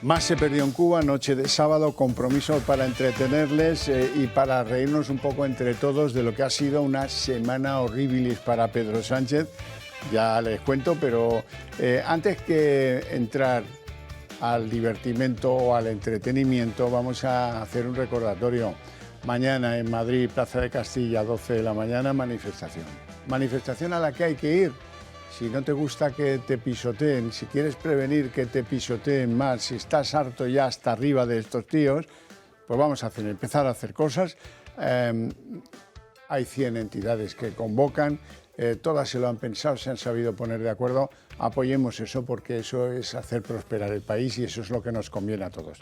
Más se perdió en Cuba, noche de sábado, compromiso para entretenerles y para reírnos un poco entre todos de lo que ha sido una semana horrible para Pedro Sánchez. Ya les cuento, pero antes que entrar al divertimento o al entretenimiento, vamos a hacer un recordatorio. Mañana en Madrid, Plaza de Castilla, 12 de la mañana, manifestación. Manifestación a la que hay que ir. Si no te gusta que te pisoteen, si quieres prevenir que te pisoteen más, si estás harto ya hasta arriba de estos tíos, pues vamos a empezar a hacer cosas. Hay 100 entidades que convocan, todas se lo han pensado, se han sabido poner de acuerdo. Apoyemos eso porque eso es hacer prosperar el país y eso es lo que nos conviene a todos.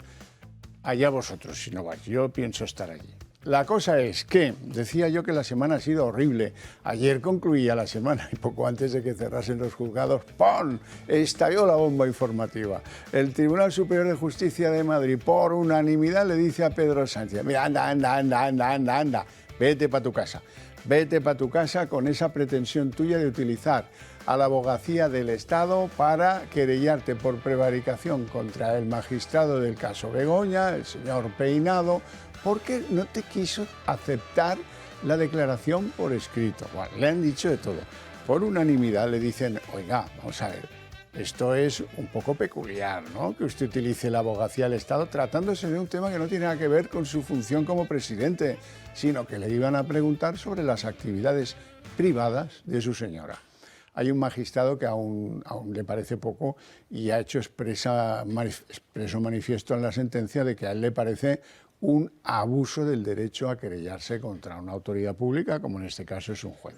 Allá vosotros si no vais, yo pienso estar allí. La cosa es que, decía yo que la semana ha sido horrible. Ayer concluía la semana y poco antes de que cerrasen los juzgados, ¡pum!, estalló la bomba informativa. El Tribunal Superior de Justicia de Madrid, por unanimidad, le dice a Pedro Sánchez: mira, anda, vete para tu casa. Vete para tu casa con esa pretensión tuya de utilizar a la abogacía del Estado para querellarte por prevaricación contra el magistrado del caso Begoña, el señor Peinado, porque no te quiso aceptar la declaración por escrito. Bueno, le han dicho de todo. Por unanimidad le dicen: oiga, vamos a ver, esto es un poco peculiar, ¿no?, que usted utilice la abogacía del Estado tratándose de un tema que no tiene nada que ver con su función como presidente, sino que le iban a preguntar sobre las actividades privadas de su señora. Hay un magistrado que aún le parece poco y ha hecho expreso manifiesto en la sentencia de que a él le parece un abuso del derecho a querellarse contra una autoridad pública, como en este caso es un juez.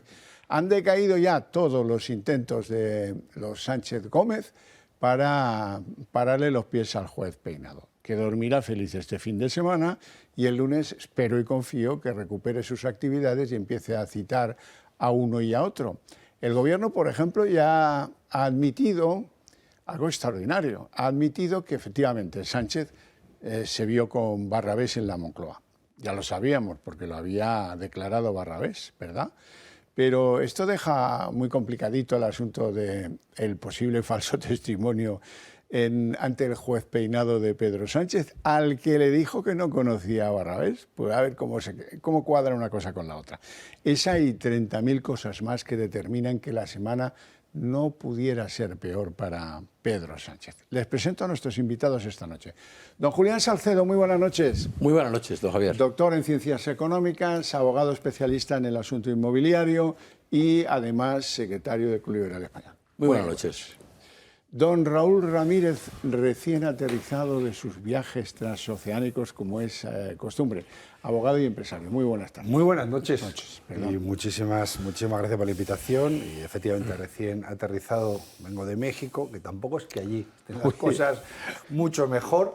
Han decaído ya todos los intentos de los Sánchez Gómez para pararle los pies al juez Peinado, que dormirá feliz este fin de semana y el lunes espero y confío que recupere sus actividades y empiece a citar a uno y a otro. El Gobierno, por ejemplo, ya ha admitido algo extraordinario. Ha admitido que efectivamente Sánchez se vio con Barrabés en la Moncloa. Ya lo sabíamos porque lo había declarado Barrabés, ¿verdad? Pero esto deja muy complicadito el asunto del posible falso testimonio ante el juez Peinado de Pedro Sánchez, al que le dijo que no conocía a Barrabés. Pues a ver cómo cuadra una cosa con la otra. Esa y 30.000 cosas más que determinan que la semana no pudiera ser peor para Pedro Sánchez. Les presento a nuestros invitados esta noche. Don Julián Salcedo, muy buenas noches. Muy buenas noches, don Javier. Doctor en Ciencias Económicas, abogado especialista en el asunto inmobiliario y además secretario del Club Liberal Español. Muy buenas noches. Don Raúl Ramírez, recién aterrizado de sus viajes transoceánicos, como es costumbre, abogado y empresario. Muy buenas tardes. Muy buenas noches. Y muchísimas gracias por la invitación. Y efectivamente, recién aterrizado, vengo de México, que tampoco es que allí estén las cosas mucho mejor,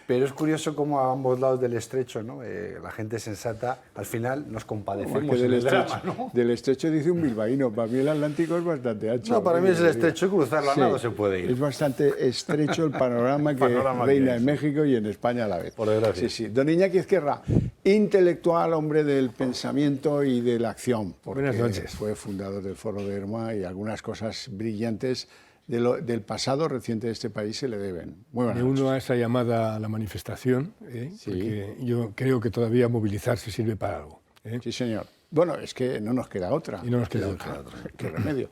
pero es curioso cómo a ambos lados del estrecho, ¿no? La gente sensata, al final nos compadecemos del drama, ¿no? Del estrecho dice un bilbaíno, para mí el Atlántico es bastante ancho. No, para mí es el estrecho y cruzarlo a nado se puede ir. Es bastante estrecho el panorama que reina en México y en España a la vez. Por desgracia. Sí. Don Iñaki Ezquerra, intelectual, hombre del pensamiento y de la acción, porque buenas noches. Fue fundador del Foro de Herma y algunas cosas brillantes del pasado reciente de este país se le deben. Muy buenas noches. Me uno a esa llamada a la manifestación, porque yo creo que todavía movilizarse sirve para algo. Sí, señor. Bueno, es que no nos queda otra. Y no nos queda otra. Qué remedio.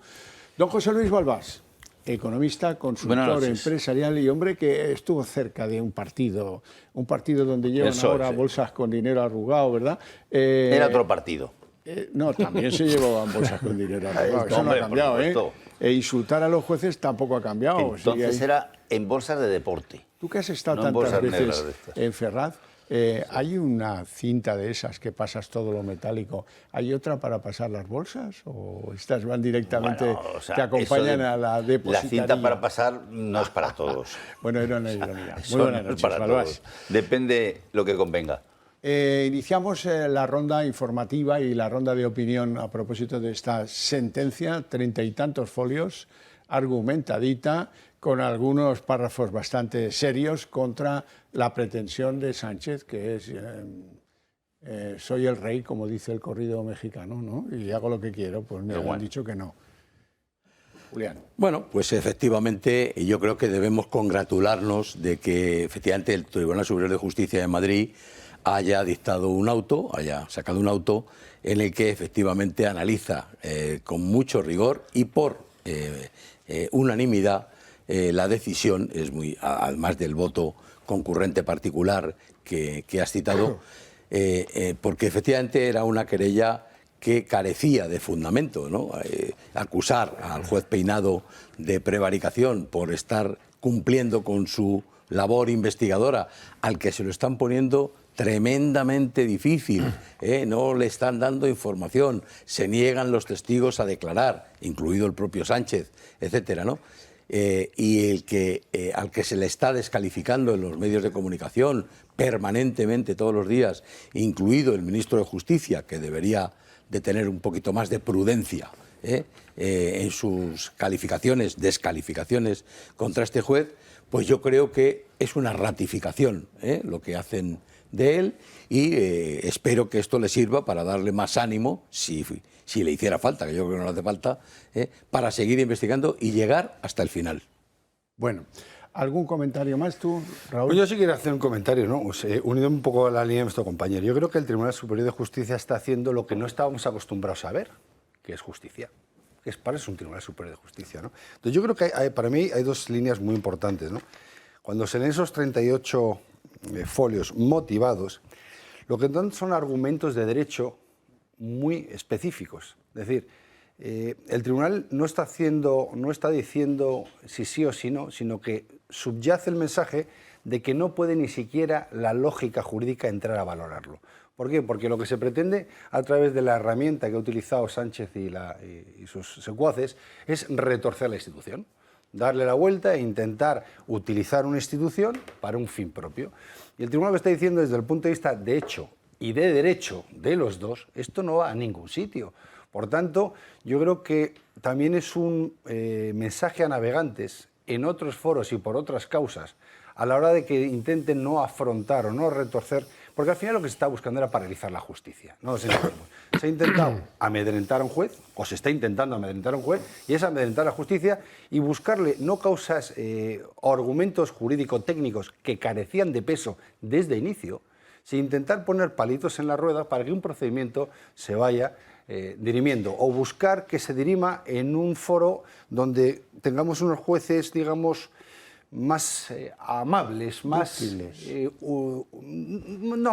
Don José Luis Balbás, economista, consultor empresarial y hombre que estuvo cerca de un partido donde llevan ahora bolsas con dinero arrugado, ¿verdad? Era otro partido. No, también se llevaban bolsas con dinero arrugado. Eso no ha cambiado, E insultar a los jueces tampoco ha cambiado. Entonces era en bolsas de deporte. Tú que has estado tantas veces en Ferraz, ¿hay una cinta de esas que pasas todo lo metálico? ¿Hay otra para pasar las bolsas? ¿O estas van directamente, te acompañan a la depositaría? La cinta para pasar no es para todos. Bueno, era una ironía. Muy buenas noches, Balbás. Depende lo que convenga. Iniciamos la ronda informativa y la ronda de opinión a propósito de esta sentencia, 30 y tantos folios, argumentadita, con algunos párrafos bastante serios contra la pretensión de Sánchez, que es soy el rey, como dice el corrido mexicano, ¿no? Y hago lo que quiero. Pues me han dicho que no. Julián. Bueno, pues efectivamente yo creo que debemos congratularnos de que efectivamente el Tribunal Superior de Justicia de Madrid haya dictado un auto, haya sacado un auto en el que efectivamente analiza con mucho rigor y por unanimidad la decisión, además del voto concurrente particular que has citado, porque efectivamente era una querella que carecía de fundamento, ¿no? Acusar al juez Peinado de prevaricación por estar cumpliendo con su labor investigadora, al que se lo están poniendo tremendamente difícil, no le están dando información, se niegan los testigos a declarar, incluido el propio Sánchez, etcétera, ¿no? Y al que se le está descalificando en los medios de comunicación permanentemente todos los días, incluido el ministro de Justicia, que debería de tener un poquito más de prudencia en sus descalificaciones contra este juez, pues yo creo que es una ratificación lo que hacen de él y espero que esto le sirva para darle más ánimo, si le hiciera falta, que yo creo que no le hace falta, para seguir investigando y llegar hasta el final. Bueno, ¿algún comentario más tú, Raúl? Pues yo sí quiero hacer un comentario, ¿no? Unido un poco a la línea de nuestro compañero. Yo creo que el Tribunal Superior de Justicia está haciendo lo que no estábamos acostumbrados a ver, que es justicia. Para eso es un Tribunal Superior de Justicia, ¿no? Entonces yo creo que para mí hay dos líneas muy importantes, ¿no? Cuando se leen esos 38 folios motivados, lo que dan son argumentos de derecho muy específicos. Es decir, el tribunal no está diciendo si sí o si no, sino que subyace el mensaje de que no puede ni siquiera la lógica jurídica entrar a valorarlo. ¿Por qué? Porque lo que se pretende a través de la herramienta que ha utilizado Sánchez y sus secuaces es retorcer la institución, darle la vuelta e intentar utilizar una institución para un fin propio. Y el tribunal lo está diciendo desde el punto de vista de hecho y de derecho de los dos, esto no va a ningún sitio. Por tanto, yo creo que también es un mensaje a navegantes en otros foros y por otras causas, a la hora de que intenten no afrontar o no retorcer, porque al final lo que se está buscando era paralizar la justicia. No nos engañemos. Se ha intentado amedrentar a un juez, o se está intentando amedrentar a un juez, y es amedrentar a la justicia y buscarle no causas o argumentos jurídico-técnicos que carecían de peso desde inicio, sin intentar poner palitos en la rueda para que un procedimiento se vaya dirimiendo, o buscar que se dirima en un foro donde tengamos unos jueces, digamos, más amables, más... no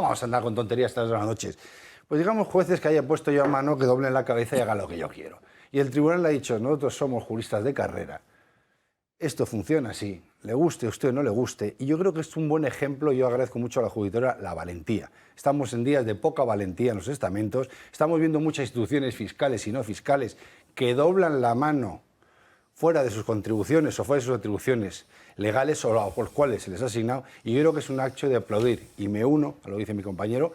vamos a andar con tonterías estas las noches. Pues digamos jueces que haya puesto yo a mano, que doblen la cabeza y hagan lo que yo quiero. Y el tribunal le ha dicho, nosotros somos juristas de carrera, esto funciona así, le guste a usted o no le guste. Y yo creo que es un buen ejemplo, yo agradezco mucho a la judicatura la valentía. Estamos en días de poca valentía en los estamentos, estamos viendo muchas instituciones fiscales y no fiscales que doblan la mano fuera de sus contribuciones o fuera de sus atribuciones legales o por las cuales se les ha asignado, y yo creo que es un acto de aplaudir, y me uno a lo que dice mi compañero.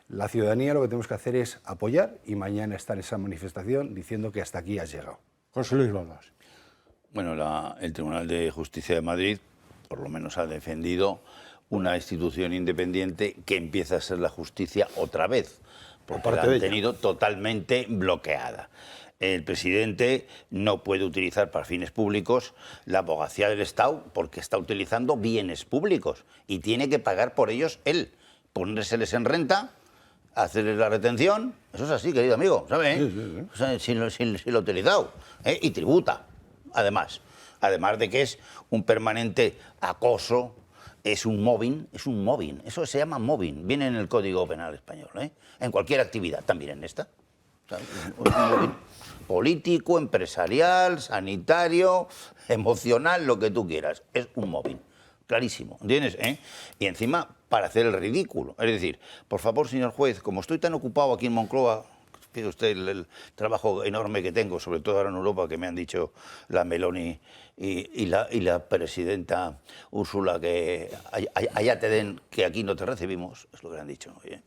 La ciudadanía lo que tenemos que hacer es apoyar y mañana estar en esa manifestación diciendo que hasta aquí has llegado. José Luis Balbás. Bueno, el Tribunal de Justicia de Madrid, por lo menos, ha defendido una institución independiente que empieza a ser la justicia otra vez, porque la han tenido totalmente bloqueada. El presidente no puede utilizar para fines públicos la abogacía del Estado porque está utilizando bienes públicos y tiene que pagar por ellos él, ponérseles en renta, hacerles la retención. Eso es así, querido amigo, ¿sabe? Sí, sí, sí. O sea, si lo ha utilizado, y tributa. Además de que es un permanente acoso, es un mobbing, eso se llama mobbing, viene en el Código Penal español, en cualquier actividad, también en esta. ¿Sabes? Un mobbing político, empresarial, sanitario, emocional, lo que tú quieras, es un mobbing, clarísimo, ¿entiendes? Y encima para hacer el ridículo, es decir, por favor, señor juez, como estoy tan ocupado aquí en Moncloa, fíjese usted el trabajo enorme que tengo, sobre todo ahora en Europa, que me han dicho la Meloni y la presidenta Úrsula, que allá te den, que aquí no te recibimos, es lo que le han dicho. Oye,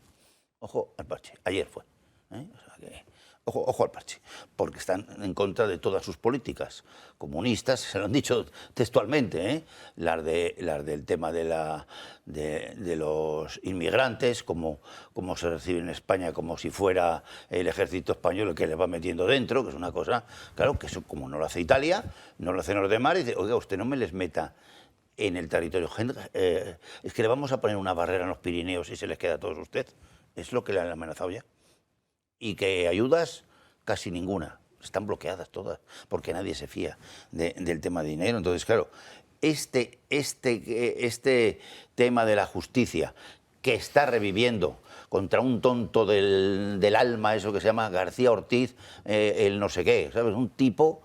ojo al parche, ayer fue. O sea que ojo al parche, porque están en contra de todas sus políticas comunistas, se lo han dicho textualmente, ¿eh? las del tema de los inmigrantes, como se recibe en España, como si fuera el ejército español el que les va metiendo dentro, que es una cosa, claro, que eso como no lo hace Italia, no lo hacen los demás, y dice, oiga, usted no me les meta en el territorio, es que le vamos a poner una barrera en los Pirineos y se les queda a todos usted, es lo que le han amenazado ya. Y que ayudas, casi ninguna. Están bloqueadas todas, porque nadie se fía del tema de dinero. Entonces, claro, este tema de la justicia que está reviviendo contra un tonto del alma, eso que se llama García Ortiz, el no sé qué, ¿sabes? Un tipo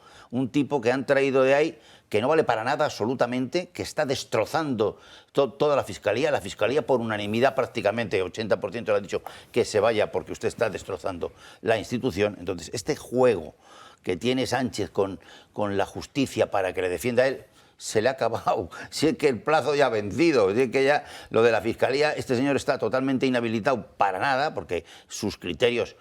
que han traído de ahí, que no vale para nada absolutamente, que está destrozando toda la Fiscalía por unanimidad prácticamente, 80% le ha dicho que se vaya porque usted está destrozando la institución. Entonces, este juego que tiene Sánchez con la justicia para que le defienda a él, se le ha acabado. Si es que el plazo ya ha vencido, si es que ya lo de la Fiscalía, este señor está totalmente inhabilitado para nada, porque sus criterios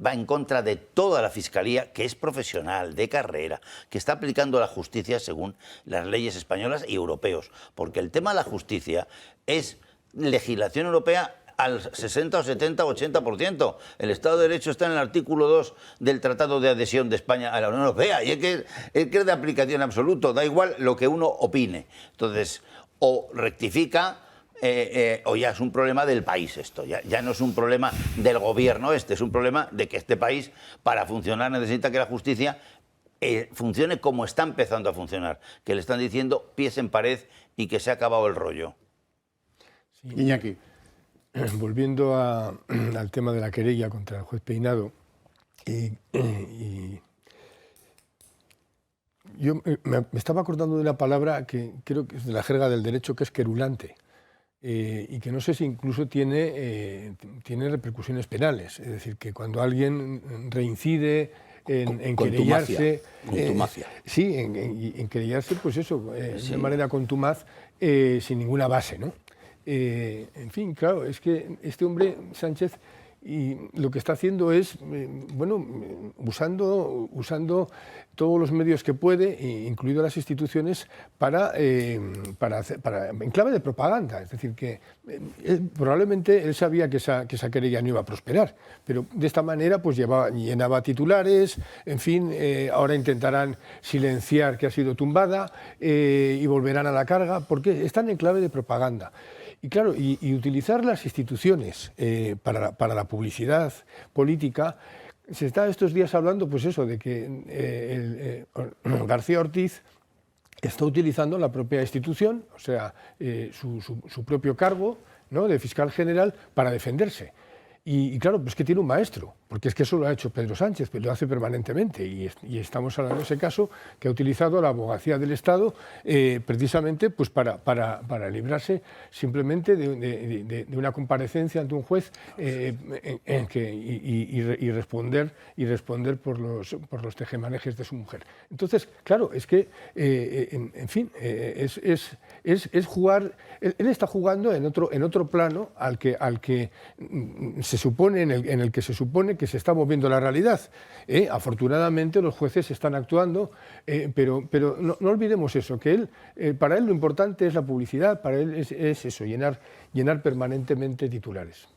va en contra de toda la Fiscalía, que es profesional, de carrera, que está aplicando la justicia según las leyes españolas y europeos. Porque el tema de la justicia es legislación europea al 60 o 70 o 80%. El Estado de Derecho está en el artículo 2 del Tratado de Adhesión de España a la Unión Europea. Y es que es de aplicación absoluta, da igual lo que uno opine. Entonces, o rectifica, o ya es un problema del país esto, ya no es un problema del gobierno es un problema de que este país, para funcionar, necesita que la justicia funcione como está empezando a funcionar, que le están diciendo pies en pared y que se ha acabado el rollo. Sí. Iñaki. Volviendo al tema de la querella contra el juez Peinado, yo me estaba acordando de una palabra que creo que es de la jerga del derecho, que es querulante. Y que no sé si incluso tiene repercusiones penales. Es decir, que cuando alguien reincide en querellarse... Contumacia. Sí, en querellarse, pues eso, de manera contumaz, sin ninguna base, ¿no? En fin, claro, es que este hombre, Sánchez, y lo que está haciendo es, usando todos los medios que puede, incluido las instituciones, en clave de propaganda. Es decir, que probablemente él sabía que esa querella no iba a prosperar, pero de esta manera pues llenaba titulares, en fin, ahora intentarán silenciar que ha sido tumbada y volverán a la carga, porque están en clave de propaganda. Y claro, y utilizar las instituciones para la publicidad política. Se está estos días hablando, pues eso, de que García Ortiz está utilizando la propia institución, o sea, su propio cargo, ¿no?, de fiscal general, para defenderse. Y claro, pues que tiene un maestro, porque es que eso lo ha hecho Pedro Sánchez, pero lo hace permanentemente, y estamos hablando de ese caso, que ha utilizado la abogacía del Estado precisamente pues para librarse simplemente de una comparecencia ante un juez y responder por los tejemanejes de su mujer. Entonces, claro, es que, en fin, es jugar, él está jugando en otro plano al que se supone, en el que se supone que se está moviendo la realidad. Afortunadamente los jueces están actuando, pero no olvidemos eso, que para él lo importante es la publicidad, para él es eso, llenar permanentemente titulares.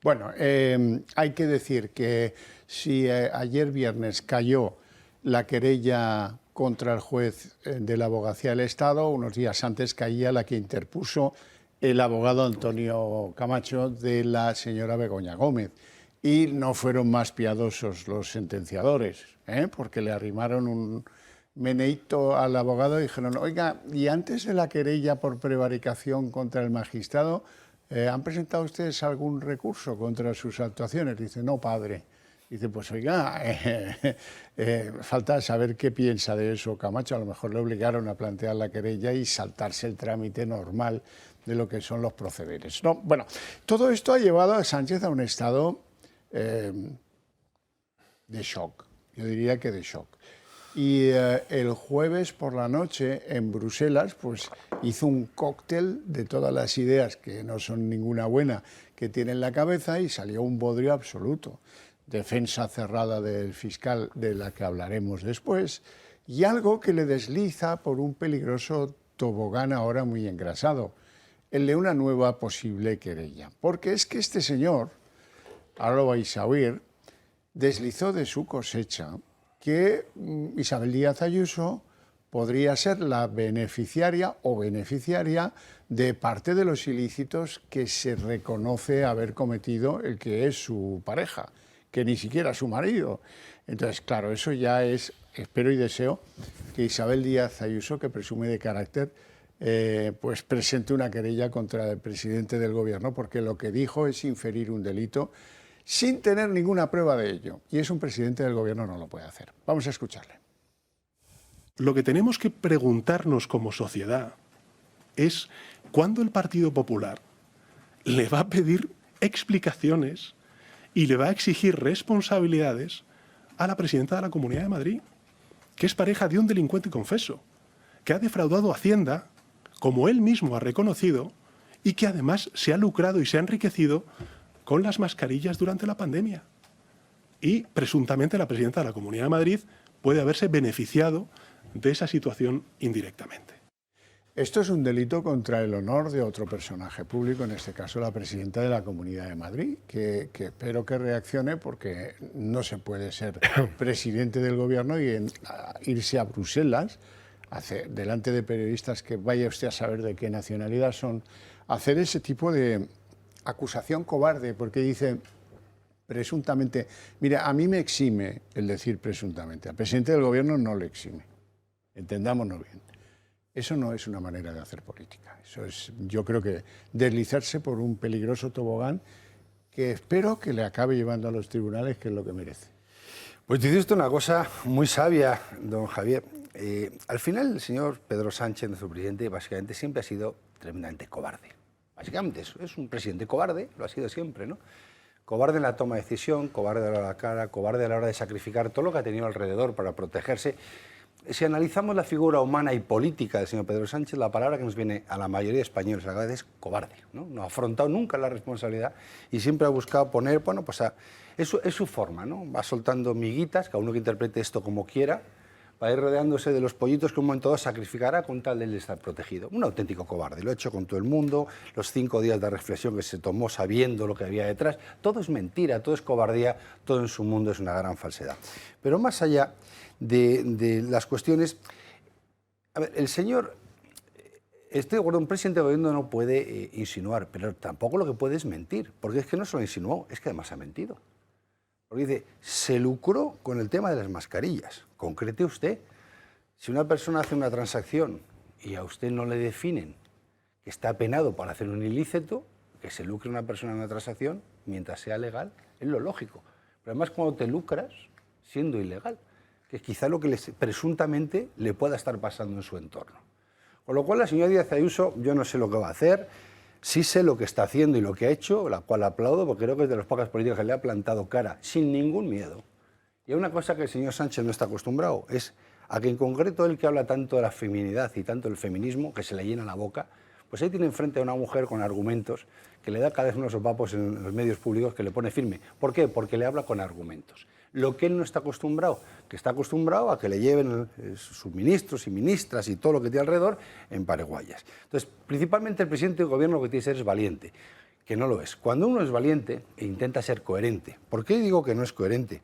Bueno, hay que decir que si ayer viernes cayó la querella contra el juez de la Abogacía del Estado, unos días antes caía la que interpuso el abogado Antonio Camacho de la señora Begoña Gómez. Y no fueron más piadosos los sentenciadores, porque le arrimaron un meneíto al abogado y dijeron, oiga, y antes de la querella por prevaricación contra el magistrado, ¿han presentado ustedes algún recurso contra sus actuaciones? Dice, no, padre. Dice, pues oiga, falta saber qué piensa de eso Camacho. A lo mejor le obligaron a plantear la querella y saltarse el trámite normal de lo que son los procederes. No, bueno, todo esto ha llevado a Sánchez a un estado de shock, yo diría que de shock. Y el jueves por la noche en Bruselas pues hizo un cóctel de todas las ideas que no son ninguna buena que tiene en la cabeza y salió un bodrio absoluto. defensa cerrada del fiscal de la que hablaremos después, y algo que le desliza por un peligroso tobogán ahora muy engrasado, el de una nueva posible querella. Porque es que este señor, ahora lo vais a oír, deslizó de su cosecha que Isabel Díaz Ayuso podría ser la beneficiaria o beneficiaria de parte de los ilícitos que se reconoce haber cometido el que es su pareja, que ni siquiera su marido. Entonces, claro, eso ya es, espero y deseo, que Isabel Díaz Ayuso, que presume de carácter, pues presente una querella contra el presidente del Gobierno, porque lo que dijo es inferir un delito sin tener ninguna prueba de ello. Y es un presidente del Gobierno, no lo puede hacer. Vamos a escucharle. Lo que tenemos que preguntarnos como sociedad es cuándo el Partido Popular le va a pedir explicaciones y le va a exigir responsabilidades a la presidenta de la Comunidad de Madrid, que es pareja de un delincuente confeso, que ha defraudado Hacienda, como él mismo ha reconocido, y que además se ha lucrado y se ha enriquecido con las mascarillas durante la pandemia. Y presuntamente la presidenta de la Comunidad de Madrid puede haberse beneficiado de esa situación indirectamente. Esto es un delito contra el honor de otro personaje público, en este caso la presidenta de la Comunidad de Madrid, que espero que reaccione, porque no se puede ser presidente del Gobierno y irse a Bruselas, delante de periodistas que vaya usted a saber de qué nacionalidad son, hacer ese tipo de acusación cobarde, porque dice presuntamente. Mira, a mí me exime el decir presuntamente, al presidente del Gobierno no le exime. Entendámonos bien. Eso no es una manera de hacer política. Eso es, yo creo que deslizarse por un peligroso tobogán que espero que le acabe llevando a los tribunales, que es lo que merece. Pues dice usted una cosa muy sabia, don Javier. Al final, el señor Pedro Sánchez, nuestro presidente, básicamente siempre ha sido tremendamente cobarde. Básicamente es un presidente cobarde, lo ha sido siempre, ¿no? Cobarde en la toma de decisión, cobarde a la hora de la cara, cobarde a la hora de sacrificar todo lo que ha tenido alrededor para protegerse. Si analizamos la figura humana y política del señor Pedro Sánchez, la palabra que nos viene a la mayoría de españoles a la cabeza es cobarde, ¿no? No ha afrontado nunca la responsabilidad y siempre ha buscado poner, bueno, pues es su forma, ¿no? Va soltando miguitas, cada uno que interprete esto como quiera, va a ir rodeándose de los pollitos que un momento dado sacrificará con tal de él estar protegido. Un auténtico cobarde, lo ha hecho con todo el mundo, los 5 días de reflexión que se tomó sabiendo lo que había detrás, todo es mentira, todo es cobardía, todo en su mundo es una gran falsedad. Pero más allá de las cuestiones, a ver, el señor, estoy de acuerdo, un presidente de gobierno no puede insinuar, pero tampoco lo que puede es mentir, porque es que no solo insinuó, es que además ha mentido. Porque dice, se lucró con el tema de las mascarillas. Concrete usted, si una persona hace una transacción y a usted no le definen que está penado por hacer un ilícito, que se lucre una persona en una transacción, mientras sea legal, es lo lógico. Pero además cuando te lucras siendo ilegal, que es quizá lo que presuntamente le pueda estar pasando en su entorno. Con lo cual la señora Díaz Ayuso, yo no sé lo que va a hacer, sí sé lo que está haciendo y lo que ha hecho, la cual aplaudo, porque creo que es de las pocas políticas que le ha plantado cara, sin ningún miedo. Y hay una cosa que el señor Sánchez no está acostumbrado, es a que en concreto él que habla tanto de la feminidad y tanto del feminismo, que se le llena la boca, pues ahí tiene enfrente a una mujer con argumentos que le da cada vez unos sopapos en los medios públicos que le pone firme. ¿Por qué? Porque le habla con argumentos. Lo que él no está acostumbrado, que está acostumbrado a que le lleven sus ministros y ministras y todo lo que tiene alrededor en paraguayas. Entonces, principalmente el presidente del gobierno lo que tiene que ser es valiente, que no lo es. Cuando uno es valiente e intenta ser coherente, ¿por qué digo que no es coherente?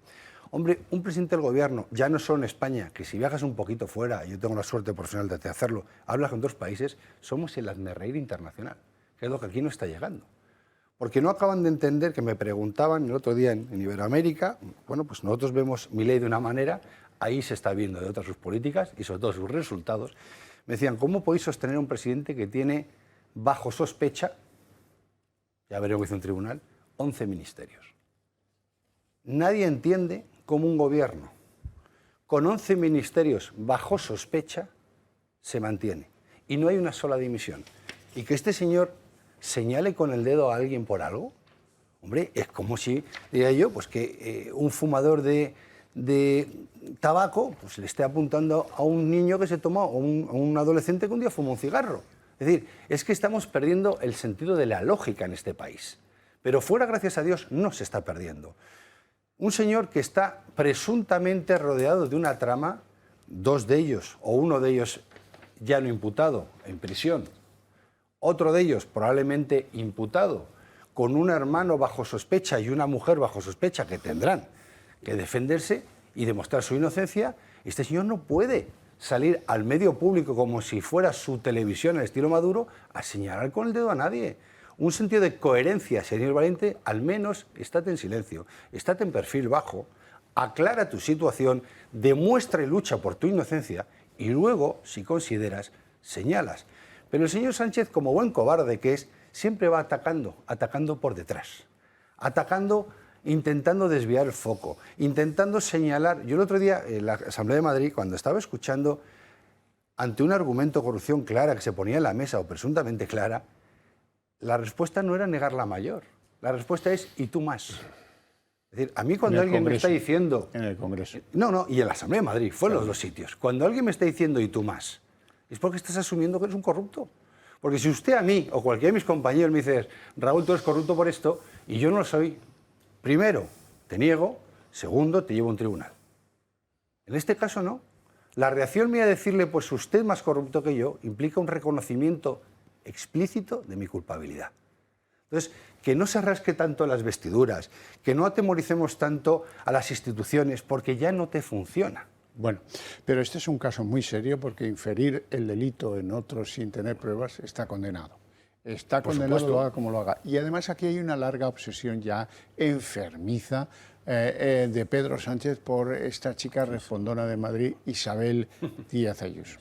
Hombre, un presidente del gobierno, ya no solo en España, que si viajas un poquito fuera, yo tengo la suerte profesional de hacerlo, hablas con 2 países, somos el hazmerreír internacional, que es lo que aquí no está llegando. Porque no acaban de entender, que me preguntaban el otro día en Iberoamérica, bueno, pues nosotros vemos Milei de una manera, ahí se está viendo de otras sus políticas y sobre todo sus resultados. Me decían, ¿cómo podéis sostener a un presidente que tiene bajo sospecha, ya veremos que dice un tribunal, 11 ministerios? Nadie entiende cómo un gobierno con 11 ministerios bajo sospecha se mantiene y no hay una sola dimisión. Y que este señor señale con el dedo a alguien por algo, hombre, es como si, diría yo, pues que un fumador de tabaco pues le esté apuntando a un niño que se toma, o un adolescente que un día fuma un cigarro. Es decir, es que estamos perdiendo el sentido de la lógica en este país. Pero fuera, gracias a Dios, no se está perdiendo. Un señor que está presuntamente rodeado de una trama, dos de ellos, o uno de ellos ya no imputado, en prisión, otro de ellos probablemente imputado, con un hermano bajo sospecha y una mujer bajo sospecha que tendrán que defenderse y demostrar su inocencia. Este señor no puede salir al medio público como si fuera su televisión al estilo Maduro a señalar con el dedo a nadie. Un sentido de coherencia, señor Valiente, al menos estate en silencio, estate en perfil bajo, aclara tu situación, demuestra y lucha por tu inocencia y luego, si consideras, señalas. Pero el señor Sánchez, como buen cobarde que es, siempre va atacando por detrás, atacando, intentando desviar el foco, intentando señalar. Yo el otro día, en la Asamblea de Madrid, cuando estaba escuchando, ante un argumento de corrupción clara que se ponía en la mesa, o presuntamente clara, la respuesta no era negar la mayor. La respuesta es, ¿y tú más? Es decir, a mí cuando alguien me está diciendo... En el Congreso. No, y en la Asamblea de Madrid, fue en los dos sitios. Cuando alguien me está diciendo, ¿y tú más?, es porque estás asumiendo que eres un corrupto. Porque si usted a mí, o cualquiera de mis compañeros me dice, Raúl, tú eres corrupto por esto, y yo no lo soy, primero, te niego, segundo, te llevo a un tribunal. En este caso no. La reacción mía a decirle, pues usted es más corrupto que yo, implica un reconocimiento explícito de mi culpabilidad. Entonces, que no se rasque tanto las vestiduras, que no atemoricemos tanto a las instituciones, porque ya no te funciona. Bueno, pero este es un caso muy serio porque inferir el delito en otros sin tener pruebas está condenado. Está condenado, lo haga como lo haga. Y además aquí hay una larga obsesión ya enfermiza de Pedro Sánchez por esta chica respondona de Madrid, Isabel Díaz Ayuso.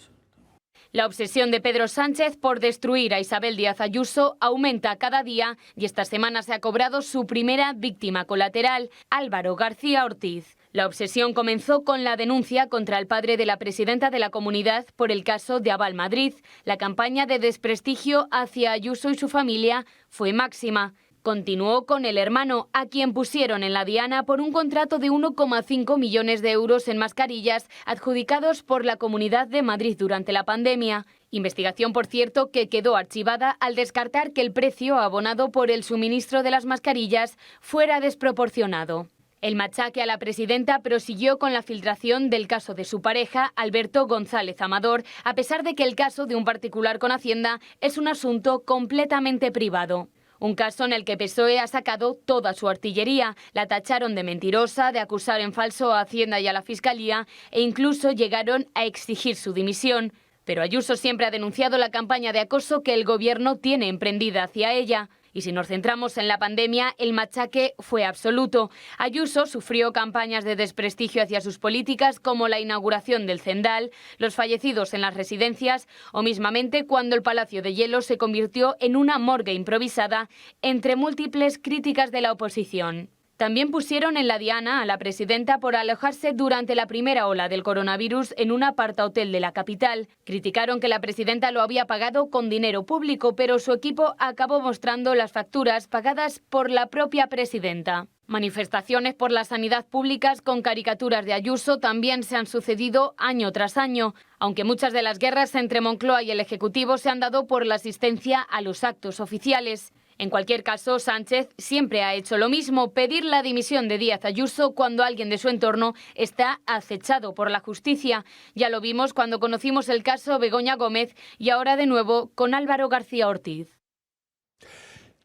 La obsesión de Pedro Sánchez por destruir a Isabel Díaz Ayuso aumenta cada día y esta semana se ha cobrado su primera víctima colateral, Álvaro García Ortiz. La obsesión comenzó con la denuncia contra el padre de la presidenta de la comunidad por el caso de Aval Madrid. La campaña de desprestigio hacia Ayuso y su familia fue máxima. Continuó con el hermano, a quien pusieron en la diana por un contrato de 1,5 millones de euros en mascarillas adjudicados por la Comunidad de Madrid durante la pandemia. Investigación, por cierto, que quedó archivada al descartar que el precio abonado por el suministro de las mascarillas fuera desproporcionado. El machaque a la presidenta prosiguió con la filtración del caso de su pareja, Alberto González Amador, a pesar de que el caso de un particular con Hacienda es un asunto completamente privado. Un caso en el que PSOE ha sacado toda su artillería. La tacharon de mentirosa, de acusar en falso a Hacienda y a la Fiscalía e incluso llegaron a exigir su dimisión. Pero Ayuso siempre ha denunciado la campaña de acoso que el Gobierno tiene emprendida hacia ella. Y si nos centramos en la pandemia, el machaque fue absoluto. Ayuso sufrió campañas de desprestigio hacia sus políticas, como la inauguración del Zendal, los fallecidos en las residencias o mismamente cuando el Palacio de Hielo se convirtió en una morgue improvisada entre múltiples críticas de la oposición. También pusieron en la diana a la presidenta por alojarse durante la primera ola del coronavirus en un apartahotel de la capital. Criticaron que la presidenta lo había pagado con dinero público, pero su equipo acabó mostrando las facturas pagadas por la propia presidenta. Manifestaciones por la sanidad pública con caricaturas de Ayuso también se han sucedido año tras año, aunque muchas de las guerras entre Moncloa y el Ejecutivo se han dado por la asistencia a los actos oficiales. En cualquier caso, Sánchez siempre ha hecho lo mismo, pedir la dimisión de Díaz Ayuso cuando alguien de su entorno está acechado por la justicia. Ya lo vimos cuando conocimos el caso Begoña Gómez y ahora de nuevo con Álvaro García Ortiz.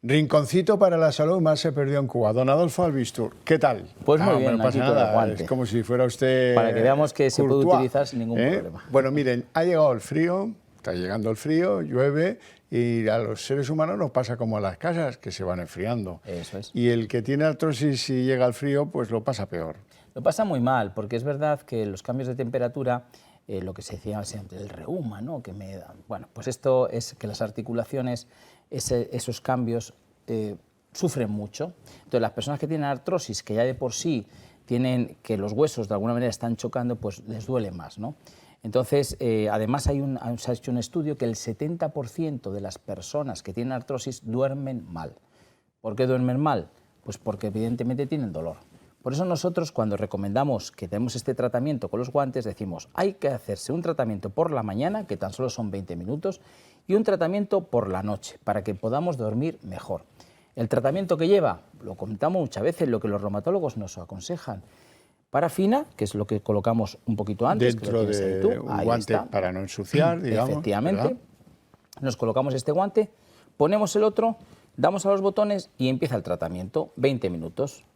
Rinconcito para la salud más se perdió en Cuba. Don Adolfo Albistur, ¿qué tal? Pues muy bien, no pasa nada, es como si fuera usted para que veamos que se puede utilizar sin ningún problema. Bueno, miren, ha llegado el frío, está llegando el frío, llueve y a los seres humanos nos pasa como a las casas, que se van enfriando. Eso es. Y el que tiene artrosis y llega el frío, pues lo pasa peor. Lo pasa muy mal, porque es verdad que los cambios de temperatura, lo que se decía siempre, el reuma, ¿no? Que me da. Bueno, pues esto es que las articulaciones, esos cambios sufren mucho. Entonces, las personas que tienen artrosis, que ya de por sí tienen que los huesos de alguna manera están chocando, pues les duele más, ¿no? Entonces, además se ha hecho un estudio que el 70% de las personas que tienen artrosis duermen mal. ¿Por qué duermen mal? Pues porque evidentemente tienen dolor. Por eso nosotros cuando recomendamos que demos este tratamiento con los guantes decimos hay que hacerse un tratamiento por la mañana, que tan solo son 20 minutos, y un tratamiento por la noche, para que podamos dormir mejor. El tratamiento que lleva, lo comentamos muchas veces, lo que los reumatólogos nos aconsejan. Parafina, que es lo que colocamos un poquito antes. Dentro de un guante para no ensuciar, digamos. Efectivamente. ¿Verdad? Nos colocamos este guante, ponemos el otro, damos a los botones y empieza el tratamiento. 20 minutos.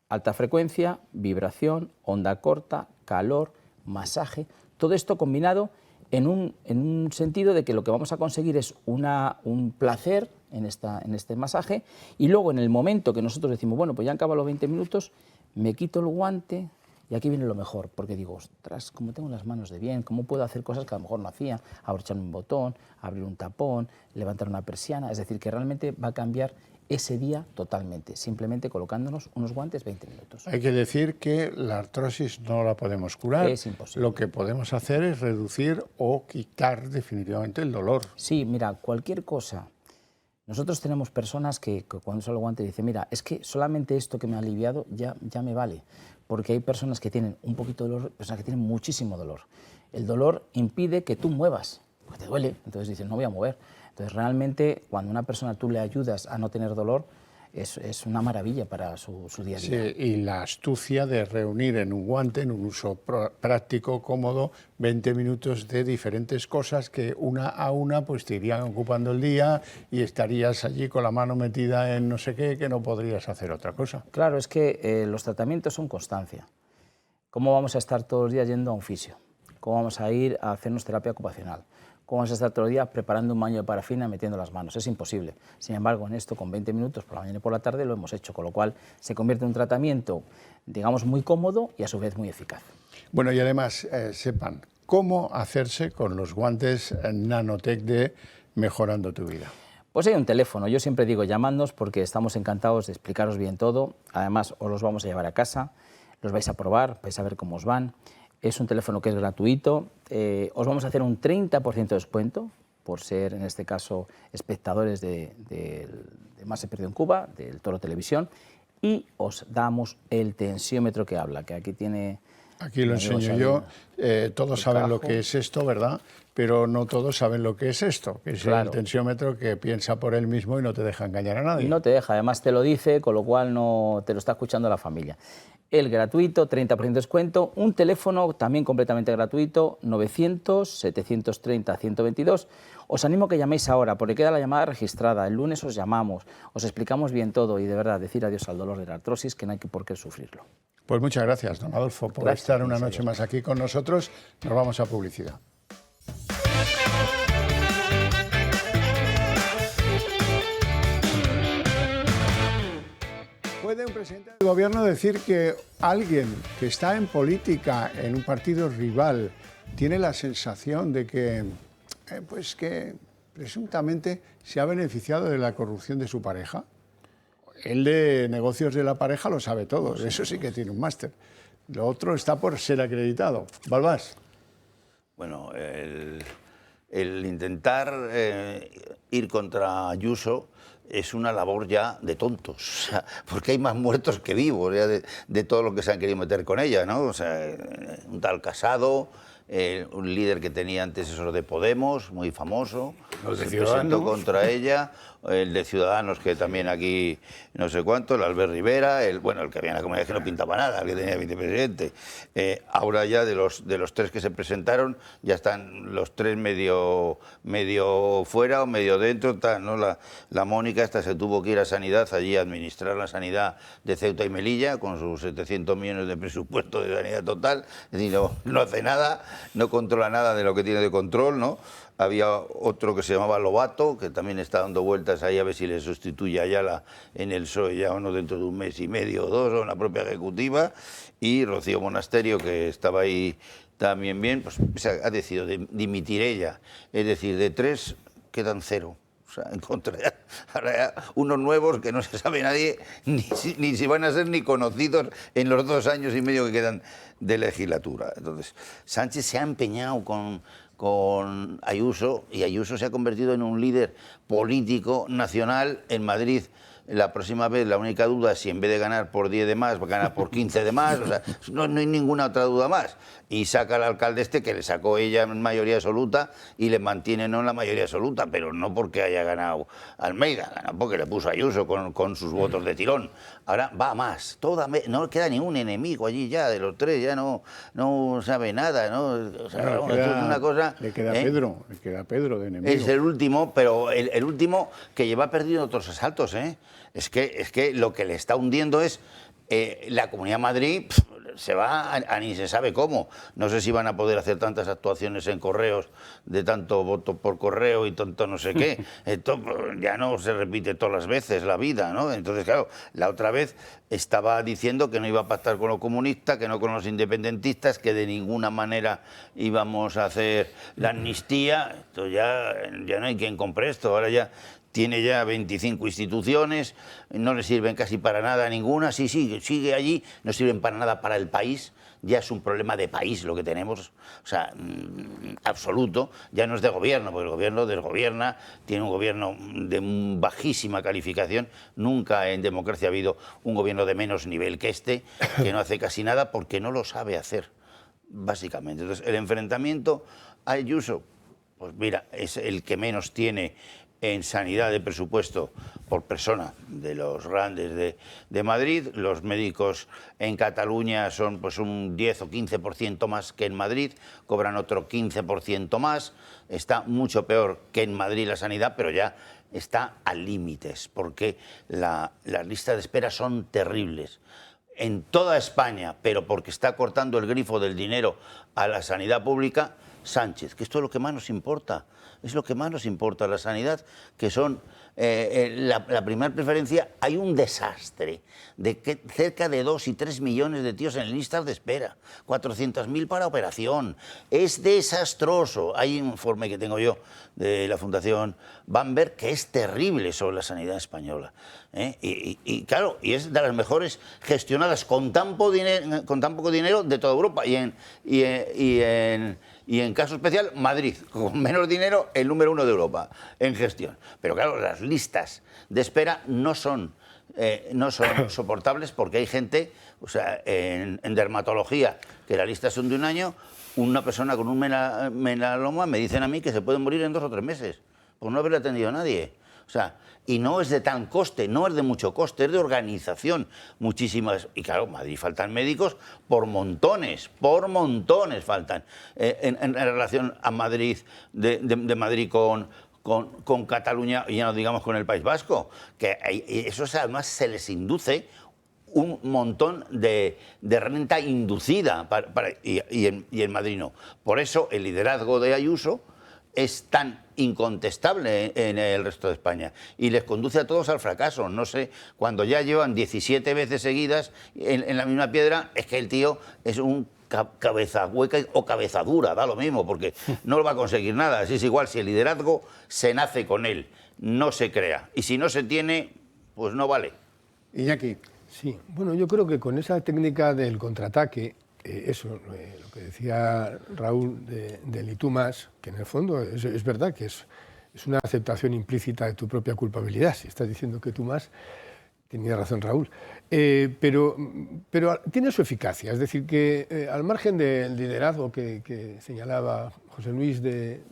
Alta frecuencia, vibración, onda corta, calor, masaje. Todo esto combinado en un sentido de que lo que vamos a conseguir es un placer en este masaje, y luego en el momento que nosotros decimos, bueno, pues ya han acabado los 20 minutos, me quito el guante y aquí viene lo mejor, porque digo, ostras, cómo tengo las manos de bien, cómo puedo hacer cosas que a lo mejor no hacía, abrocharme un botón, abrir un tapón, levantar una persiana, es decir, que realmente va a cambiar ese día totalmente, simplemente colocándonos unos guantes 20 minutos. Hay que decir que la artrosis no la podemos curar. Es imposible. Lo que podemos hacer es reducir o quitar definitivamente el dolor. Sí, mira, cualquier cosa. Nosotros tenemos personas que cuando usan el guante dicen, mira, es que solamente esto que me ha aliviado ya me vale. Porque hay personas que tienen un poquito de dolor, personas que tienen muchísimo dolor. El dolor impide que tú muevas, porque te duele, entonces dices, no voy a mover. Entonces, realmente, cuando a una persona tú le ayudas a no tener dolor, es una maravilla para su día a día. Sí, y la astucia de reunir en un guante, en un uso práctico, cómodo, 20 minutos de diferentes cosas que una a una pues te irían ocupando el día y estarías allí con la mano metida en no sé qué, que no podrías hacer otra cosa. Claro, es que los tratamientos son constancia. ¿Cómo vamos a estar todos los días yendo a un fisio? ¿Cómo vamos a ir a hacernos terapia ocupacional? ¿Cómo vamos a estar todos los días preparando un baño de parafina metiendo las manos? Es imposible. Sin embargo, en esto, con 20 minutos por la mañana y por la tarde, lo hemos hecho, con lo cual se convierte en un tratamiento, digamos, muy cómodo y a su vez muy eficaz. Bueno, y además, sepan cómo hacerse con los guantes Nanotec de Mejorando tu Vida. Pues hay un teléfono, yo siempre digo llamadnos porque estamos encantados de explicaros bien todo. Además, os los vamos a llevar a casa, los vais a probar, vais a ver cómo os van. Es un teléfono que es gratuito, os vamos a hacer un 30% de descuento por ser, en este caso, espectadores de Más se perdió en Cuba, del Toro Televisión, y os damos el tensiómetro que habla, que aquí tiene... Aquí lo enseño yo, todos saben lo que es esto, ¿verdad? Pero no todos saben lo que es esto, que es el tensiómetro que piensa por él mismo y no te deja engañar a nadie. Y no te deja, además te lo dice, con lo cual no te lo está escuchando la familia. El gratuito, 30% de descuento, un teléfono también completamente gratuito, 900-730-122. Os animo a que llaméis ahora, porque queda la llamada registrada, el lunes os llamamos, os explicamos bien todo y de verdad decir adiós al dolor de la artrosis, que no hay por qué sufrirlo. Pues muchas gracias, don Adolfo, por estar una noche más aquí con nosotros. Nos vamos a publicidad. ¿Puede un presidente del gobierno decir que alguien que está en política, en un partido rival, tiene la sensación de que, pues que presuntamente se ha beneficiado de la corrupción de su pareja? Él de negocios de la pareja lo sabe todo, eso sí que tiene un máster. Lo otro está por ser acreditado. Balbás. Bueno, el intentar ir contra Ayuso es una labor ya de tontos, o sea, porque hay más muertos que vivos ya de todo lo que se han querido meter con ella, ¿no? O sea, un tal Casado, un líder que tenía antecesor de Podemos, muy famoso, los de se Ciudadanos presentó contra ella, el de Ciudadanos, que también aquí no sé cuánto, el Albert Rivera, el que había en la comunidad que no pintaba nada, el que tenía vicepresidente. Ahora ya de los tres que se presentaron, ya están los tres medio fuera o medio dentro, tal, ¿no? La Mónica esta se tuvo que ir a Sanidad allí a administrar la sanidad de Ceuta y Melilla, con sus 700 millones de presupuesto de sanidad total, es decir, no hace nada, no controla nada de lo que tiene de control, ¿no? Había otro que se llamaba Lobato, que también está dando vueltas ahí a ver si le sustituye a Ayala en el PSOE ya o no dentro de un mes y medio o dos, o en la propia ejecutiva, y Rocío Monasterio, que estaba ahí también bien, pues ha decidido dimitir ella. Es decir, de tres quedan cero. O sea, en contra ya, ahora ya unos nuevos que no se sabe nadie ni si van a ser ni conocidos en los 2 años y medio que quedan de legislatura. Entonces, Sánchez se ha empeñado con Ayuso, y Ayuso se ha convertido en un líder político nacional en Madrid la próxima vez la única duda es si en vez de ganar por 10 de más, va a ganar por 15 de más, o sea, no hay ninguna otra duda más. Y saca al alcalde que le sacó ella en mayoría absoluta y le mantiene no en la mayoría absoluta, pero no porque haya ganado Almeida, ganó porque le puso a Ayuso con sus votos de tirón. Ahora va más, no queda ni un enemigo allí ya, de los tres ya no sabe nada, ¿no? O sea, Claro, esto es una cosa... Le queda Pedro de enemigo. Es el último, pero el último que lleva perdido otros asaltos, ¿eh? Es que lo que le está hundiendo es la Comunidad de Madrid. Se va a ni se sabe cómo. No sé si van a poder hacer tantas actuaciones en correos, de tanto voto por correo y tanto no sé qué. Esto ya no se repite todas las veces la vida, ¿no? Entonces, claro, la otra vez estaba diciendo que no iba a pactar con los comunistas, que no con los independentistas, que de ninguna manera íbamos a hacer la amnistía. Esto ya no hay quien compre esto. Ahora ya tiene ya 25 instituciones, no le sirven casi para nada ninguna, sigue allí, no sirven para nada para el país, ya es un problema de país lo que tenemos, o sea, absoluto, ya no es de gobierno, porque el gobierno desgobierna, tiene un gobierno de bajísima calificación, nunca en democracia ha habido un gobierno de menos nivel que este, que no hace casi nada porque no lo sabe hacer, básicamente. Entonces, el enfrentamiento a Ayuso, pues mira, es el que menos tiene en sanidad de presupuesto por persona de los grandes de Madrid. Los médicos en Cataluña son pues un 10 o 15% más que en Madrid, cobran otro 15% más, está mucho peor que en Madrid la sanidad, pero ya está a límites, porque las listas de espera son terribles. En toda España, pero porque está cortando el grifo del dinero a la sanidad pública, Sánchez, que esto es lo que más nos importa. Es lo que más nos importa, la sanidad, que son la primera preferencia. Hay un desastre de que cerca de 2 y 3 millones de tíos en listas de espera, 400.000 para operación. Es desastroso. Hay un informe que tengo yo de la Fundación Bamberg que es terrible sobre la sanidad española. Y claro, y es de las mejores gestionadas con tan poco dinero de toda Europa. Y en caso especial, Madrid, con menos dinero, el número 1 de Europa en gestión. Pero claro, las listas de espera no son soportables porque hay gente, o sea, en dermatología, que las listas son de un año, una persona con un melanoma me dicen a mí que se puede morir en 2 o 3 meses, por no haberle atendido a nadie. O sea, y no es de tan coste, no es de mucho coste, es de organización, muchísimas. Y claro, en Madrid faltan médicos por montones faltan. En relación a Madrid, de Madrid con Cataluña, y ya no digamos con el País Vasco, que eso además se les induce un montón de renta inducida, y en Madrid no. Por eso el liderazgo de Ayuso es tan incontestable en el resto de España y les conduce a todos al fracaso. No sé, cuando ya llevan 17 veces seguidas en la misma piedra, es que el tío es un cabeza hueca o cabeza dura, da lo mismo, porque no lo va a conseguir nada. Es igual, si el liderazgo se nace con él, no se crea. Y si no se tiene, pues no vale. Iñaki. Sí, bueno, yo creo que con esa técnica del contraataque, lo que decía Raúl del y tú más, que en el fondo es verdad que es una aceptación implícita de tu propia culpabilidad. Si estás diciendo que tú más, tenía razón Raúl, pero tiene su eficacia. Es decir, que al margen del liderazgo que señalaba José Luis de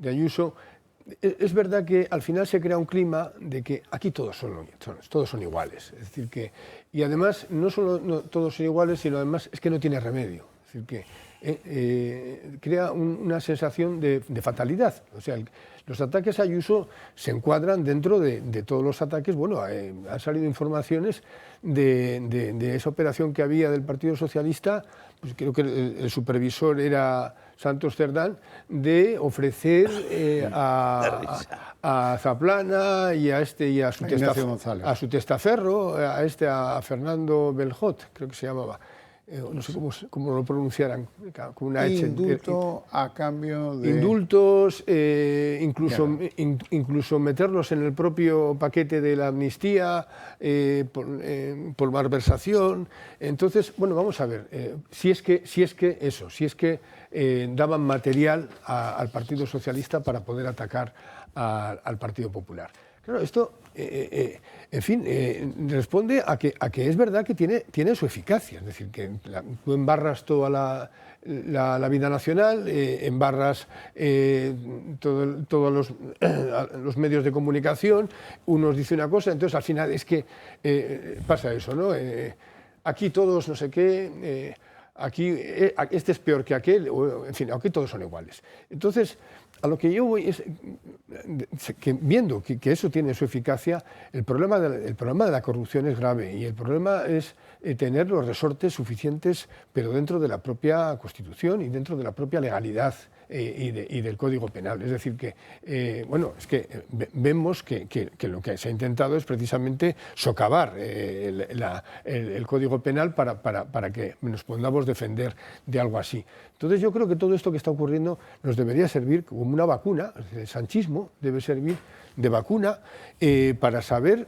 Ayuso, es verdad que al final se crea un clima de que aquí todos son iguales. Es decir, y además no solo todos son iguales, sino además es que no tiene remedio. Es decir, que crea una sensación de fatalidad. O sea, los ataques a Ayuso se encuadran dentro de todos los ataques. Bueno, han salido informaciones de esa operación que había del Partido Socialista, pues creo que el supervisor era Santos Cerdán, de ofrecer a Zaplana y a su testaferro, a Fernando Beljot, creo que se llamaba. No sé cómo lo pronunciaran, con una H. Indulto a cambio de... Indultos, incluso meterlos en el propio paquete de la amnistía, por malversación. Entonces, bueno, vamos a ver, si es que daban material al Partido Socialista para poder atacar al Partido Popular. Claro, esto, en fin, responde a que es verdad que tiene su eficacia. Es decir, que tú embarras toda la vida nacional, embarras todos los medios de comunicación, unos dicen una cosa, entonces al final es que pasa eso, ¿no? Aquí todos no sé qué, aquí este es peor que aquel, en fin, aquí todos son iguales. Entonces, a lo que yo voy es que viendo que eso tiene su eficacia, el problema de la corrupción es grave y el problema es tener los resortes suficientes, pero dentro de la propia Constitución y dentro de la propia legalidad y del Código Penal. Es decir, que bueno, es que vemos que lo que se ha intentado es precisamente socavar el Código Penal para que nos podamos defender de algo así. Entonces yo creo que todo esto que está ocurriendo nos debería servir como una vacuna, el sanchismo debe servir de vacuna para saber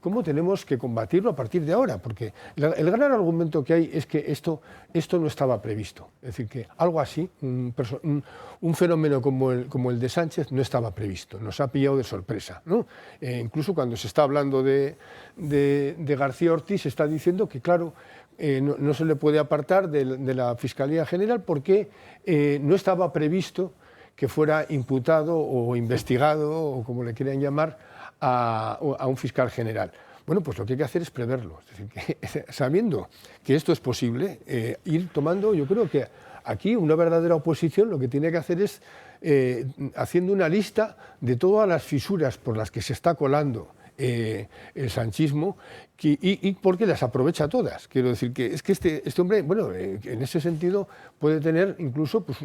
cómo tenemos que combatirlo a partir de ahora, porque el gran argumento que hay es que esto no estaba previsto, es decir, que algo así, un fenómeno como el de Sánchez no estaba previsto, nos ha pillado de sorpresa, ¿no? Incluso cuando se está hablando de García Ortiz se está diciendo que claro, no se le puede apartar de la Fiscalía General porque no estaba previsto que fuera imputado o investigado, o como le quieran llamar, a un fiscal general. Bueno, pues lo que hay que hacer es preverlo. Es decir, que, sabiendo que esto es posible, ir tomando, yo creo que aquí una verdadera oposición lo que tiene que hacer es haciendo una lista de todas las fisuras por las que se está colando el sanchismo y porque las aprovecha todas. Quiero decir que es que este hombre, bueno, en ese sentido puede tener incluso pues,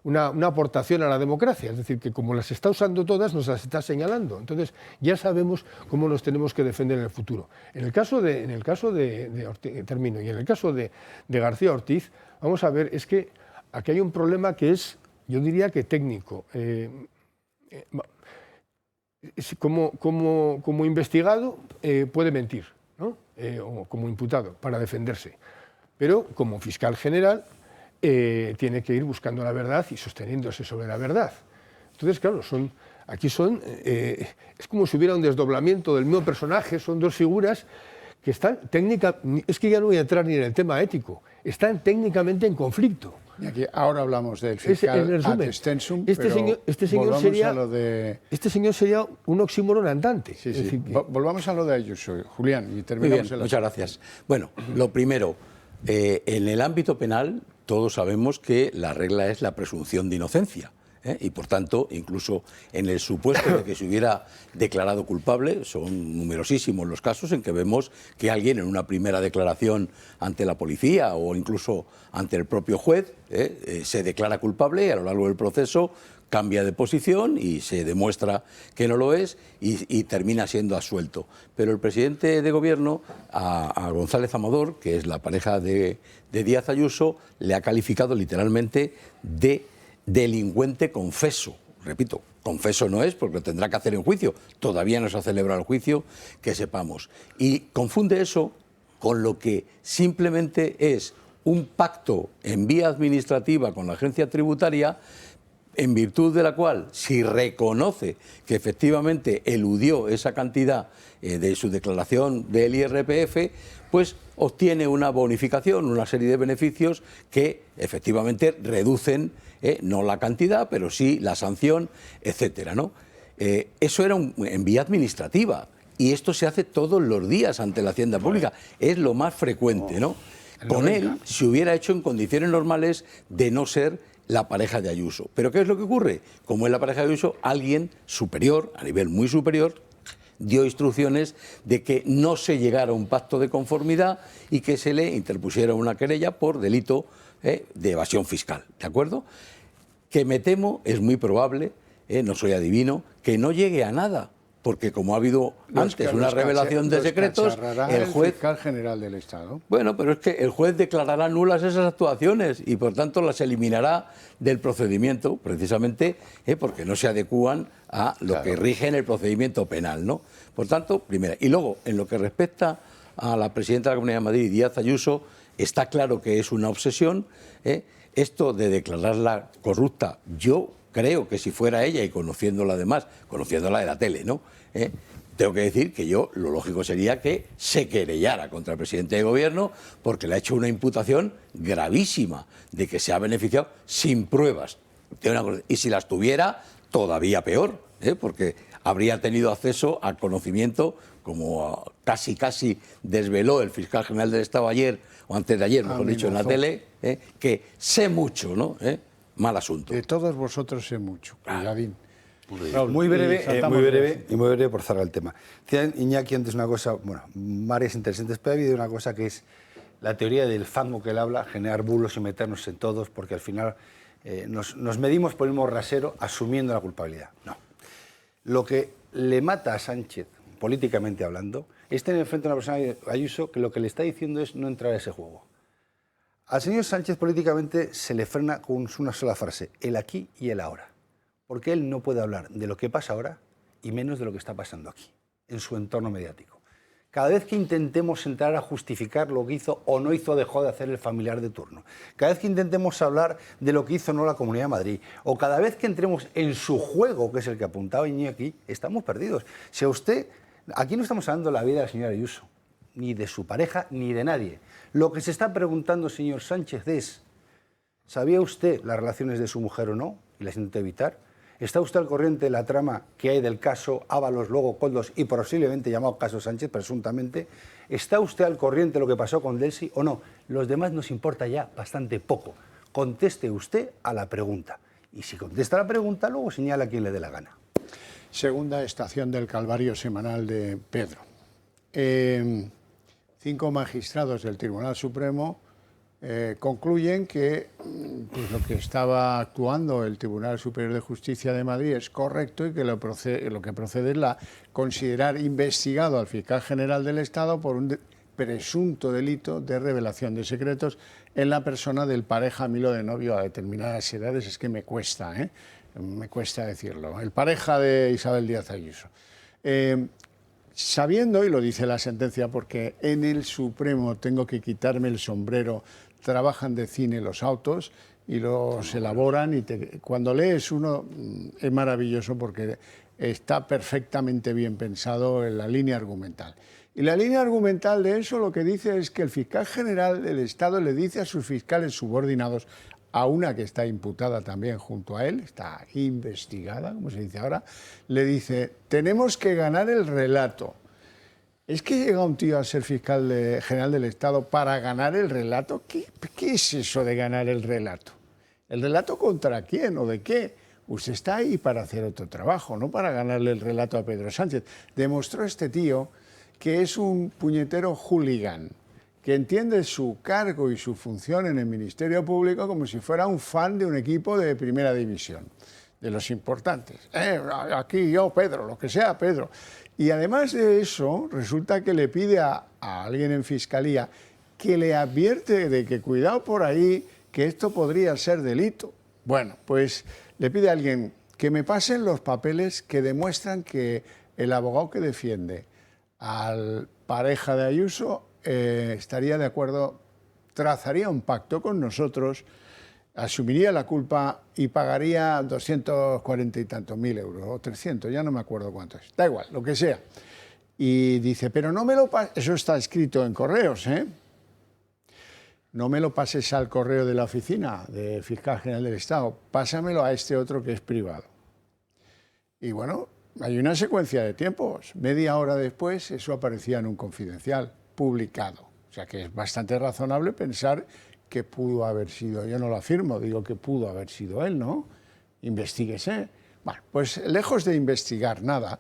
una aportación a la democracia, es decir, que como las está usando todas nos las está señalando. Entonces ya sabemos cómo nos tenemos que defender en el futuro. En el caso de Ortiz, termino, y en el caso de García Ortiz, vamos a ver, es que aquí hay un problema que es, yo diría que técnico. Como investigado puede mentir, ¿no? O como imputado para defenderse, pero como fiscal general tiene que ir buscando la verdad y sosteniéndose sobre la verdad. Entonces, claro, es como si hubiera un desdoblamiento del mismo personaje, son dos figuras que están es que ya no voy a entrar ni en el tema ético, están técnicamente en conflicto. Y aquí ahora hablamos del fiscal ad extensum, este señor sería un oxímoron andante. Sí, sí. Volvamos a lo de Ayuso, Julián, y terminamos. Muy bien, muchas gracias. Bueno, lo primero, en el ámbito penal todos sabemos que la regla es la presunción de inocencia. Y por tanto, incluso en el supuesto de que se hubiera declarado culpable, son numerosísimos los casos en que vemos que alguien en una primera declaración ante la policía o incluso ante el propio juez se declara culpable y a lo largo del proceso cambia de posición y se demuestra que no lo es y termina siendo absuelto. Pero el presidente de gobierno, a González Amador, que es la pareja de Díaz Ayuso, le ha calificado literalmente de delincuente confeso. Repito, confeso no es porque lo tendrá que hacer en juicio. Todavía no se ha celebrado el juicio, que sepamos. Y confunde eso con lo que simplemente es un pacto en vía administrativa con la agencia tributaria, en virtud de la cual, si reconoce que efectivamente eludió esa cantidad de su declaración del IRPF, pues obtiene una bonificación, una serie de beneficios que efectivamente reducen no la cantidad, pero sí la sanción, etcétera, ¿no? Eso era en vía administrativa y esto se hace todos los días ante la Hacienda Pública. Es lo más frecuente, ¿no? Con él se hubiera hecho en condiciones normales de no ser la pareja de Ayuso. ¿Pero qué es lo que ocurre? Como es la pareja de Ayuso, alguien superior, a nivel muy superior, dio instrucciones de que no se llegara a un pacto de conformidad y que se le interpusiera una querella por delito de evasión fiscal, ¿de acuerdo? Que me temo, es muy probable, no soy adivino, que no llegue a nada, porque como ha habido antes una revelación de secretos, el juez... fiscal general del Estado. Bueno, pero es que el juez declarará nulas esas actuaciones y por tanto las eliminará del procedimiento, precisamente porque no se adecúan a lo que rige en el procedimiento penal, ¿no? Por tanto, primera. Y luego, en lo que respecta a la presidenta de la Comunidad de Madrid, Díaz Ayuso, está claro que es una obsesión. Esto de declararla corrupta, yo creo que si fuera ella y conociéndola además, conociéndola de la tele, ¿no? Tengo que decir que yo lo lógico sería que se querellara contra el presidente de gobierno porque le ha hecho una imputación gravísima de que se ha beneficiado sin pruebas. Y si las tuviera, todavía peor, porque habría tenido acceso al conocimiento, como casi desveló el fiscal general del Estado ayer, o antes de ayer, mejor dicho, en la tele, que sé mucho, ¿no? Mal asunto. De todos vosotros sé mucho, cuidadín. Raúl, muy breve por cerrar el tema. Decía Iñaki antes una cosa, bueno, varias interesantes, pero ha habido una cosa que es la teoría del fango que él habla, generar bulos y meternos en todos, porque al final nos medimos por el mismo rasero asumiendo la culpabilidad. No. Lo que le mata a Sánchez, políticamente hablando, es tener enfrente a una persona, Ayuso, que lo que le está diciendo es no entrar a ese juego. Al señor Sánchez políticamente se le frena con una sola frase, el aquí y el ahora. Porque él no puede hablar de lo que pasa ahora y menos de lo que está pasando aquí, en su entorno mediático. Cada vez que intentemos entrar a justificar lo que hizo o no hizo, dejó de hacer el familiar de turno, cada vez que intentemos hablar de lo que hizo o no la Comunidad de Madrid, o cada vez que entremos en su juego, que es el que apuntaba Iñaki, estamos perdidos. Si a usted, aquí no estamos hablando de la vida de la señora Ayuso, ni de su pareja, ni de nadie. Lo que se está preguntando, señor Sánchez, es, ¿sabía usted las relaciones de su mujer o no? Y las intentó evitar. ¿Está usted al corriente de la trama que hay del caso Ábalos, luego Koldos y posiblemente llamado caso Sánchez, presuntamente? ¿Está usted al corriente de lo que pasó con Delcy o no? Los demás nos importa ya bastante poco. Conteste usted a la pregunta. Y si contesta a la pregunta, luego señala a quien le dé la gana. Segunda estación del calvario semanal de Pedro. 5 magistrados del Tribunal Supremo concluyen que pues, lo que estaba actuando el Tribunal Superior de Justicia de Madrid es correcto y que lo que procede es considerar investigado al fiscal general del Estado por un presunto delito de revelación de secretos en la persona del pareja Milo de novio a determinadas edades. Es que me cuesta decirlo. El pareja de Isabel Díaz Ayuso. Sabiendo, y lo dice la sentencia, porque en el Supremo tengo que quitarme el sombrero, trabajan de cine los autos y los elaboran y cuando lees uno es maravilloso porque está perfectamente bien pensado en la línea argumental. Y la línea argumental de eso lo que dice es que el fiscal general del Estado le dice a sus fiscales subordinados, a una que está imputada también junto a él, está investigada, como se dice ahora, le dice, tenemos que ganar el relato. ¿Es que llega un tío a ser fiscal general del Estado para ganar el relato? ¿Qué es eso de ganar el relato? ¿El relato contra quién o de qué? Usted está ahí para hacer otro trabajo, no para ganarle el relato a Pedro Sánchez. Demostró este tío que es un puñetero hooligan, que entiende su cargo y su función en el Ministerio Público como si fuera un fan de un equipo de primera división, de los importantes. Aquí yo, Pedro, lo que sea, Pedro. Y además de eso, resulta que le pide a alguien en Fiscalía que le advierte de que cuidado por ahí, que esto podría ser delito. Bueno, pues le pide a alguien que me pasen los papeles que demuestran que el abogado que defiende al pareja de Ayuso estaría de acuerdo, trazaría un pacto con nosotros, asumiría la culpa y pagaría 240 y tantos mil euros, o 300, ya no me acuerdo cuánto es, da igual, lo que sea. Y dice, pero no me lo pases, eso está escrito en correos, no me lo pases al correo de la oficina del fiscal general del Estado, pásamelo a este otro que es privado. Y bueno, hay una secuencia de tiempos, media hora después eso aparecía en un confidencial publicado, o sea que es bastante razonable pensar que pudo haber sido, yo no lo afirmo, digo que pudo haber sido él, ¿no? Investíguese. Bueno, pues lejos de investigar nada,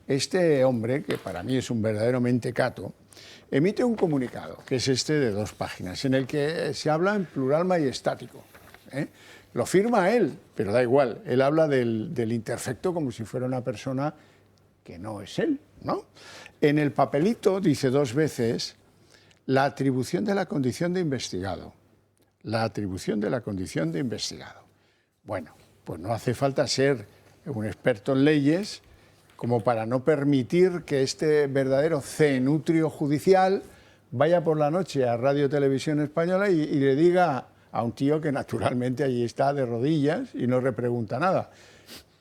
este hombre, que para mí es un verdadero mentecato, emite un comunicado, que es este de 2 páginas, en el que se habla en plural majestático. Lo firma él, pero da igual, él habla del interfecto como si fuera una persona que no es él, ¿no? En el papelito dice 2 veces la atribución de la condición de investigado. La atribución de la condición de investigado. Bueno, pues no hace falta ser un experto en leyes como para no permitir que este verdadero cenutrio judicial vaya por la noche a Radio Televisión Española y le diga a un tío que naturalmente allí está de rodillas y no le pregunta nada.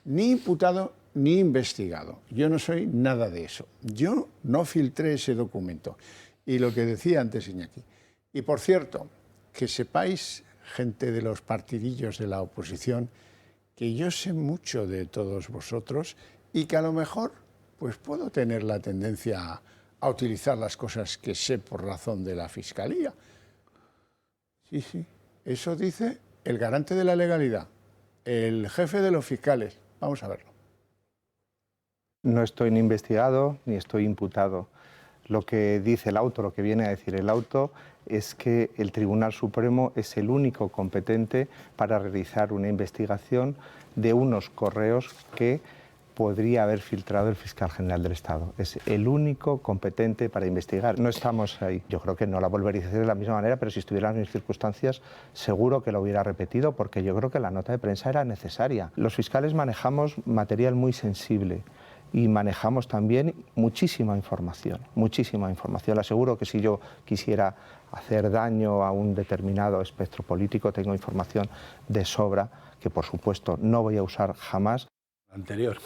Ni imputado ni investigado. Yo no soy nada de eso. Yo no filtré ese documento. Y lo que decía antes Iñaki. Y por cierto, que sepáis, gente de los partidillos de la oposición, que yo sé mucho de todos vosotros y que a lo mejor pues puedo tener la tendencia a utilizar las cosas que sé por razón de la Fiscalía. Sí, sí, eso dice el garante de la legalidad, el jefe de los fiscales. Vamos a verlo. No estoy ni investigado ni estoy imputado. Lo que dice el auto, lo que viene a decir el auto, es que el Tribunal Supremo es el único competente para realizar una investigación de unos correos que podría haber filtrado el fiscal general del Estado. Es el único competente para investigar. No estamos ahí. Yo creo que no la volvería a hacer de la misma manera, pero si estuviera en mis circunstancias, seguro que lo hubiera repetido, porque yo creo que la nota de prensa era necesaria. Los fiscales manejamos material muy sensible y manejamos también muchísima información, muchísima información. Le aseguro que si yo quisiera hacer daño a un determinado espectro político, tengo información de sobra que, por supuesto, no voy a usar jamás. Anterior.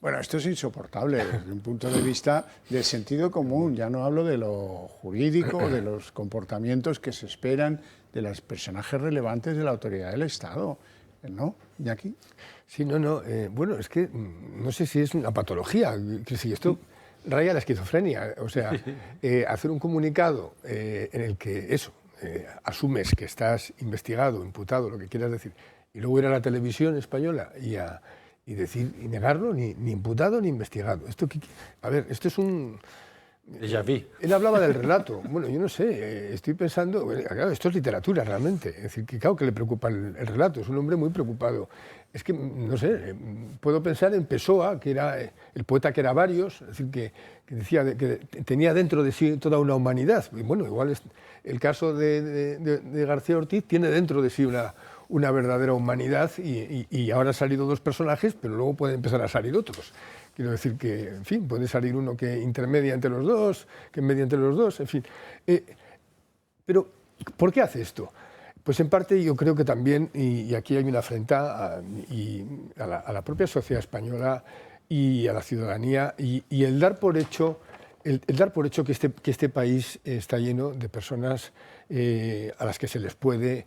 Bueno, esto es insoportable desde un punto de vista del sentido común. Ya no hablo de lo jurídico, de los comportamientos que se esperan de los personajes relevantes de la autoridad del Estado. ¿No, Iñaki? Sí, no. Bueno, es que no sé si es una patología, que si esto raya la esquizofrenia. O sea, hacer un comunicado en el que asumes que estás investigado, imputado, lo que quieras decir, y luego ir a la televisión española y decir, y negarlo, ni imputado ni investigado. Esto es un... Déjà vu. Él hablaba del relato. Bueno, yo no sé, estoy pensando... Claro, esto es literatura realmente. Es decir, que claro que le preocupa el relato. Es un hombre muy preocupado. Es que, no sé, puedo pensar en Pessoa, que era el poeta que era varios, es decir, que decía que tenía dentro de sí toda una humanidad. Y bueno, igual el caso de García Ortiz tiene dentro de sí una verdadera humanidad y ahora han salido dos personajes, pero luego pueden empezar a salir otros. Quiero decir que, en fin, puede salir uno que intermedia entre los dos, que media entre los dos, en fin. Pero, ¿por qué hace esto? Pues en parte yo creo que también, y aquí hay una afrenta a la propia sociedad española y a la ciudadanía, y el dar por hecho que este país está lleno de personas a las que se les puede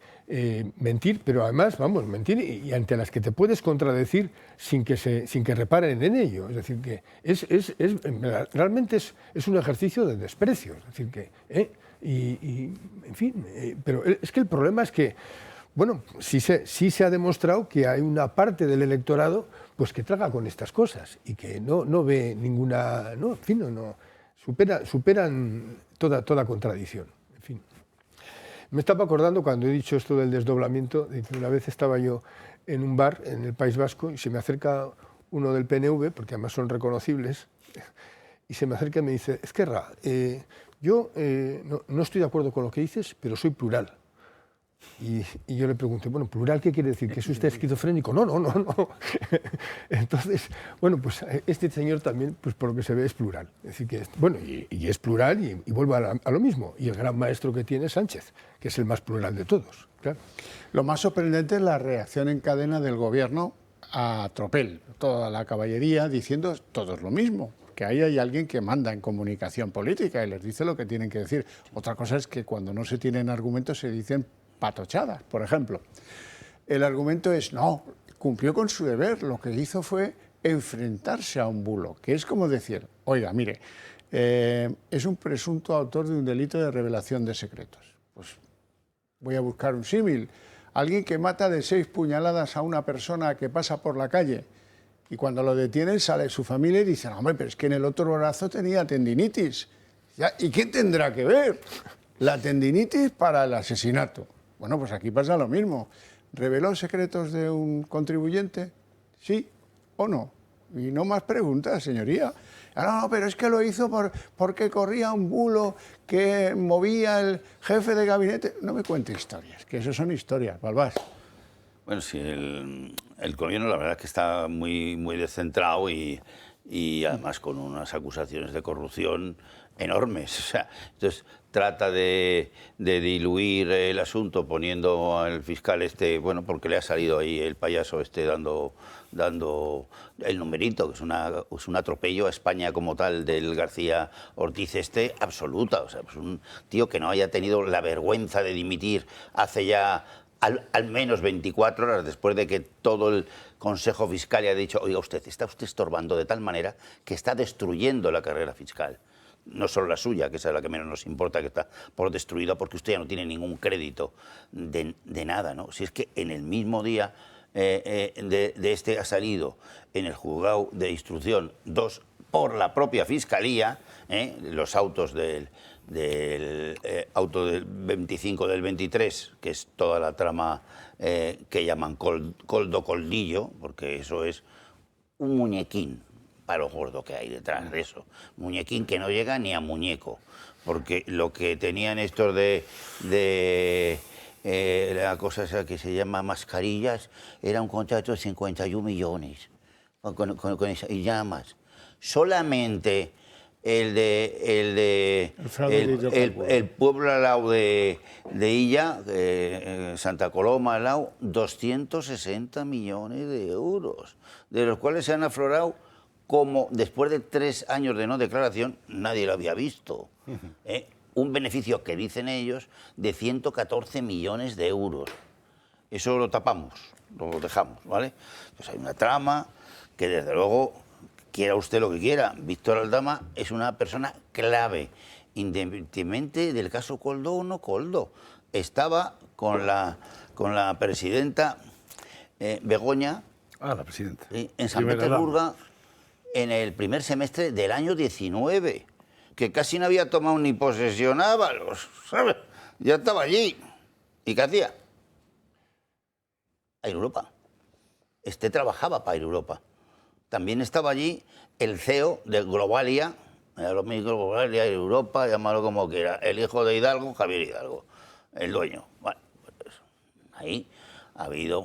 mentir, pero además, mentir y ante las que te puedes contradecir sin que reparen en ello. Es decir, que realmente es un ejercicio de desprecio. Es decir, que... en fin, pero es que el problema es que, bueno, sí se ha demostrado que hay una parte del electorado pues que traga con estas cosas y que no ve ninguna... No, en fin, no superan toda contradicción. En fin. Me estaba acordando cuando he dicho esto del desdoblamiento, de que una vez estaba yo en un bar en el País Vasco y se me acerca uno del PNV, porque además son reconocibles, y se me acerca y me dice, Ezquerra, yo no estoy de acuerdo con lo que dices, pero soy plural. Y yo le pregunté, bueno, ¿plural qué quiere decir? ¿Que es usted esquizofrénico? No. Entonces, bueno, pues este señor también, pues por lo que se ve, es plural. Es decir, que y es plural y vuelve a lo mismo. Y el gran maestro que tiene es Sánchez, que es el más plural de todos. Claro. Lo más sorprendente es la reacción en cadena del gobierno a tropel. Toda la caballería diciendo todos lo mismo. Que ahí hay alguien que manda en comunicación política y les dice lo que tienen que decir. Otra cosa es que cuando no se tienen argumentos se dicen patochadas, por ejemplo. El argumento es, no, cumplió con su deber, lo que hizo fue enfrentarse a un bulo, que es como decir, oiga, mire, es un presunto autor de un delito de revelación de secretos. Pues voy a buscar un símil. Alguien que mata de 6 puñaladas a una persona que pasa por la calle y cuando lo detienen sale su familia y dice, hombre, pero es que en el otro brazo tenía tendinitis. ¿Y qué tendrá que ver la tendinitis para el asesinato? Bueno, pues aquí pasa lo mismo. ¿Reveló secretos de un contribuyente? ¿Sí o no? Y no más preguntas, señoría. No, pero es que lo hizo porque corría un bulo que movía el jefe de gabinete. No me cuente historias, que eso son historias, Balbás. Bueno, sí, el gobierno la verdad es que está muy descentrado y además con unas acusaciones de corrupción enormes. O sea, entonces trata de diluir el asunto poniendo al fiscal bueno, porque le ha salido ahí el payaso dando el numerito, que es un atropello a España como tal del García Ortiz absoluta. O sea, pues un tío que no haya tenido la vergüenza de dimitir hace ya al menos 24 horas después de que todo el Consejo Fiscal le ha dicho, oiga usted, está usted estorbando de tal manera que está destruyendo la carrera fiscal. No solo la suya, que esa es la que menos nos importa, que está por destruida, porque usted ya no tiene ningún crédito de nada, ¿no? Si es que en el mismo día de ha salido en el juzgado de instrucción 2 por la propia Fiscalía, los autos del auto del 25 del 23, que es toda la trama que llaman Coldillo, porque eso es un muñequín para lo gordo que hay detrás de eso. Muñequín que no llega ni a muñeco, porque lo que tenían estos la cosa esa que se llama mascarillas, era un contrato de 51 millones, y nada más. Solamente el pueblo al lado de Illa, Santa Coloma al lado, 260 millones de euros, de los cuales se han aflorado como después de 3 años de no declaración, nadie lo había visto. Un beneficio que dicen ellos de 114 millones de euros. Eso lo tapamos, lo dejamos, ¿vale? Pues hay una trama que desde luego, quiera usted lo que quiera, Víctor Aldama es una persona clave, independientemente del caso Coldo o no Coldo. Estaba con la presidenta Begoña, la presidenta, en San Petersburgo, en el primer semestre del año 19, que casi no había tomado ni posesión Ábalos, ¿sabes? Ya estaba allí. ¿Y qué hacía? A Europa. Trabajaba para Europa. También estaba allí el CEO de Globalia, Globalia Europa, llámalo como quiera, el hijo de Hidalgo, Javier Hidalgo, el dueño. Bueno, pues ahí ha habido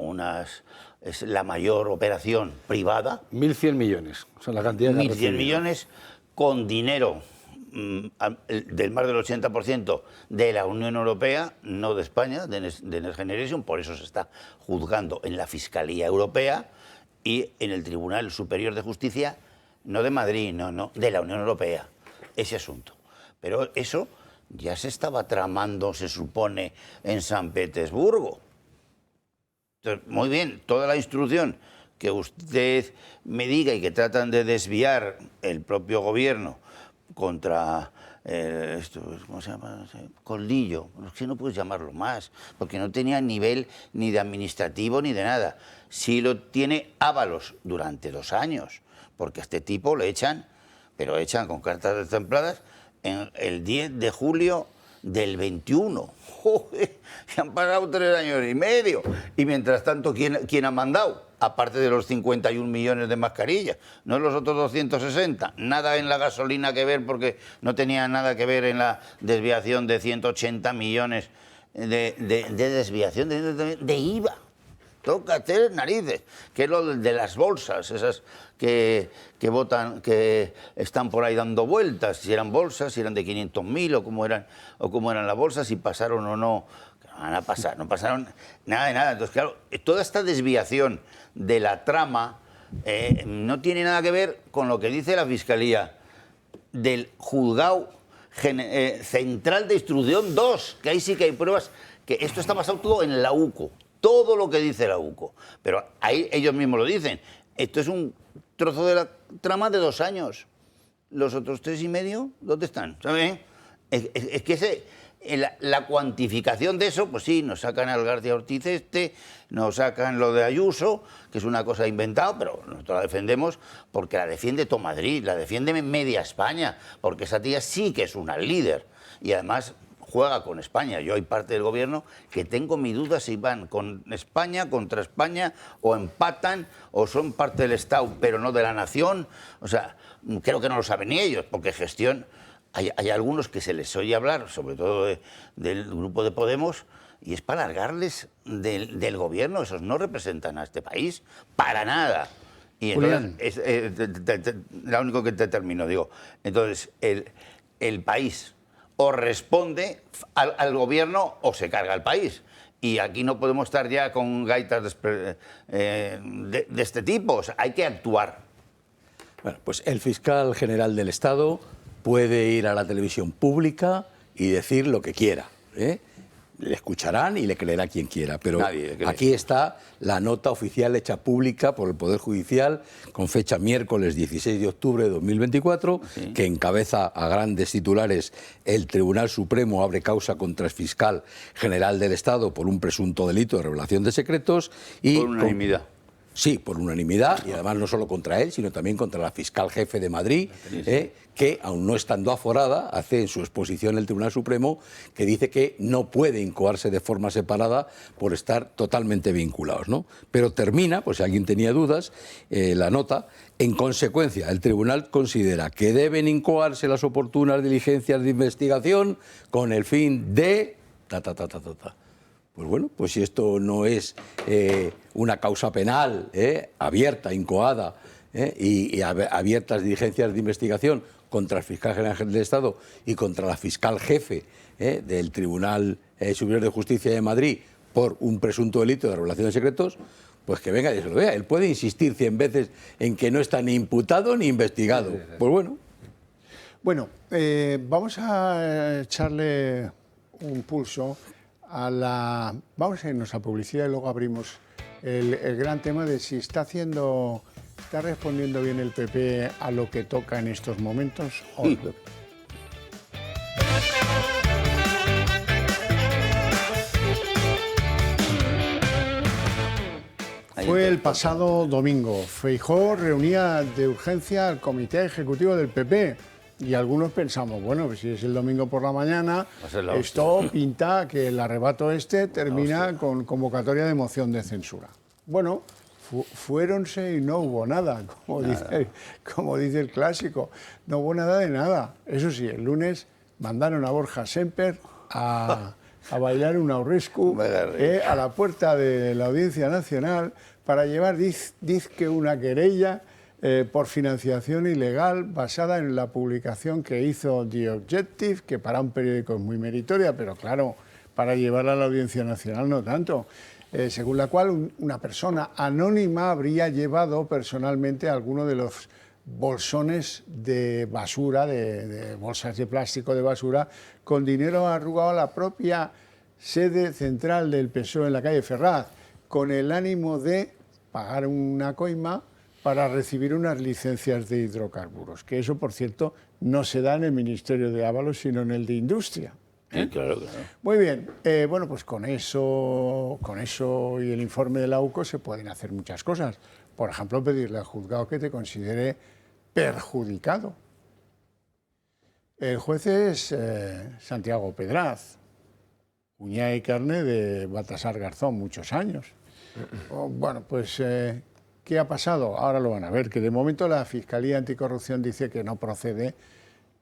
es la mayor operación privada. 1.100 millones, o sea, la cantidad de 1.100 millones con dinero del más del 80% de la Unión Europea, no de España, de Next Generation, por eso se está juzgando en la Fiscalía Europea y en el Tribunal Superior de Justicia, no de Madrid, no, de la Unión Europea, ese asunto. Pero eso ya se estaba tramando, se supone, en San Petersburgo. Entonces, muy bien, toda la instrucción que usted me diga y que tratan de desviar el propio gobierno contra ¿cómo se llama? Coldillo, es que no puedes llamarlo más, porque no tenía nivel ni de administrativo ni de nada. Sí lo tiene Ábalos durante 2 años, porque a este tipo le echan, pero echan con cartas destempladas en el 10 de julio del 21. ¡Joder! Se han pasado 3 años y medio. Y mientras tanto, ¿quién ha mandado? Aparte de los 51 millones de mascarillas, no los otros 260. Nada en la gasolina que ver, porque no tenía nada que ver en la desviación de 180 millones de desviación de IVA. Toca hacer narices, que es lo de las bolsas, esas que votan, que están por ahí dando vueltas, si eran bolsas, si eran de 500.000 o cómo eran las bolsas, si pasaron o no. Van a pasar, no pasaron nada de nada. Entonces, claro, toda esta desviación de la trama no tiene nada que ver con lo que dice la Fiscalía del Juzgado Central de Instrucción 2, que ahí sí que hay pruebas, que esto está basado todo en la UCO, todo lo que dice la UCO. Pero ahí ellos mismos lo dicen. Esto es un trozo de la trama de 2 años. Los otros 3 y medio, ¿dónde están? ¿Saben? Es que la cuantificación de eso, pues sí, nos sacan al García Ortiz nos sacan lo de Ayuso, que es una cosa inventada, pero nosotros la defendemos porque la defiende todo Madrid, la defiende media España, porque esa tía sí que es una líder y además juega con España. Yo hay parte del gobierno que tengo mi duda si van con España, contra España, o empatan, o son parte del Estado, pero no de la nación. O sea, creo que no lo saben ni ellos, porque gestión... Hay algunos que se les oye hablar, sobre todo del grupo de Podemos, y es para largarles del gobierno. Esos no representan a este país para nada. Y entonces, lo único que te termino, digo, entonces, el país o responde al gobierno o se carga el país. Y aquí no podemos estar ya con gaitas de este tipo, o sea, hay que actuar. Bueno, pues el fiscal general del Estado puede ir a la televisión pública y decir lo que quiera, ¿eh? Le escucharán y le creerá quien quiera, pero aquí está la nota oficial hecha pública por el Poder Judicial con fecha miércoles 16 de octubre de 2024, sí, que encabeza a grandes titulares: el Tribunal Supremo abre causa contra el fiscal general del Estado por un presunto delito de revelación de secretos. Y por unanimidad. Sí, por unanimidad, y además no solo contra él, sino también contra la fiscal jefe de Madrid, que, aun no estando aforada, hace en su exposición el Tribunal Supremo que dice que no puede incoarse de forma separada por estar totalmente vinculados, ¿no? Pero termina, por si alguien tenía dudas, la nota: en consecuencia, el tribunal considera que deben incoarse las oportunas diligencias de investigación con el fin de... Pues bueno, pues si esto no es una causa penal abierta, incoada, y abiertas diligencias de investigación contra el fiscal general del Estado y contra la fiscal jefe del Tribunal Superior de Justicia de Madrid por un presunto delito de revelación de secretos, pues que venga y se lo vea. Él puede insistir 100 veces en que no está ni imputado ni investigado. Pues bueno. Bueno, vamos a echarle un pulso vamos a irnos a publicidad y luego abrimos el gran tema de si está respondiendo bien el PP a lo que toca en estos momentos o no. Fue el pasado domingo. Feijóo reunía de urgencia al Comité Ejecutivo del PP. Y algunos pensamos, bueno, pues si es el domingo por la mañana, esto pinta que el arrebato termina con convocatoria de moción de censura. Bueno, fuéronse y no hubo nada, como dice el clásico. No hubo nada de nada. Eso sí, el lunes mandaron a Borja Semper a bailar un aurrescu a la puerta de la Audiencia Nacional para llevar, dizque, una querella por financiación ilegal basada en la publicación que hizo The Objective, que para un periódico es muy meritoria, pero claro, para llevarla a la Audiencia Nacional no tanto, según la cual una persona anónima habría llevado personalmente alguno de los bolsones de basura, de bolsas de plástico de basura, con dinero arrugado a la propia sede central del PSOE en la calle Ferraz, con el ánimo de pagar una coima para recibir unas licencias de hidrocarburos, que eso, por cierto, no se da en el Ministerio de Ábalos, sino en el de Industria. Sí, claro. Muy bien, bueno, pues con eso y el informe de la UCO se pueden hacer muchas cosas. Por ejemplo, pedirle al juzgado que te considere perjudicado. El juez es Santiago Pedraz, uña y carne de Baltasar Garzón, muchos años. Bueno, pues... ¿qué ha pasado? Ahora lo van a ver, que de momento la Fiscalía Anticorrupción dice que no procede,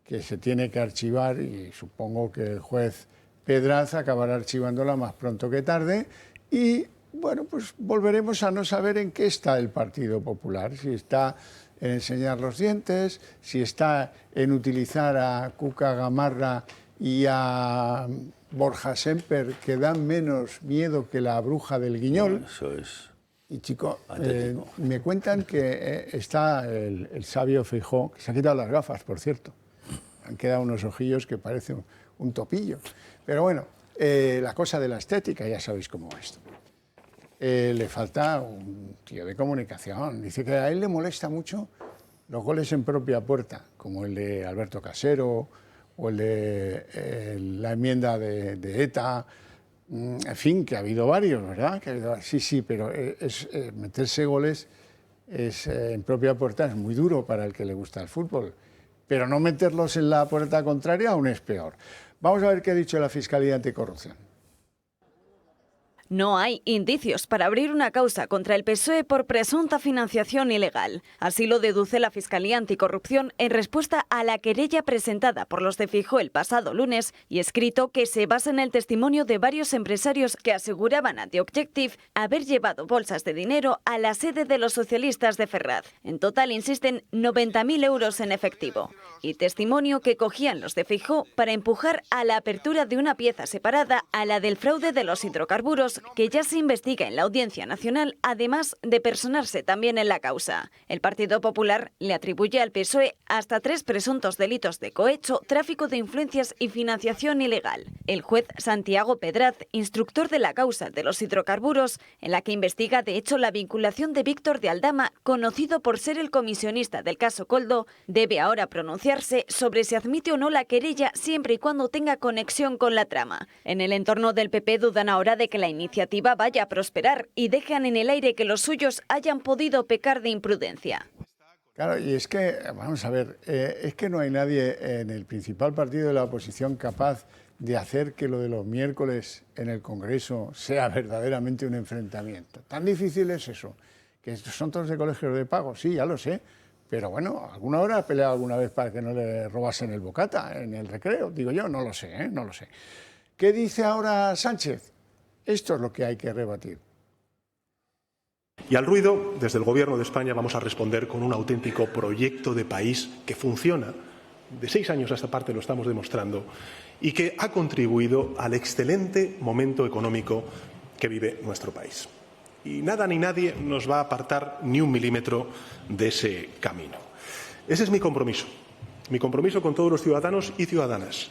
que se tiene que archivar, y supongo que el juez Pedraz acabará archivándola más pronto que tarde, y bueno, pues volveremos a no saber en qué está el Partido Popular, si está en enseñar los dientes, si está en utilizar a Cuca Gamarra y a Borja Semper, que dan menos miedo que la bruja del Guiñol. No, eso es... Y chico, me cuentan que está el sabio Feijóo, que se ha quitado las gafas, por cierto. Han quedado unos ojillos que parecen un topillo. Pero bueno, la cosa de la estética, ya sabéis cómo va esto. Le falta un tío de comunicación. Dice que a él le molesta mucho los goles en propia puerta, como el de Alberto Casero o el de la enmienda de ETA. En fin, que ha habido varios, ¿verdad? Sí, pero meterse goles en propia puerta es muy duro para el que le gusta el fútbol. Pero no meterlos en la puerta contraria aún es peor. Vamos a ver qué ha dicho la Fiscalía Anticorrupción. No hay indicios para abrir una causa contra el PSOE por presunta financiación ilegal. Así lo deduce la Fiscalía Anticorrupción en respuesta a la querella presentada por los de Feijóo el pasado lunes y escrito que se basa en el testimonio de varios empresarios que aseguraban a The Objective haber llevado bolsas de dinero a la sede de los socialistas de Ferraz. En total, insisten, 90.000 euros en efectivo. Y testimonio que cogían los de Feijóo para empujar a la apertura de una pieza separada a la del fraude de los hidrocarburos, que ya se investiga en la Audiencia Nacional, además de personarse también en la causa. El Partido Popular le atribuye al PSOE hasta 3 presuntos delitos de cohecho, tráfico de influencias y financiación ilegal. El juez Santiago Pedraz, instructor de la causa de los hidrocarburos, en la que investiga de hecho la vinculación de Víctor de Aldama, conocido por ser el comisionista del caso Koldo, debe ahora pronunciarse sobre si admite o no la querella siempre y cuando tenga conexión con la trama. En el entorno del PP dudan ahora de que la iniciativa vaya a prosperar y dejan en el aire que los suyos hayan podido pecar de imprudencia. Claro, y es que, vamos a ver, es que no hay nadie en el principal partido de la oposición capaz de hacer que lo de los miércoles en el Congreso sea verdaderamente un enfrentamiento. Tan difícil es eso, que son todos de colegios de pago, sí, ya lo sé, pero bueno, ¿alguna hora ha peleado alguna vez para que no le robasen el bocata en el recreo? Digo yo, no lo sé, no lo sé. ¿Qué dice ahora Sánchez? Esto es lo que hay que rebatir. Y al ruido, desde el Gobierno de España vamos a responder con un auténtico proyecto de país que funciona. De 6 años a esta parte lo estamos demostrando y que ha contribuido al excelente momento económico que vive nuestro país. Y nada ni nadie nos va a apartar ni un milímetro de ese camino. Ese es mi compromiso con todos los ciudadanos y ciudadanas,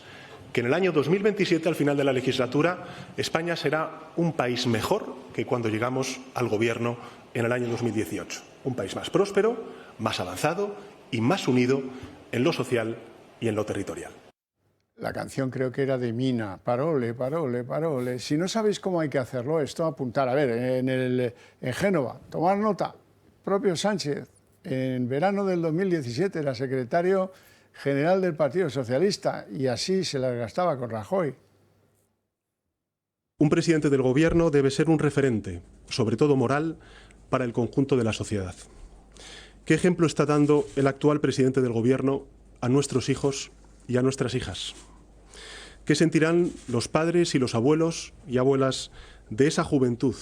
que en el año 2027, al final de la legislatura, España será un país mejor que cuando llegamos al Gobierno en el año 2018. Un país más próspero, más avanzado y más unido en lo social y en lo territorial. La canción creo que era de Mina, Parole, Parole, Parole. Si no sabéis cómo hay que hacerlo, esto apuntar. A ver, en Génova, tomar nota, propio Sánchez, en verano del 2017 era secretario general del Partido Socialista y así se las gastaba con Rajoy. Un presidente del Gobierno debe ser un referente, sobre todo moral, para el conjunto de la sociedad. ¿Qué ejemplo está dando el actual presidente del Gobierno a nuestros hijos y a nuestras hijas? ¿Qué sentirán los padres y los abuelos y abuelas de esa juventud,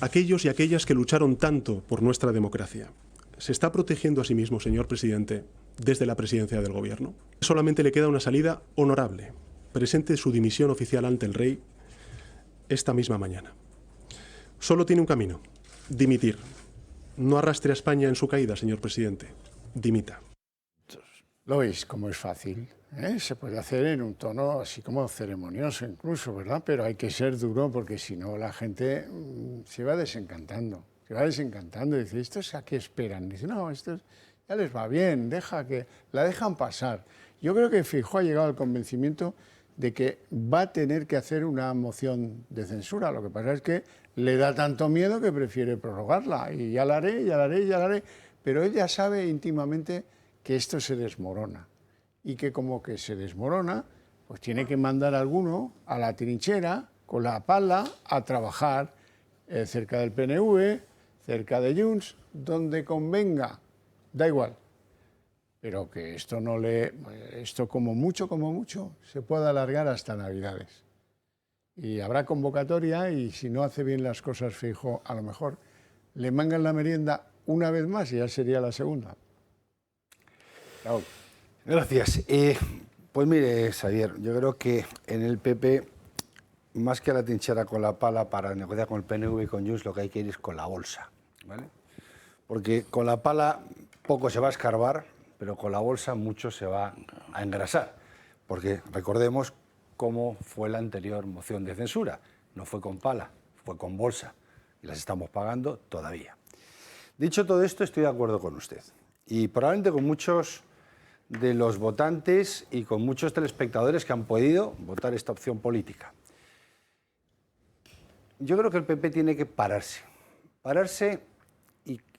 aquellos y aquellas que lucharon tanto por nuestra democracia? ¿Se está protegiendo a sí mismo, señor presidente, desde la presidencia del Gobierno? Solamente le queda una salida honorable. Presente su dimisión oficial ante el rey esta misma mañana. Solo tiene un camino: dimitir. No arrastre a España en su caída, señor presidente. Dimita. ¿Lo veis cómo es fácil? Se puede hacer en un tono así como ceremonioso incluso, ¿verdad? Pero hay que ser duro porque si no la gente se va desencantando. Se va desencantando y dice, ¿estos a qué esperan? Dice, no, estos ya les va bien, la dejan pasar. Yo creo que Feijóo ha llegado al convencimiento de que va a tener que hacer una moción de censura. Lo que pasa es que le da tanto miedo que prefiere prorrogarla. Y ya la haré. Pero él ya sabe íntimamente que esto se desmorona. Y que como que se desmorona, pues tiene que mandar a alguno a la trinchera con la pala a trabajar cerca del PNV, cerca de Junts, donde convenga. Da igual. Pero que esto esto como mucho, se puede alargar hasta Navidades. Y habrá convocatoria y si no hace bien las cosas Feijóo, a lo mejor le mangan la merienda una vez más y ya sería la segunda. Raúl. Gracias. Pues mire, Xavier, yo creo que en el PP, más que a la trinchera con la pala para negociar con el PNV y con Junts, lo que hay que ir es con la bolsa, ¿vale? Porque con la pala poco se va a escarbar, pero con la bolsa mucho se va a engrasar. Porque recordemos cómo fue la anterior moción de censura. No fue con pala, fue con bolsa. Y las estamos pagando todavía. Dicho todo esto, estoy de acuerdo con usted. Y probablemente con muchos de los votantes y con muchos telespectadores que han podido votar esta opción política. Yo creo que el PP tiene que pararse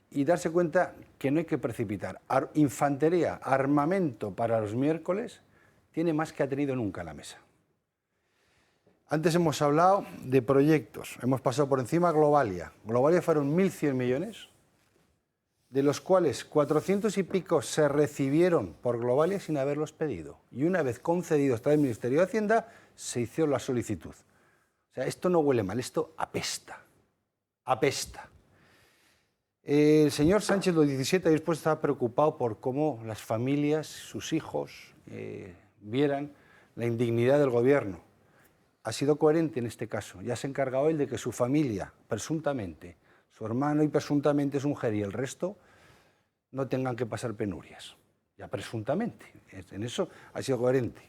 y darse cuenta que no hay que precipitar. Infantería, armamento para los miércoles, tiene más que ha tenido nunca en la mesa. Antes hemos hablado de proyectos, hemos pasado por encima Globalia. Globalia fueron 1.100 millones, de los cuales 400 y pico se recibieron por Globalia sin haberlos pedido. Y una vez concedidos tras el Ministerio de Hacienda, se hizo la solicitud. O sea, esto no huele mal, esto apesta. Apesta. El señor Sánchez, los 17 años después, estaba preocupado por cómo las familias, sus hijos, vieran la indignidad del gobierno. Ha sido coherente en este caso. Ya se ha encargado él de que su familia, presuntamente, su hermano y presuntamente su mujer y el resto, no tengan que pasar penurias. Ya presuntamente. En eso ha sido coherente.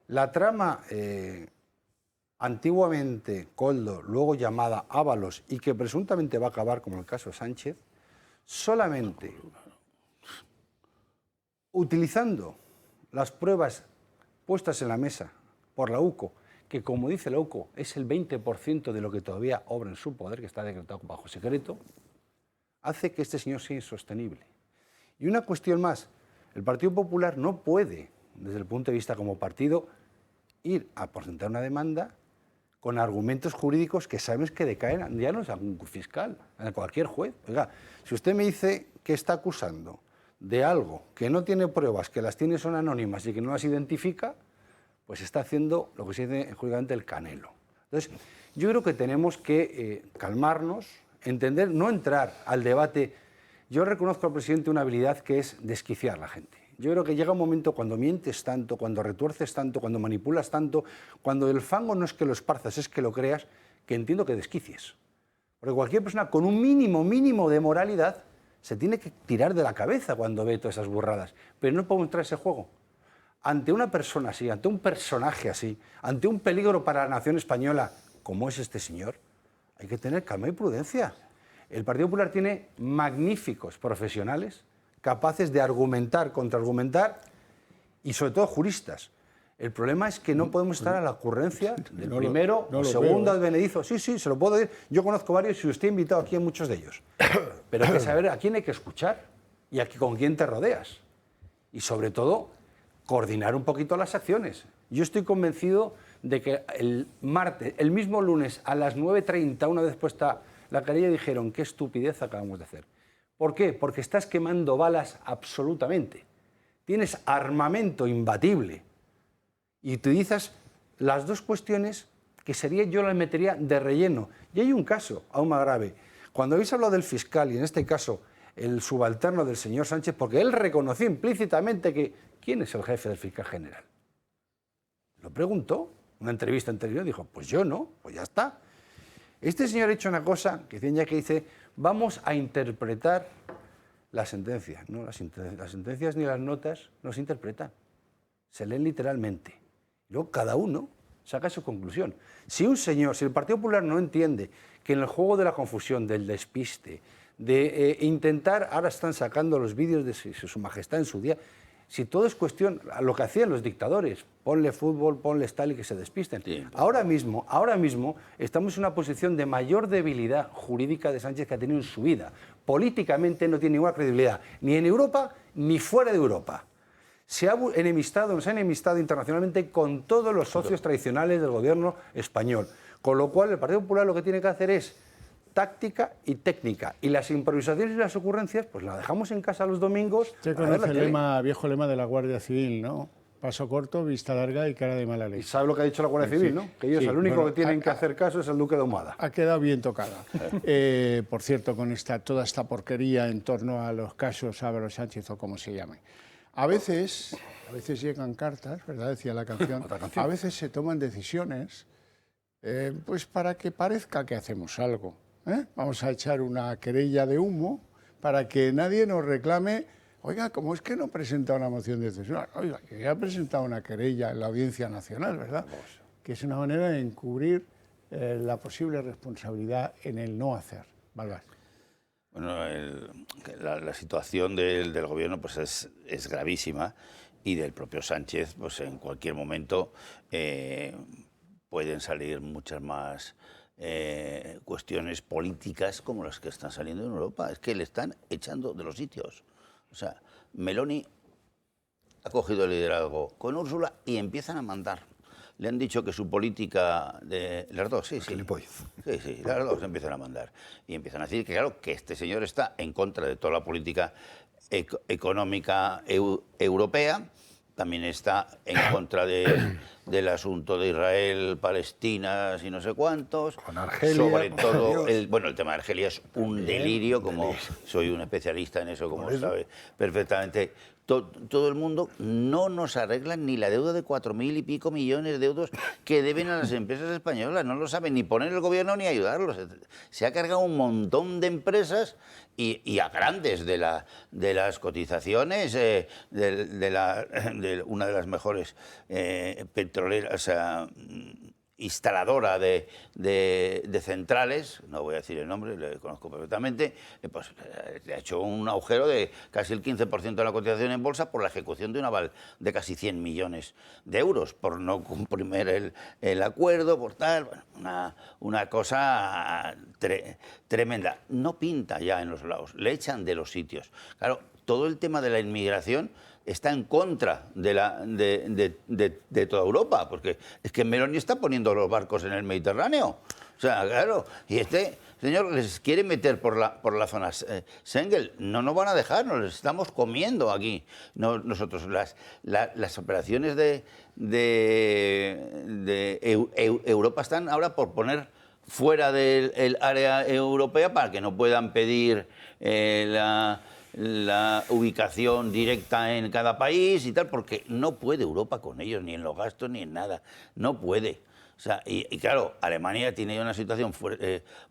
La trama, antiguamente Koldo, luego llamada Ábalos, y que presuntamente va a acabar como el caso Sánchez, solamente utilizando las pruebas puestas en la mesa por la UCO, que como dice la UCO es el 20% de lo que todavía obra en su poder, que está decretado bajo secreto, hace que este señor sea insostenible. Y una cuestión más, el Partido Popular no puede, desde el punto de vista como partido, ir a presentar una demanda con argumentos jurídicos que sabes que decaen, ya no es algún fiscal, a cualquier juez. Oiga, si usted me dice que está acusando de algo que no tiene pruebas, que las tiene son anónimas y que no las identifica, pues está haciendo lo que se dice jurídicamente el canelo. Entonces, yo creo que tenemos que calmarnos, entender, no entrar al debate. Yo reconozco al presidente una habilidad que es desquiciar a la gente. Yo creo que llega un momento cuando mientes tanto, cuando retuerces tanto, cuando manipulas tanto, cuando el fango no es que lo esparzas, es que lo creas, que entiendo que desquicies. Porque cualquier persona con un mínimo de moralidad se tiene que tirar de la cabeza cuando ve todas esas burradas. Pero no podemos entrar a ese juego. Ante una persona así, ante un personaje así, ante un peligro para la nación española, como es este señor, hay que tener calma y prudencia. El Partido Popular tiene magníficos profesionales capaces de argumentar, contraargumentar y sobre todo juristas. El problema es que no podemos estar a la ocurrencia del primero o segundo advenedizo. Sí, se lo puedo decir. Yo conozco varios y usted ha invitado aquí a muchos de ellos. Pero hay que saber a quién hay que escuchar y con quién te rodeas. Y sobre todo, coordinar un poquito las acciones. Yo estoy convencido de que el martes, el mismo lunes a las 9:30, una vez puesta la querella, dijeron qué estupidez acabamos de hacer. ¿Por qué? Porque estás quemando balas absolutamente. Tienes armamento imbatible y utilizas las dos cuestiones que yo las metería de relleno. Y hay un caso aún más grave. Cuando habéis hablado del fiscal y en este caso el subalterno del señor Sánchez, porque él reconoció implícitamente que ¿quién es el jefe del fiscal general? Lo preguntó, una entrevista anterior, dijo, pues yo no, pues ya está. Este señor ha hecho una cosa que dice, vamos a interpretar la sentencia. No, las sentencias ni las notas no se interpretan, se leen literalmente. Luego cada uno saca su conclusión. Si el Partido Popular no entiende que en el juego de la confusión, del despiste, de intentar, ahora están sacando los vídeos de su majestad en su día, si todo es cuestión, lo que hacían los dictadores, ponle fútbol, ponle tal y que se despisten. Sí. Ahora mismo estamos en una posición de mayor debilidad jurídica de Sánchez que ha tenido en su vida. Políticamente no tiene ninguna credibilidad, ni en Europa ni fuera de Europa. Nos ha enemistado internacionalmente con todos los socios tradicionales del gobierno español. Con lo cual el Partido Popular lo que tiene que hacer es táctica y técnica. Y las improvisaciones y las ocurrencias, pues las dejamos en casa los domingos. Usted conoce el viejo lema de la Guardia Civil, ¿no? Paso corto, vista larga y cara de mala ley. Y sabe lo que ha dicho la Guardia Civil, ¿no? Que ellos el único que tienen que hacer caso es el Duque de Ahumada. Ha quedado bien tocada. Por cierto, con toda esta porquería en torno a los casos Ábalos Sánchez o como se llame. A veces llegan cartas, ¿verdad? Decía la canción. A veces se toman decisiones pues para que parezca que hacemos algo. Vamos a echar una querella de humo para que nadie nos reclame, oiga, ¿cómo es que no presenta una moción de censura? Oiga, que ya ha presentado una querella en la Audiencia Nacional, ¿verdad? Que es una manera de encubrir la posible responsabilidad en el no hacer. Balbás. Bueno, la situación del gobierno pues es gravísima y del propio Sánchez, pues en cualquier momento pueden salir muchas más cuestiones políticas como las que están saliendo en Europa. Es que le están echando de los sitios. O sea, Meloni ha cogido el liderazgo con Úrsula y empiezan a mandar. le han dicho que su política de las dos, sí, las dos empiezan a mandar y empiezan a decir que claro que este señor está en contra de toda la política económica europea. También está en contra del asunto de Israel, Palestina, y no sé cuántos. Con Argelia. Sobre todo, el tema de Argelia es un delirio, como soy un especialista en eso, como sabe perfectamente. Todo el mundo no nos arreglan ni la deuda de 4.000 y pico millones de euros que deben a las empresas españolas. No lo saben ni poner el gobierno ni ayudarlos. Se ha cargado un montón de empresas y a grandes de las cotizaciones de una de las mejores petroleras, instaladora de centrales, no voy a decir el nombre, le conozco perfectamente, pues le ha hecho un agujero de casi el 15% de la cotización en bolsa por la ejecución de un aval de casi 100 millones de euros, por no cumplir el acuerdo, por tal, bueno, una cosa tremenda. No pinta ya en los lados, le echan de los sitios. Claro, todo el tema de la inmigración está en contra de toda Europa, porque es que Meloni está poniendo los barcos en el Mediterráneo. O sea, claro, y este señor les quiere meter por la zona Schengen. No nos van a dejar, nos les estamos comiendo aquí. Nosotros, las operaciones de Europa están ahora por poner fuera del área europea para que no puedan pedir la ubicación directa en cada país y tal, porque no puede Europa con ellos, ni en los gastos, ni en nada. No puede. O sea, y claro, Alemania tiene una situación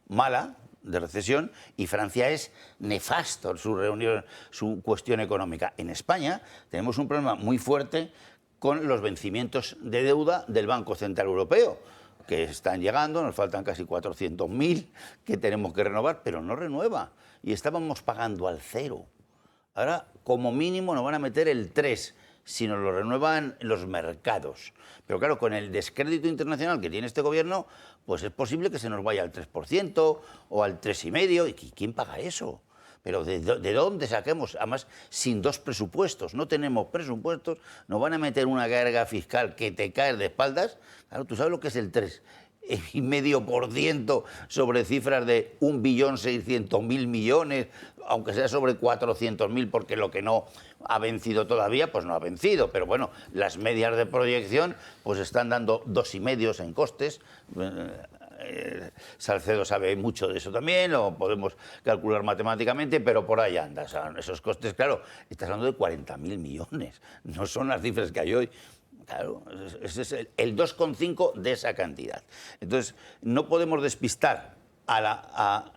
mala de recesión y Francia es nefasto su cuestión económica. En España tenemos un problema muy fuerte con los vencimientos de deuda del Banco Central Europeo, que están llegando, nos faltan casi 400.000 que tenemos que renovar, pero no renueva. Y estábamos pagando al 0. Ahora, como mínimo, nos van a meter el 3, si nos lo renuevan los mercados. Pero claro, con el descrédito internacional que tiene este gobierno, pues es posible que se nos vaya al 3% o al 3,5%. ¿Y quién paga eso? Pero ¿de dónde saquemos? Además, sin dos presupuestos. No tenemos presupuestos, nos van a meter una carga fiscal que te cae de espaldas. Claro, tú sabes lo que es el 3,5% sobre cifras de 1.600.000 millones, aunque sea sobre 400.000, porque lo que no ha vencido todavía, pues no ha vencido. Pero bueno, las medias de proyección pues están dando 2,5 en costes. Salcedo sabe mucho de eso también, lo podemos calcular matemáticamente, pero por ahí anda. O sea, esos costes, claro, estás hablando de 40.000 millones, no son las cifras que hay hoy. Claro, ese es el 2,5 de esa cantidad. Entonces, no podemos despistar a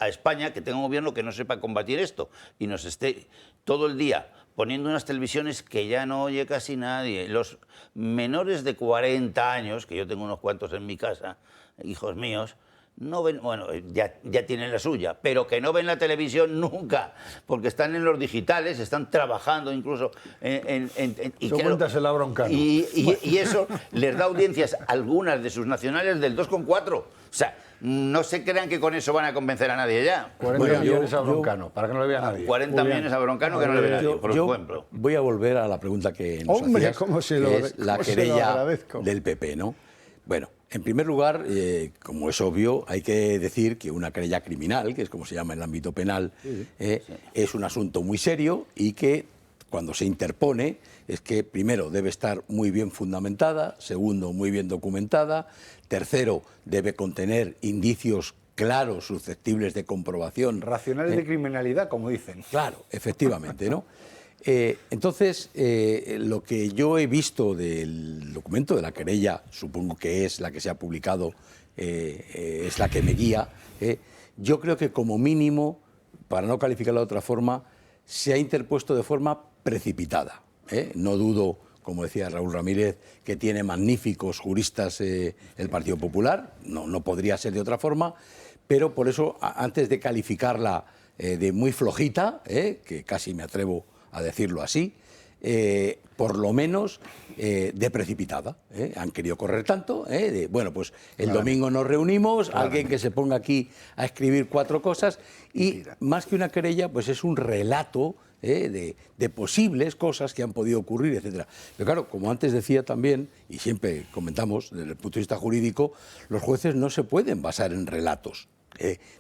España, que tenga un gobierno que no sepa combatir esto y nos esté todo el día poniendo unas televisiones que ya no oye casi nadie. Los menores de 40 años, que yo tengo unos cuantos en mi casa, hijos míos, no ven, bueno, ya tienen la suya, pero que no ven la televisión nunca, porque están en los digitales, están trabajando incluso y cuéntasela a Broncano. Y eso les da audiencias a algunas de sus nacionales del 2,4. O sea, no se crean que con eso van a convencer a nadie ya. 40 millones a Broncano, para que no le vea nadie. 40 millones a Broncano que no le vea nadie, por ejemplo. Voy a volver a la pregunta que nos hacías, que es la querella del PP, ¿no? Bueno, en primer lugar, como es obvio, hay que decir que una querella criminal, que es como se llama en el ámbito penal, es un asunto muy serio y que cuando se interpone es que, primero, debe estar muy bien fundamentada, segundo, muy bien documentada, tercero, debe contener indicios claros, susceptibles de comprobación. Racionales de criminalidad, como dicen. Claro, efectivamente, ¿no? Entonces, lo que yo he visto del documento de la querella, supongo que es la que se ha publicado, es la que me guía, yo creo que como mínimo, para no calificarla de otra forma, se ha interpuesto de forma precipitada. No dudo, como decía Raúl Ramírez, que tiene magníficos juristas el Partido Popular, no podría ser de otra forma, pero por eso, antes de calificarla de muy flojita, que casi me atrevo a decirlo así, por lo menos de precipitada. Han querido correr tanto, bueno, pues el domingo nos reunimos, alguien que se ponga aquí a escribir 4 cosas y más que una querella, pues es un relato de posibles cosas que han podido ocurrir, etcétera. Pero claro, como antes decía también, y siempre comentamos desde el punto de vista jurídico, los jueces no se pueden basar en relatos.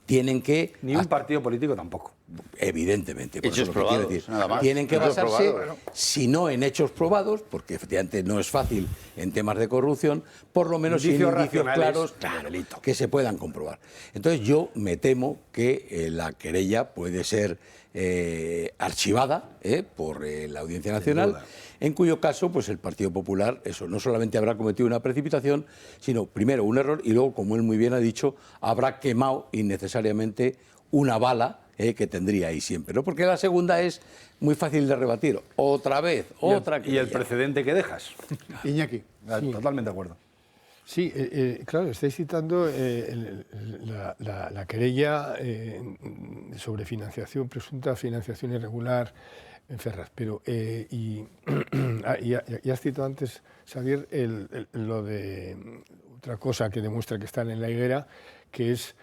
Tienen que... Ni un partido político tampoco. Evidentemente. Por Hechos eso probados, decir, nada más. tienen que Hechos basarse, probados, ¿no? si no en hechos probados, porque efectivamente no es fácil en temas de corrupción, por lo menos en indicios claros que se puedan comprobar. Entonces yo me temo que la querella puede ser archivada por la Audiencia Nacional, en cuyo caso pues el Partido Popular eso no solamente habrá cometido una precipitación, sino primero un error y luego, como él muy bien ha dicho, habrá quemado innecesariamente una bala que tendría ahí siempre, ¿no? Porque la segunda es muy fácil de rebatir. Otra vez, otra querella. Y el precedente que dejas. Iñaki. Totalmente de acuerdo. Sí, claro, estáis citando la querella sobre financiación, presunta financiación irregular en Ferraz, pero ya has citado antes, Xavier, lo de otra cosa que demuestra que están en la higuera, que es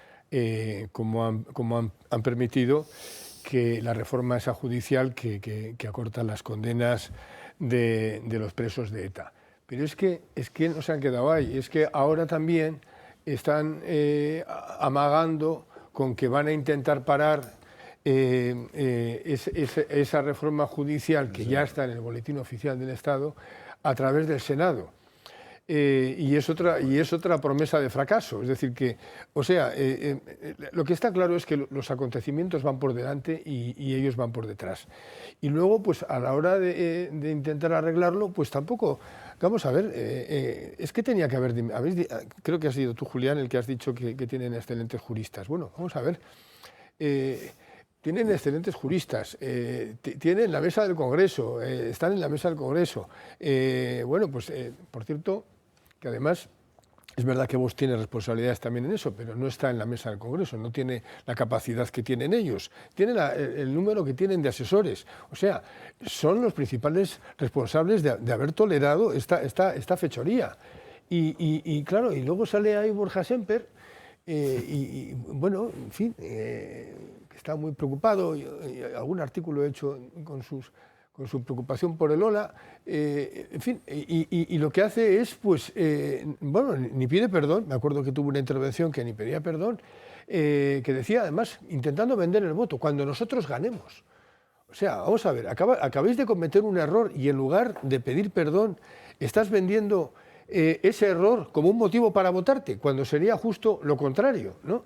cómo han permitido que la reforma esa judicial que acorta las condenas de los presos de ETA. Pero es que no se han quedado ahí, es que ahora también están amagando con que van a intentar parar esa reforma judicial que ya está en el Boletín Oficial del Estado a través del Senado. Y es otra promesa de fracaso. Es decir, que, o sea, lo que está claro es que los acontecimientos van por delante y ellos van por detrás. Y luego, pues a la hora de intentar arreglarlo, pues tampoco... Vamos a ver, es que tenía que haber... Creo que has sido tú, Julián, el que has dicho que tienen excelentes juristas. Bueno, vamos a ver. Tienen excelentes juristas, tienen la mesa del Congreso, están en la mesa del Congreso. Bueno, pues, por cierto, que además es verdad que Vox tiene responsabilidades también en eso, pero no está en la mesa del Congreso, no tiene la capacidad que tienen ellos, tiene el número que tienen de asesores. O sea, son los principales responsables de haber tolerado esta fechoría. Y claro, y luego sale ahí Borja Semper, y bueno, en fin... está muy preocupado, y algún artículo he hecho con su preocupación por el Ola, en fin, y lo que hace es, pues, bueno, ni pide perdón, me acuerdo que tuvo una intervención que ni pedía perdón, que decía, además, intentando vender el voto, cuando nosotros ganemos. O sea, vamos a ver, acabáis de cometer un error y en lugar de pedir perdón, estás vendiendo ese error como un motivo para votarte, cuando sería justo lo contrario, ¿no?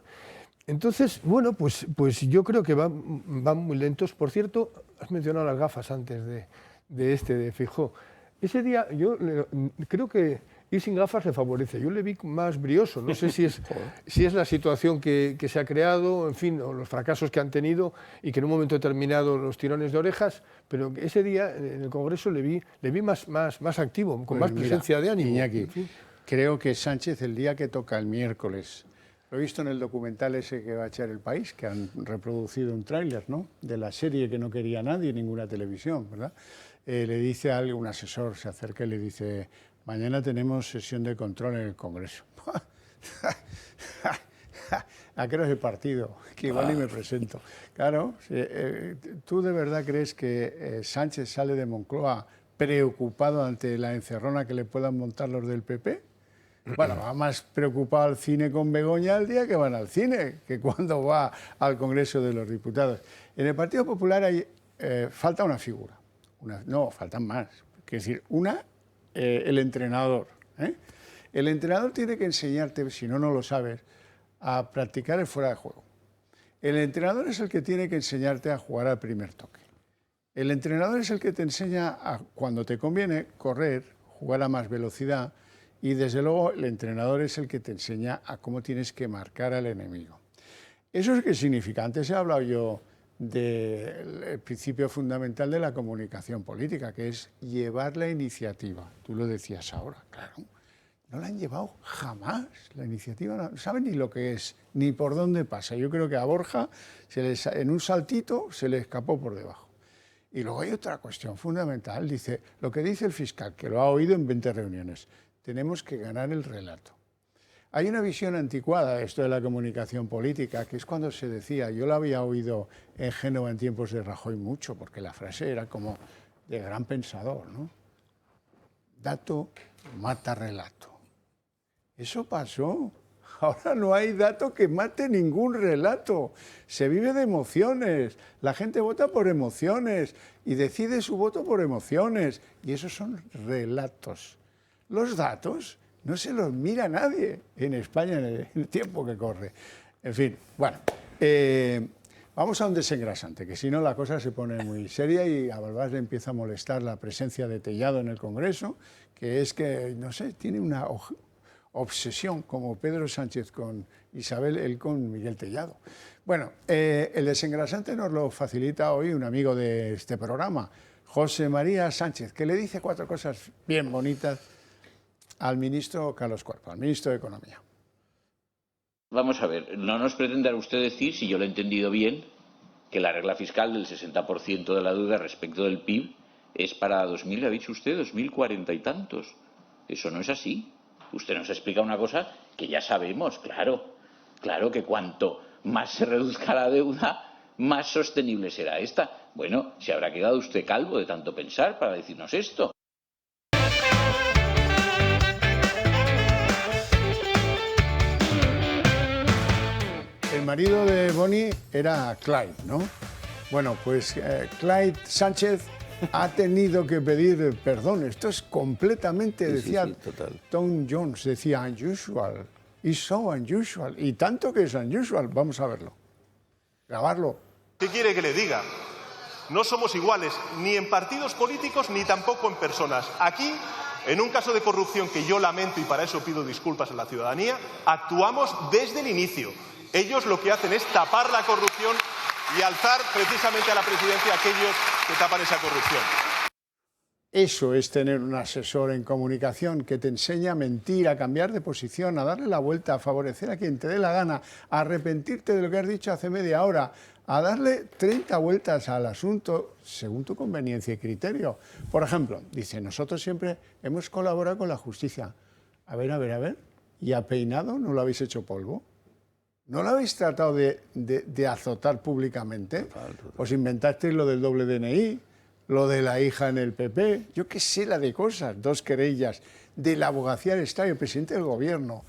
Entonces, bueno, pues yo creo que van muy lentos. Por cierto, has mencionado las gafas antes de Feijóo. Ese día yo creo que ir sin gafas le favorece. Yo le vi más brioso. No sé si es la situación que se ha creado, en fin, o los fracasos que han tenido y que en un momento determinado los tirones de orejas, pero ese día en el Congreso le vi más activo, con más presencia de ánimo. Iñaki, en fin. creo que Sánchez el día que toca el miércoles... Lo he visto en el documental ese que va a echar El País, que han reproducido un tráiler, ¿no?, de la serie que no quería nadie, ninguna televisión, ¿verdad? Le dice a un asesor, se acerca y le dice, mañana tenemos sesión de control en el Congreso. ¿A qué hora es el partido? Que igual ni me presento. Claro, ¿tú de verdad crees que Sánchez sale de Moncloa preocupado ante la encerrona que le puedan montar los del PP? Bueno, va más preocupado al cine con Begoña el día que van al cine, que cuando va al Congreso de los Diputados. En el Partido Popular falta una figura. No, faltan más. Es decir, el entrenador. El entrenador tiene que enseñarte, si no lo sabes, a practicar el fuera de juego. El entrenador es el que tiene que enseñarte a jugar al primer toque. El entrenador es el que te enseña, cuando te conviene, correr, jugar a más velocidad. Y desde luego el entrenador es el que te enseña a cómo tienes que marcar al enemigo. ¿Eso es qué significa? Antes he hablado yo del principio fundamental de la comunicación política, que es llevar la iniciativa. Tú lo decías ahora, claro. No la han llevado jamás. La iniciativa no saben ni lo que es, ni por dónde pasa. Yo creo que a Borja en un saltito se le escapó por debajo. Y luego hay otra cuestión fundamental, dice, lo que dice el fiscal, que lo ha oído en 20 reuniones, tenemos que ganar el relato. Hay una visión anticuada de esto de la comunicación política, que es cuando se decía, yo la había oído en Génova en tiempos de Rajoy mucho, porque la frase era como de gran pensador, ¿no? Dato mata relato. Eso pasó. Ahora no hay dato que mate ningún relato. Se vive de emociones. La gente vota por emociones y decide su voto por emociones. Y esos son relatos. Los datos no se los mira nadie en España en el tiempo que corre. En fin, bueno, vamos a un desengrasante, que si no la cosa se pone muy seria y a Balbás le empieza a molestar la presencia de Tellado en el Congreso, que es que, no sé, tiene una obsesión como Pedro Sánchez con Isabel, él con Miguel Tellado. Bueno, el desengrasante nos lo facilita hoy un amigo de este programa, José María Sánchez, que le dice 4 cosas bien bonitas al ministro Carlos Cuerpo, al ministro de Economía. Vamos a ver, no nos pretenderá usted decir, si yo lo he entendido bien, que la regla fiscal del 60% de la deuda respecto del PIB es para 2000, ha dicho usted, 2040 y tantos. Eso no es así. Usted nos explica una cosa que ya sabemos, claro que cuanto más se reduzca la deuda, más sostenible será esta. Bueno, se habrá quedado usted calvo de tanto pensar para decirnos esto. El marido de Bonnie era Clyde, ¿no? Bueno, pues Clyde Sánchez ha tenido que pedir perdón. Esto es completamente, decía Tom Jones, decía unusual. It's so unusual. Y tanto que es unusual. Vamos a verlo. Grabarlo. ¿Qué quiere que le diga? No somos iguales ni en partidos políticos ni tampoco en personas. Aquí, en un caso de corrupción que yo lamento y para eso pido disculpas a la ciudadanía, actuamos desde el inicio. Ellos lo que hacen es tapar la corrupción y alzar precisamente a la presidencia a aquellos que tapan esa corrupción. Eso es tener un asesor en comunicación que te enseña a mentir, a cambiar de posición, a darle la vuelta, a favorecer a quien te dé la gana, a arrepentirte de lo que has dicho hace media hora, a darle 30 vueltas al asunto según tu conveniencia y criterio. Por ejemplo, dice, nosotros siempre hemos colaborado con la justicia. A ver, ¿y a Peinado no lo habéis hecho polvo? ¿No lo habéis tratado de azotar públicamente? ¿Os inventasteis lo del doble DNI, lo de la hija en el PP? Yo qué sé la de cosas, 2 querellas de la abogacía del Estado y el presidente del Gobierno.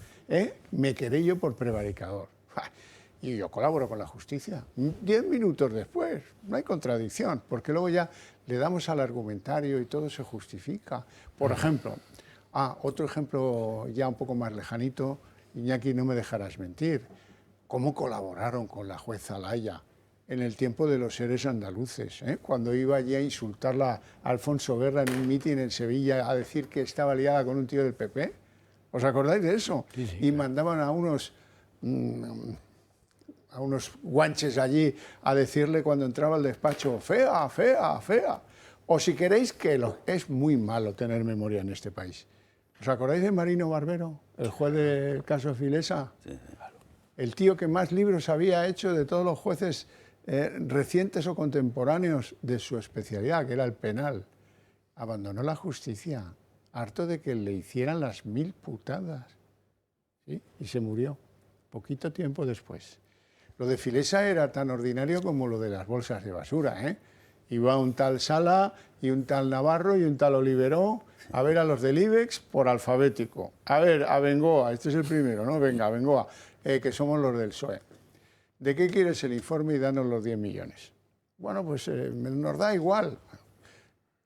Me querello por prevaricador. Y yo colaboro con la justicia. 10 minutos después, no hay contradicción, porque luego ya le damos al argumentario y todo se justifica. Por ejemplo, otro ejemplo ya un poco más lejanito, Iñaki, no me dejarás mentir. ¿Cómo colaboraron con la jueza Laya en el tiempo de los seres andaluces? Cuando iba allí a insultarla a Alfonso Guerra en un mitin en Sevilla a decir que estaba liada con un tío del PP. ¿Os acordáis de eso? Sí, y mandaban a unos guanches allí a decirle cuando entraba al despacho, fea, fea, fea. O si queréis, es muy malo tener memoria en este país. ¿Os acordáis de Marino Barbero, el juez del caso Filesa? Sí. El tío que más libros había hecho de todos los jueces recientes o contemporáneos de su especialidad, que era el penal. Abandonó la justicia, harto de que le hicieran las 1000 putadas. ¿Sí? Y se murió, poquito tiempo después. Lo de Filesa era tan ordinario como lo de las bolsas de basura. Iba un tal Sala y un tal Navarro y un tal Oliveró a ver a los del IBEX por alfabético. A ver, a Bengoa, este es el primero, ¿no? Venga, a Bengoa. Que somos los del PSOE. ¿De qué quieres el informe y danos los 10 millones? Bueno, pues nos da igual.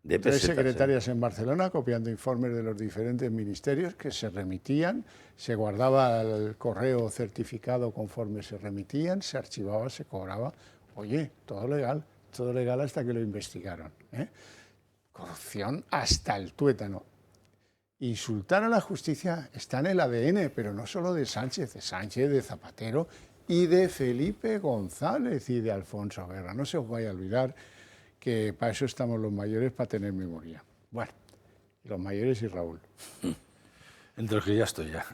De 3 pesetas, secretarias en Barcelona copiando informes de los diferentes ministerios que se remitían, se guardaba el correo certificado conforme se remitían, se archivaba, se cobraba. Oye, todo legal hasta que lo investigaron. Corrupción hasta el tuétano. Insultar a la justicia está en el ADN, pero no solo de Sánchez, de Zapatero y de Felipe González y de Alfonso Guerra. No se os vaya a olvidar que para eso estamos los mayores, para tener memoria. Bueno, los mayores y Raúl. Entre los que ya estoy ya,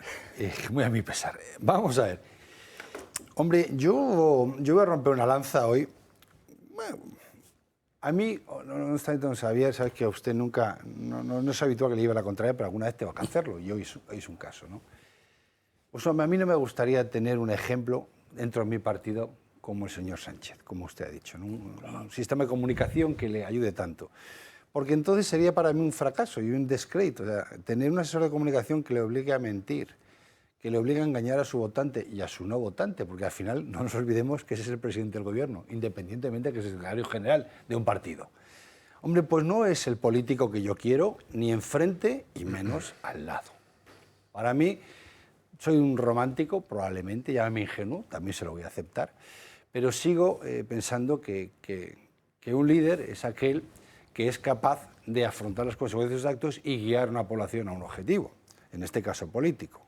muy a mi pesar. Vamos a ver. Hombre, yo voy a romper una lanza hoy. Bueno, A mí, honestamente, don Xavier, sabes que a usted nunca, no es habitual que le lleve la contraria, pero alguna vez tengo que hacerlo, y hoy es un caso, ¿no? Pues a mí no me gustaría tener un ejemplo dentro de mi partido como el señor Sánchez, como usted ha dicho, ¿no? Un sistema de comunicación que le ayude tanto. Porque entonces sería para mí un fracaso y un descrédito. O sea, tener un asesor de comunicación que le obligue a mentir, que le obligue a engañar a su votante y a su no votante, porque al final no nos olvidemos que ese es el presidente del gobierno, independientemente de que es el secretario general de un partido. Hombre, pues no es el político que yo quiero, ni enfrente y menos al lado. Para mí, soy un romántico, probablemente, llámame ingenuo, también se lo voy a aceptar, pero sigo pensando que un líder es aquel que es capaz de afrontar las consecuencias de sus actos y guiar a una población a un objetivo, en este caso político.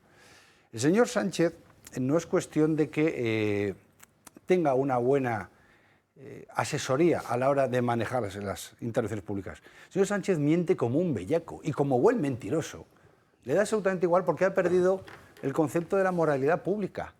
El señor Sánchez no es cuestión de que tenga una buena asesoría a la hora de manejar las intervenciones públicas. El señor Sánchez miente como un bellaco y como buen mentiroso. Le da absolutamente igual porque ha perdido el concepto de la moralidad pública.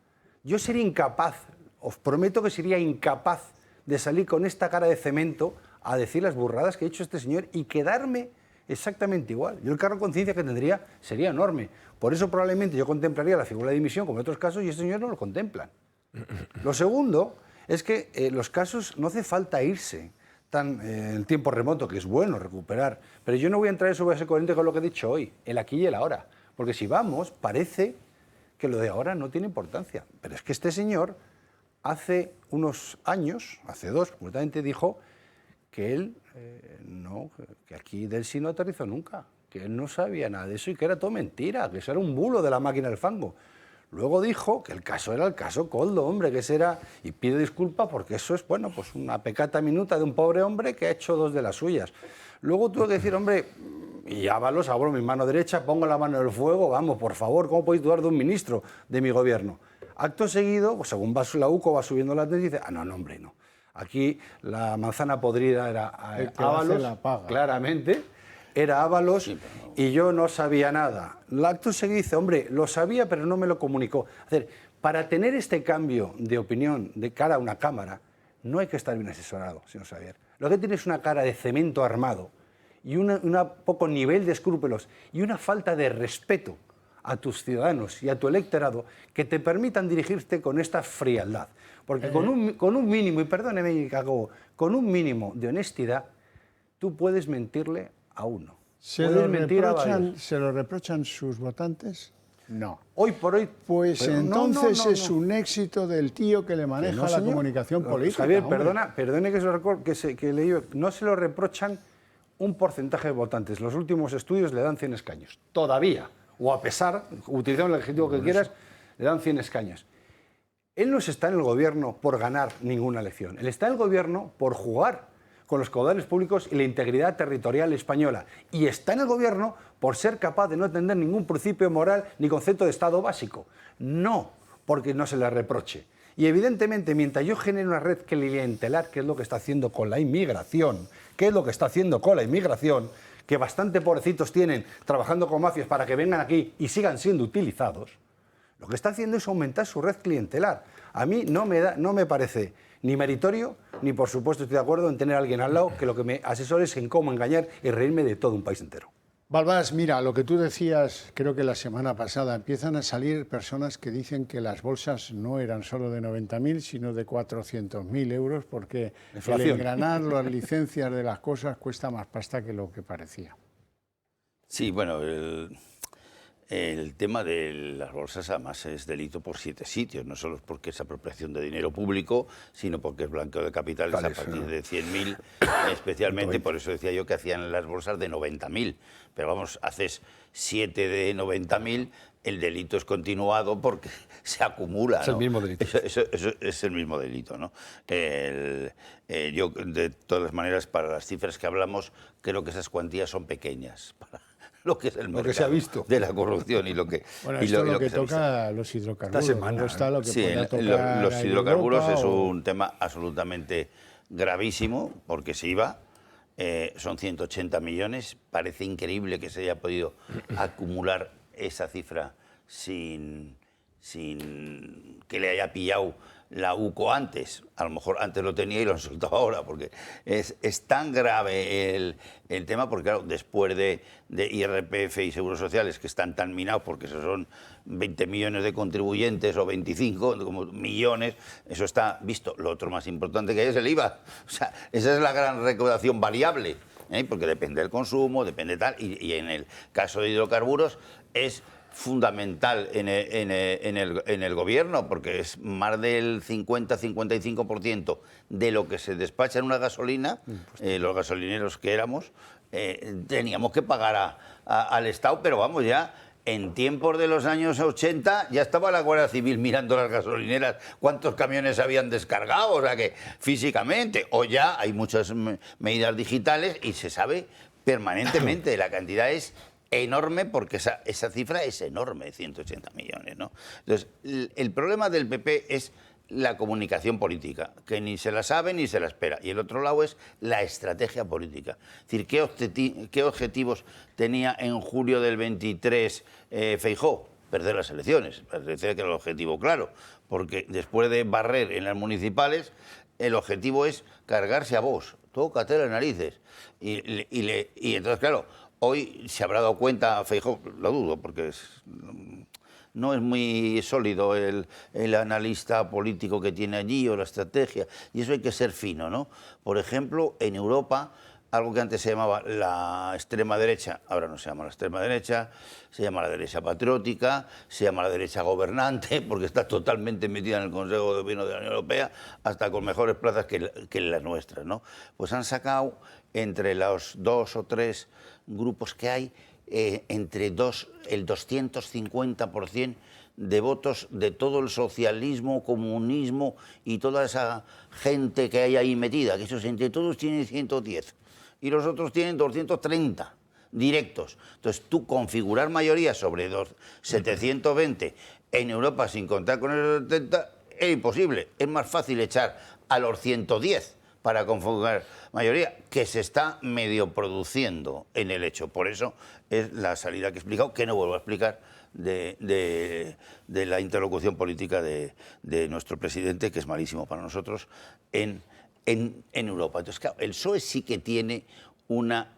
Yo sería incapaz, os prometo que sería incapaz de salir con esta cara de cemento a decir las burradas que ha hecho este señor y quedarme exactamente igual. Yo el cargo de conciencia que tendría sería enorme. Por eso probablemente yo contemplaría la figura de dimisión como en otros casos y este señor no lo contemplan. Lo segundo es que los casos no hace falta irse tan en tiempo remoto, que es bueno recuperar, pero yo no voy a entrar en eso, voy a ser coherente con lo que he dicho hoy, el aquí y el ahora, porque si vamos, parece que lo de ahora no tiene importancia, pero es que este señor hace unos años, hace 2 concretamente, dijo que él que aquí del sí no aterrizó nunca, que él no sabía nada de eso y que era todo mentira, que eso era un bulo de la máquina del fango. Luego dijo que el caso era el caso Koldo, hombre, que ese era, y pide disculpas porque eso es, bueno, pues una pecata minuta de un pobre hombre que ha hecho 2 de las suyas. Luego tuve que decir, hombre, y Ábalos, abro mi mano derecha, pongo la mano en el fuego, vamos, por favor, ¿cómo podéis dudar de un ministro de mi gobierno? Acto seguido, pues según va la UCO, va subiendo la tendencia y dice, no, hombre, no. Aquí la manzana podrida era Ábalos, claramente, era Ábalos, sí, no. Y yo no sabía nada. El acto seguido dice, hombre, lo sabía pero no me lo comunicó. Para tener este cambio de opinión de cara a una cámara, no hay que estar bien asesorado, señor Xavier. Lo que tiene es una cara de cemento armado y un poco nivel de escrúpulos y una falta de respeto a tus ciudadanos y a tu electorado que te permitan dirigirte con esta frialdad. Porque con un mínimo, y perdóneme, con un mínimo de honestidad, tú puedes mentirle a uno. ¿Se lo reprochan sus votantes? No. Hoy por hoy... Pues entonces es un éxito del tío que le maneja la comunicación política. Javier, perdone que le digo, no se lo reprochan un porcentaje de votantes. Los últimos estudios le dan 100 escaños. Todavía. O a pesar, utilizando el adjetivo que quieras, le dan 100 escaños. Él no está en el gobierno por ganar ninguna elección. Él está en el gobierno por jugar con los caudales públicos y la integridad territorial española. Y está en el gobierno por ser capaz de no entender ningún principio moral ni concepto de Estado básico. No porque no se le reproche. Y evidentemente, mientras yo genere una red clientelar, que es lo que está haciendo con la inmigración, que bastante pobrecitos tienen trabajando con mafias para que vengan aquí y sigan siendo utilizados, lo que está haciendo es aumentar su red clientelar. A mí no me parece ni meritorio, ni por supuesto estoy de acuerdo en tener a alguien al lado que lo que me asesore es en cómo engañar y reírme de todo un país entero. Balbás, mira, lo que tú decías, creo que la semana pasada, empiezan a salir personas que dicen que las bolsas no eran solo de 90.000, sino de 400.000 euros, porque el engranar las licencias de las cosas cuesta más pasta que lo que parecía. Sí, bueno, el tema de las bolsas además es delito por 7 sitios, no solo porque es apropiación de dinero público, sino porque es blanqueo de capitales a partir de 100.000, especialmente, por eso decía yo que hacían las bolsas de 90.000, pero vamos, haces 7 de 90.000, el delito es continuado porque se acumula. Es el mismo delito. Eso es el mismo delito, ¿no? Yo, de todas las maneras, para las cifras que hablamos, creo que esas cuantías son pequeñas para lo que es el mercado, lo que se ha visto de la corrupción y lo que... Bueno, esto es lo que toca los hidrocarburos. Esta semana, está lo que sí, los hidrocarburos es un tema absolutamente gravísimo, porque se iba, son 180 millones, parece increíble que se haya podido acumular esa cifra sin sin que le haya pillado la UCO antes. A lo mejor antes lo tenía y lo han soltado ahora, porque es tan grave el tema, porque claro, después de IRPF y seguros sociales, que están tan minados, porque esos son 20 millones de contribuyentes o 25 como millones, eso está visto. Lo otro más importante que hay es el IVA. O sea, esa es la gran recaudación variable, porque depende del consumo, depende tal, y en el caso de hidrocarburos es fundamental en el gobierno, porque es más del 50-55% de lo que se despacha en una gasolina. Los gasolineros que éramos teníamos que pagar al Estado, pero vamos, ya en tiempos de los años 80 ya estaba la Guardia Civil mirando las gasolineras cuántos camiones habían descargado, o sea que físicamente, o ya hay muchas medidas digitales y se sabe permanentemente, la cantidad es enorme, porque esa cifra es enorme, 180 millones, ¿no? Entonces, el problema del PP es la comunicación política, que ni se la sabe ni se la espera. Y el otro lado es la estrategia política. Es decir, ¿qué objetivos tenía en julio del 23 Feijóo? Perder las elecciones. Parecía que era el objetivo claro, porque después de barrer en las municipales, el objetivo es cargarse a Vox. Tócate las narices. Y entonces, claro, hoy se habrá dado cuenta Feijóo, lo dudo, porque no es muy sólido el analista político que tiene allí o la estrategia, y eso hay que ser fino, ¿no? Por ejemplo, en Europa, algo que antes se llamaba la extrema derecha, ahora no se llama la extrema derecha, se llama la derecha patriótica, se llama la derecha gobernante, porque está totalmente metida en el Consejo de Gobierno de la Unión Europea, hasta con mejores plazas que las nuestras, ¿no? Pues han sacado entre los 2 o 3 grupos que hay, entre el 250% de votos de todo el socialismo, comunismo y toda esa gente que hay ahí metida, que esos entre todos tienen 110 y los otros tienen 230 directos. Entonces, tú configurar mayoría sobre 720 en Europa sin contar con el 70 es imposible. Es más fácil echar a los 110 para configurar mayoría, que se está medio produciendo en el hecho. Por eso es la salida que he explicado, que no vuelvo a explicar, de la interlocución política de nuestro presidente, que es malísimo para nosotros, en Europa. Entonces, claro, el PSOE sí que tiene una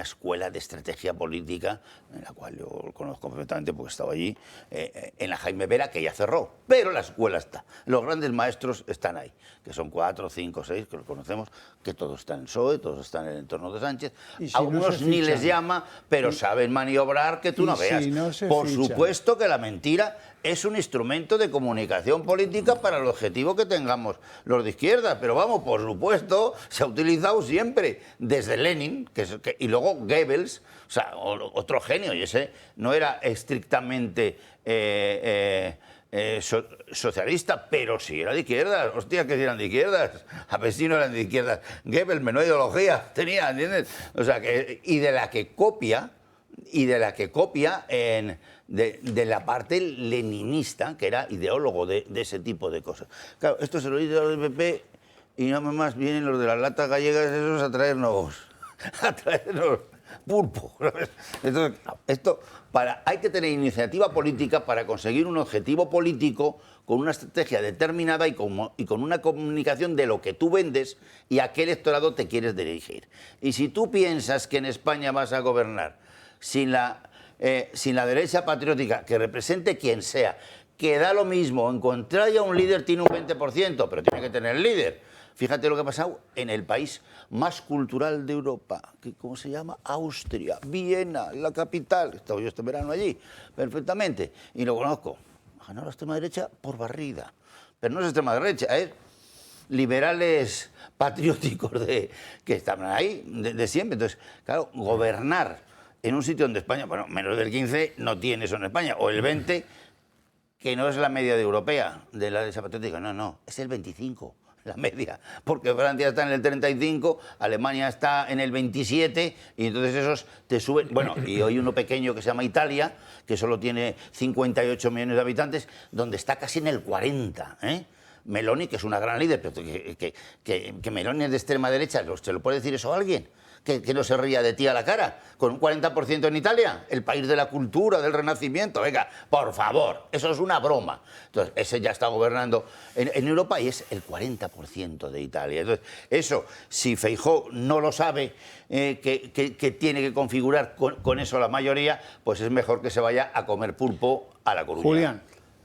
escuela de estrategia política, en la cual yo conozco perfectamente porque he estado allí, en la Jaime Vera, que ya cerró, pero la escuela está. Los grandes maestros están ahí, que son 4, 5, 6, que los conocemos, que todos están en PSOE, todos están en el entorno de Sánchez. Algunos ni les llama, pero saben maniobrar que tú no veas. Por supuesto que la mentira es un instrumento de comunicación política para el objetivo que tengamos los de izquierda, pero vamos, por supuesto, se ha utilizado siempre, desde Lenin, y luego Goebbels, o sea, otro genio, y ese no era estrictamente socialista, pero sí era de izquierdas. Hostia, que si eran de izquierdas, a ver si no eran de izquierdas. Goebbels, menuda ideología tenía, ¿entiendes? O sea, y de la que copia de la parte leninista, que era ideólogo de ese tipo de cosas. Claro, esto se lo dice a los del PP y no más vienen los de las latas gallegas esos a traernos pulpo. Entonces, hay que tener iniciativa política para conseguir un objetivo político con una estrategia determinada y con una comunicación de lo que tú vendes y a qué electorado te quieres dirigir. Y si tú piensas que en España vas a gobernar sin la derecha patriótica, que represente quien sea, que da lo mismo, encontrar ya un líder tiene un 20%, pero tiene que tener líder. Fíjate lo que ha pasado en el país más cultural de Europa, que ¿cómo se llama? Austria, Viena, la capital. He estado yo este verano allí, perfectamente, y lo conozco. Ha ganado la extrema derecha por barrida. Pero no es extrema derecha, es liberales patrióticos que estaban ahí de siempre. Entonces, claro, gobernar en un sitio donde España, bueno, menos del 15 no tiene eso en España, o el 20, que no es la media de europea, de la derecha patriótica, no, es el 25. La media, porque Francia está en el 35, Alemania está en el 27, y entonces esos te suben. Bueno, y hoy uno pequeño que se llama Italia, que solo tiene 58 millones de habitantes, donde está casi en el 40, Meloni, que es una gran líder, pero que Meloni es de extrema derecha, ¿se lo puede decir eso a alguien? que no se ría de ti a la cara. Con un 40% en Italia, el país de la cultura, del renacimiento. Venga, por favor, eso es una broma. Entonces, ese ya está gobernando en Europa y es el 40% de Italia. Entonces, eso, si Feijóo no lo sabe, que tiene que configurar con eso la mayoría, pues es mejor que se vaya a comer pulpo a La Coruña. Julián.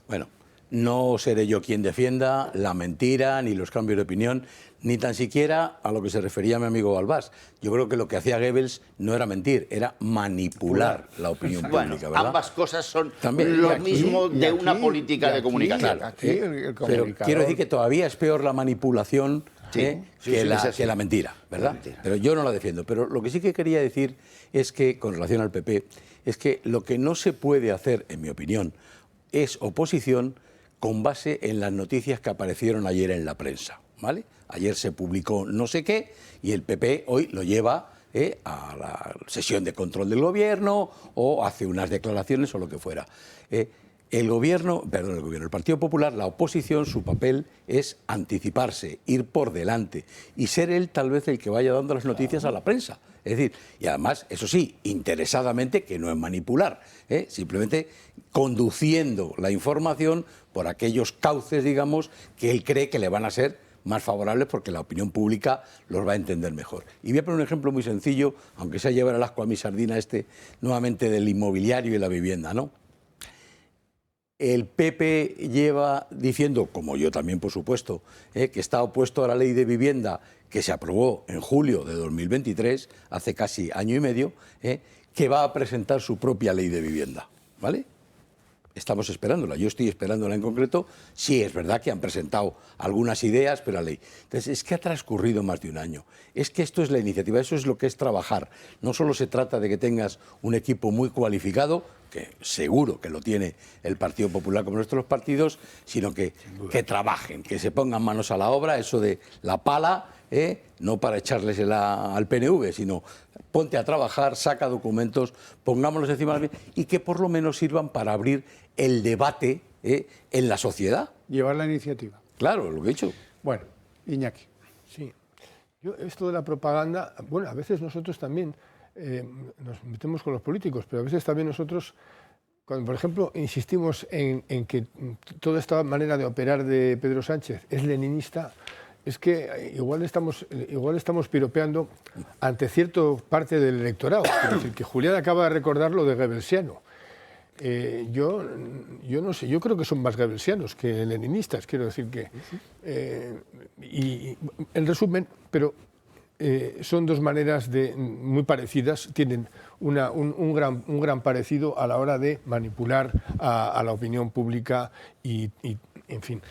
Bueno, no seré yo quien defienda la mentira ni los cambios de opinión, ni tan siquiera a lo que se refería mi amigo Balbás. Yo creo que lo que hacía Goebbels no era mentir, era manipular la opinión pública, ¿verdad? Ambas cosas son también lo mismo de una política de comunicación. Claro, pero quiero decir que todavía es peor la manipulación que la mentira, ¿verdad? Pero yo no la defiendo. Pero lo que sí que quería decir es que, con relación al PP, es que lo que no se puede hacer, en mi opinión, es oposición con base en las noticias que aparecieron ayer en la prensa, ¿vale? Ayer se publicó no sé qué y el PP hoy lo lleva a la sesión de control del gobierno o hace unas declaraciones o lo que fuera. El Partido Popular, la oposición, su papel es anticiparse, ir por delante y ser él tal vez el que vaya dando las noticias a la prensa. Es decir, y además, eso sí, interesadamente, que no es manipular, simplemente conduciendo la información por aquellos cauces, digamos, que él cree que le van a ser más favorables porque la opinión pública los va a entender mejor. Y voy a poner un ejemplo muy sencillo, aunque sea llevar al asco a mi sardina nuevamente del inmobiliario y la vivienda, ¿no? El PP lleva diciendo, como yo también por supuesto, que está opuesto a la ley de vivienda que se aprobó en julio de 2023, hace casi año y medio, que va a presentar su propia ley de vivienda, ¿vale? Estamos esperándola, yo estoy esperándola en concreto. Sí, es verdad que han presentado algunas ideas, pero la ley. Entonces, es que ha transcurrido más de un año. Es que esto es la iniciativa, eso es lo que es trabajar. No solo se trata de que tengas un equipo muy cualificado, que seguro que lo tiene el Partido Popular como nuestros partidos, sino que trabajen, que se pongan manos a la obra, eso de la pala, no para echarlesela al PNV, sino ponte a trabajar, saca documentos, pongámoslos encima de la mesa y que por lo menos sirvan para abrir el debate en la sociedad. Llevar la iniciativa. Claro, lo que he dicho. Bueno, Iñaki. Sí. Esto de la propaganda, bueno, a veces nosotros también nos metemos con los políticos, pero a veces también nosotros, cuando por ejemplo insistimos en que toda esta manera de operar de Pedro Sánchez es leninista, es que igual estamos piropeando ante cierta parte del electorado. Es decir, que Julián acaba de recordar lo de Goebbelsiano. Yo no sé, yo creo que son más goebbelsianos que leninistas, quiero decir que... y en resumen, pero son dos maneras muy parecidas, tienen un gran parecido a la hora de manipular a la opinión pública y en fin...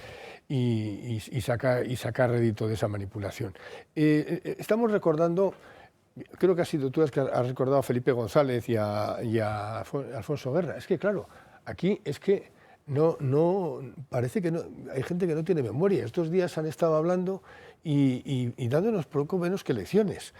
Y sacar rédito de esa manipulación. Estamos recordando, creo que has sido tú que has recordado a Felipe González y a Alfonso Guerra. Es que claro, aquí es que parece que no, hay gente que no tiene memoria. Estos días han estado hablando y dándonos poco menos que lecciones.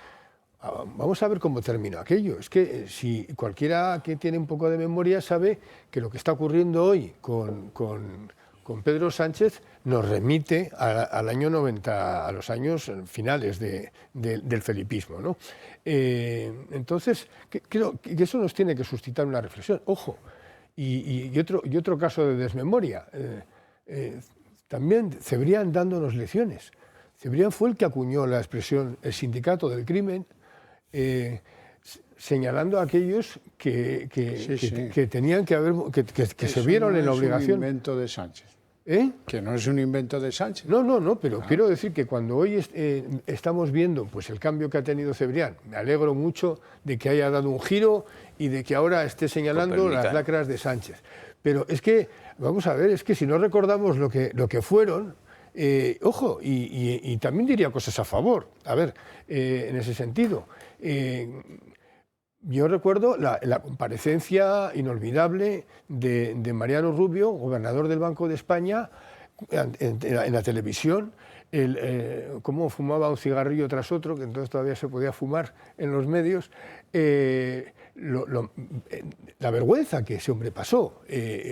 Vamos a ver cómo termina aquello. Es que si cualquiera que tiene un poco de memoria sabe que lo que está ocurriendo hoy con Pedro Sánchez nos remite al año 90, a los años finales del felipismo, ¿no? Entonces, creo que eso nos tiene que suscitar una reflexión. Ojo, y otro caso de desmemoria. También Cebrián dándonos lecciones. Cebrián fue el que acuñó la expresión el sindicato del crimen, señalando a aquellos que tenían que haber, que se vieron en la obligación. Es un invento de Sánchez. Que no es un invento de Sánchez. No, pero quiero decir que cuando hoy estamos viendo pues, el cambio que ha tenido Cebrián, me alegro mucho de que haya dado un giro y de que ahora esté señalando las lacras de Sánchez. Pero es que, vamos a ver, es que si no recordamos lo que fueron, ojo, y también diría cosas a favor, a ver, en ese sentido. Yo recuerdo la comparecencia inolvidable de Mariano Rubio, gobernador del Banco de España, en la televisión, cómo fumaba un cigarrillo tras otro, que entonces todavía se podía fumar en los medios, la vergüenza que ese hombre pasó.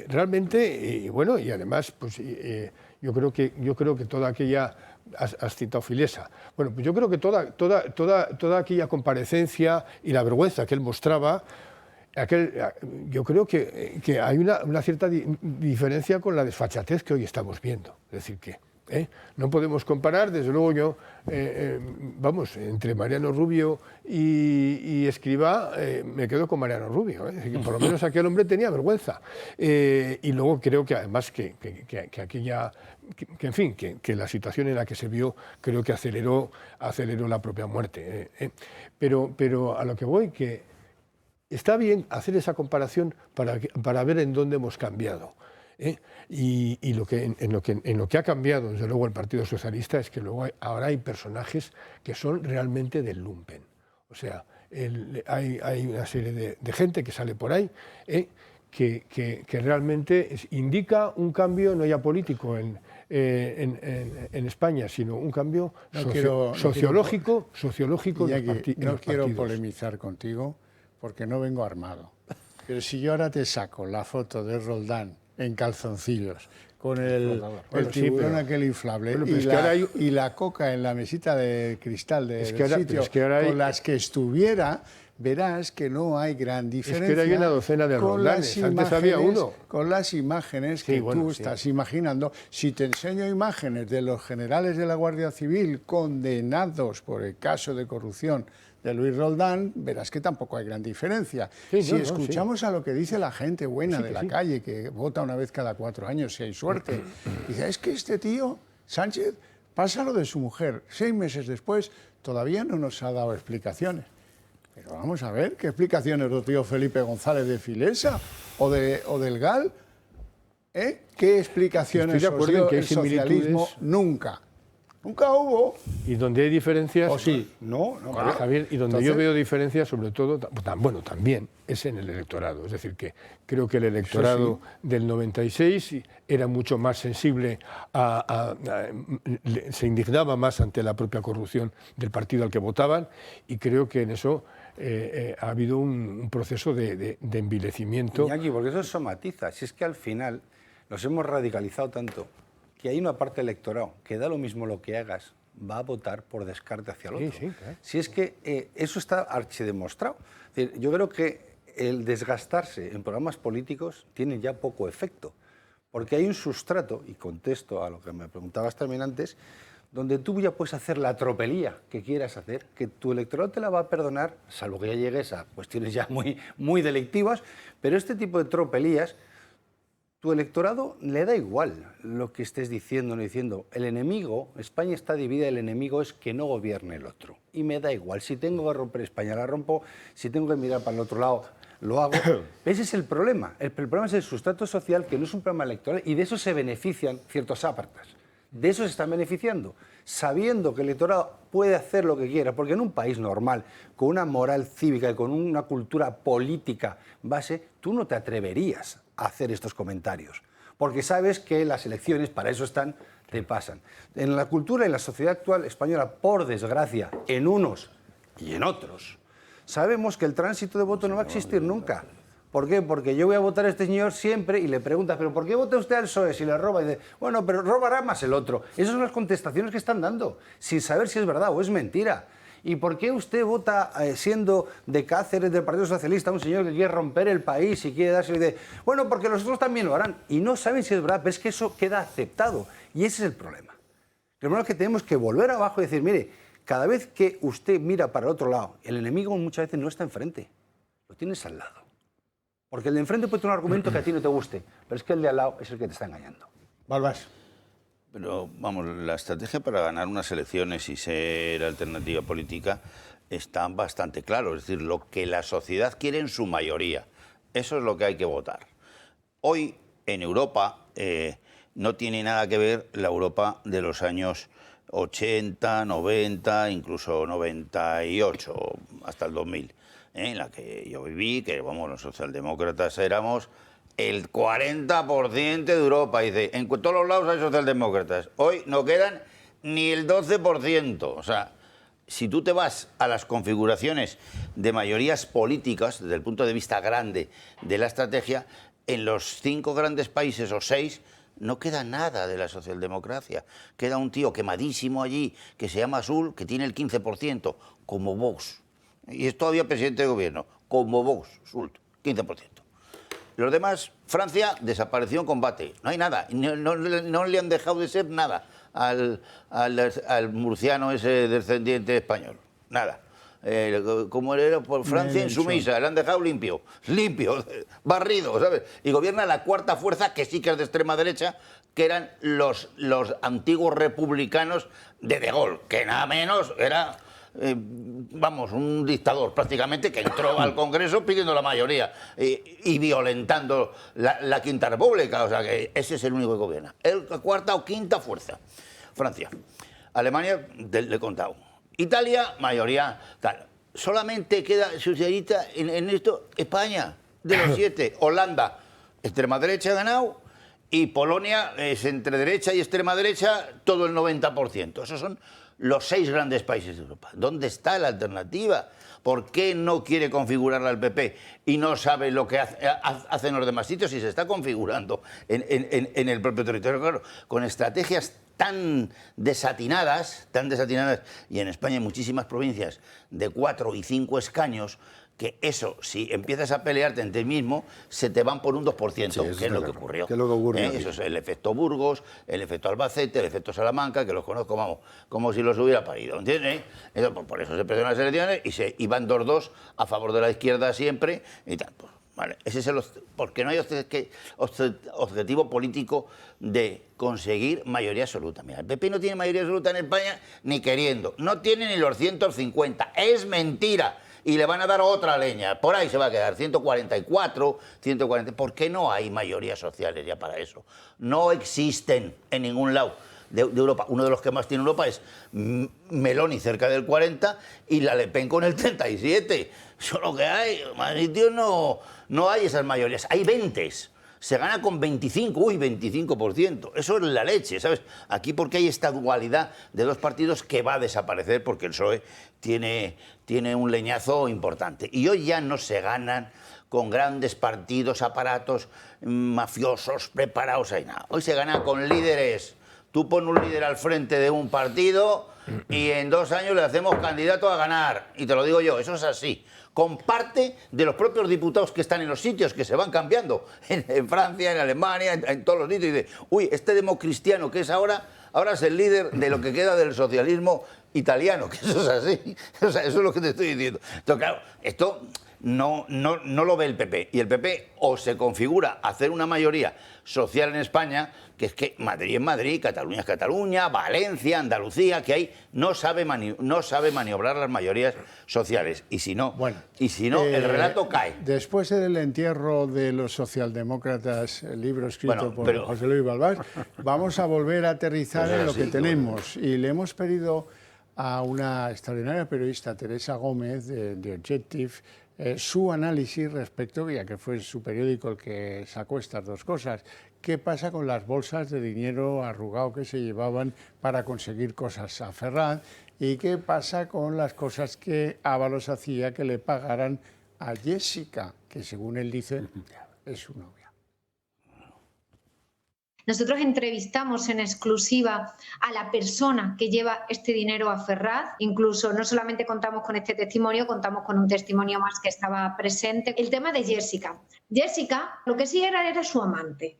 Realmente, bueno, y además, pues, yo creo que toda aquella... Has citado Filesa. Bueno, pues yo creo que toda aquella comparecencia y la vergüenza que él mostraba, yo creo que hay una cierta diferencia con la desfachatez que hoy estamos viendo. Es decir, que no podemos comparar, desde luego yo, vamos, entre Mariano Rubio y Escrivá, me quedo con Mariano Rubio. Es decir, que por lo menos aquel hombre tenía vergüenza. Y luego creo que además que aquella... en fin, que la situación en la que se vio creo que aceleró la propia muerte. Pero a lo que voy, que está bien hacer esa comparación para ver en dónde hemos cambiado. Y en lo que ha cambiado, desde luego, el Partido Socialista es que luego ahora hay personajes que son realmente del lumpen. O sea, hay una serie de gente que sale por ahí que realmente indica un cambio no ya político en España, sino un cambio sociológico de los partidos. No quiero polemizar contigo porque no vengo armado. Pero si yo ahora te saco la foto de Roldán en calzoncillos, con el tiburón aquel inflable, y la coca en la mesita de cristal del sitio, con las que estuviera, verás que no hay gran diferencia. Es que ahora hay una docena de Roldanes, antes había uno. Con las imágenes que tú estás imaginando. Si te enseño imágenes de los generales de la Guardia Civil condenados por el caso de corrupción de Luis Roldán, verás que tampoco hay gran diferencia. Si escuchamos a lo que dice la gente buena de la calle, que vota una vez cada 4 años, si hay suerte, dice, es que este tío, Sánchez, pasa lo de su mujer. 6 meses después, todavía no nos ha dado explicaciones. Pero vamos a ver, ¿qué explicaciones del tío Felipe González de Filesa o del GAL? ¿Qué explicaciones os dio el socialismo? Nunca hubo. Y donde hay diferencias... ¿O sí? No, Javier, y donde yo veo diferencias, sobre todo, bueno, también es en el electorado. Es decir, que creo que el electorado del 96 era mucho más sensible, se indignaba más ante la propia corrupción del partido al que votaban, y creo que en eso ha habido un proceso de envilecimiento. Iñaki, porque eso somatiza. Si es que al final nos hemos radicalizado tanto que hay una parte del electorado que da lo mismo lo que hagas, va a votar por descarte hacia el otro. Claro. Si es que eso está archidemostrado. Es decir, yo creo que el desgastarse en programas políticos tiene ya poco efecto, porque hay un sustrato, y contesto a lo que me preguntabas también antes, donde tú ya puedes hacer la tropelía que quieras hacer, que tu electorado te la va a perdonar, salvo que ya llegues a cuestiones ya muy delictivas, pero este tipo de tropelías, tu electorado le da igual lo que estés diciendo o no diciendo. El enemigo, España está dividida, el enemigo es que no gobierne el otro. Y me da igual, si tengo que romper España, la rompo, si tengo que mirar para el otro lado, lo hago. Ese es el problema. El problema es el sustrato social, que no es un problema electoral, y de eso se benefician ciertos ápartas. De eso se están beneficiando, sabiendo que el electorado puede hacer lo que quiera, porque en un país normal, con una moral cívica y con una cultura política base, tú no te atreverías a hacer estos comentarios, porque sabes que las elecciones, para eso están, te pasan. En la cultura y en la sociedad actual española, por desgracia, en unos y en otros, sabemos que el tránsito de voto no va a existir nunca. ¿Por qué? Porque yo voy a votar a este señor siempre y le preguntas, ¿pero por qué vota usted al PSOE si le roba? Y dice, bueno, pero robará más el otro. Esas son las contestaciones que están dando, sin saber si es verdad o es mentira. ¿Y por qué usted vota, siendo de Cáceres, del Partido Socialista, un señor que quiere romper el país y quiere darse... Y dice, bueno, porque los otros también lo harán. Y no saben si es verdad, pero es que eso queda aceptado. Y ese es el problema. El problema es que tenemos que volver abajo y decir, mire, cada vez que usted mira para el otro lado, el enemigo muchas veces no está enfrente, lo tienes al lado. Porque el de enfrente puede tener un argumento que a ti no te guste, pero es que el de al lado es el que te está engañando. Balbás. Pero, vamos, la estrategia para ganar unas elecciones y ser alternativa política está bastante claro. Es decir, lo que la sociedad quiere en su mayoría. Eso es lo que hay que votar. Hoy, en Europa, no tiene nada que ver la Europa de los años 80, 90, incluso 98, hasta el 2000. En la que yo viví, que vamos, los socialdemócratas éramos el 40% de Europa. Dice, en todos los lados hay socialdemócratas. Hoy no quedan ni el 12%. O sea, si tú te vas a las configuraciones de mayorías políticas, desde el punto de vista grande de la estrategia, en los 5 grandes países o 6 no queda nada de la socialdemocracia. Queda un tío quemadísimo allí que se llama Azul, que tiene el 15%, como Vox. Y es todavía presidente de gobierno, como Vox, Sult, 15%. Los demás, Francia desapareció en combate. No hay nada. No le han dejado de ser nada al murciano ese descendiente español. Nada. Como era por Francia insumisa, le han dejado limpio, barrido, ¿sabes? Y gobierna la cuarta fuerza, que sí que es de extrema derecha, que eran los antiguos republicanos de Gaulle, que nada menos era... vamos, un dictador prácticamente que entró al Congreso pidiendo la mayoría y violentando la Quinta República. O sea que ese es el único que gobierna. La cuarta o quinta fuerza. Francia. Alemania, le he contado. Italia, mayoría tal. Solamente queda socialista en esto España, de los 7. Holanda, extrema derecha ha ganado. Y Polonia es entre derecha y extrema derecha todo el 90%. Esos son los 6 grandes países de Europa. ¿Dónde está la alternativa? ¿Por qué no quiere configurarla el PP y no sabe lo que hace en los demás sitios y se está configurando en el propio territorio? Claro, con estrategias tan desatinadas, y en España hay muchísimas provincias de 4 y 5 escaños, que eso, si empiezas a pelearte en ti mismo, se te van por un 2%, sí, que es lo que ocurrió. ¿Qué es lo que ocurrió? Eso es el efecto Burgos, el efecto Albacete, el efecto Salamanca, que los conozco, vamos, como si los hubiera parido, ¿entiendes? Entonces, por eso se perdieron las elecciones y van 2-2 a favor de la izquierda siempre y tal. Pues, vale, ese es porque no hay objetivo político de conseguir mayoría absoluta. Mira, el PP no tiene mayoría absoluta en España ni queriendo, no tiene ni los 150, es mentira. Y le van a dar otra leña. Por ahí se va a quedar 144, 140. ¿Por qué no hay mayorías sociales ya para eso? No existen en ningún lado de Europa. Uno de los que más tiene Europa es Meloni, cerca del 40, y la Le Pen con el 37. Eso es lo que hay. Más sitios no hay esas mayorías. Hay 20. Se gana con 25%. Eso es la leche, ¿sabes? Aquí porque hay esta dualidad de 2 partidos que va a desaparecer porque el PSOE tiene un leñazo importante. Y hoy ya no se ganan con grandes partidos, aparatos mafiosos preparados. Ahí nada. Hoy se gana con líderes. Tú pones un líder al frente de un partido y en 2 años le hacemos candidato a ganar. Y te lo digo yo, eso es así. Con parte de los propios diputados que están en los sitios, que se van cambiando, en Francia, en Alemania, en todos los sitios, y dice, uy, este democristiano que es ahora es el líder de lo que queda del socialismo italiano, que eso es así. O sea, eso es lo que te estoy diciendo. Entonces, claro, esto no lo ve el PP. Y el PP o se configura hacer una mayoría social en España, que es que Madrid es Madrid, Cataluña es Cataluña, Valencia, Andalucía, que ahí no sabe maniobrar las mayorías sociales. Y si no, el relato cae. Después del entierro de los socialdemócratas, el libro escrito por José Luis Balbás, vamos a volver a aterrizar en lo que tenemos. Y le hemos pedido a una extraordinaria periodista, Teresa Gómez, de Objective, su análisis respecto, ya que fue su periódico el que sacó estas 2 cosas. ¿Qué pasa con las bolsas de dinero arrugado que se llevaban para conseguir cosas a Ferraz? ¿Y qué pasa con las cosas que Ábalos hacía que le pagaran a Jessica, que según él dice es su novia? Nosotros entrevistamos en exclusiva a la persona que lleva este dinero a Ferraz. Incluso no solamente contamos con este testimonio, contamos con un testimonio más que estaba presente. El tema de Jessica. Jessica, lo que sí era su amante.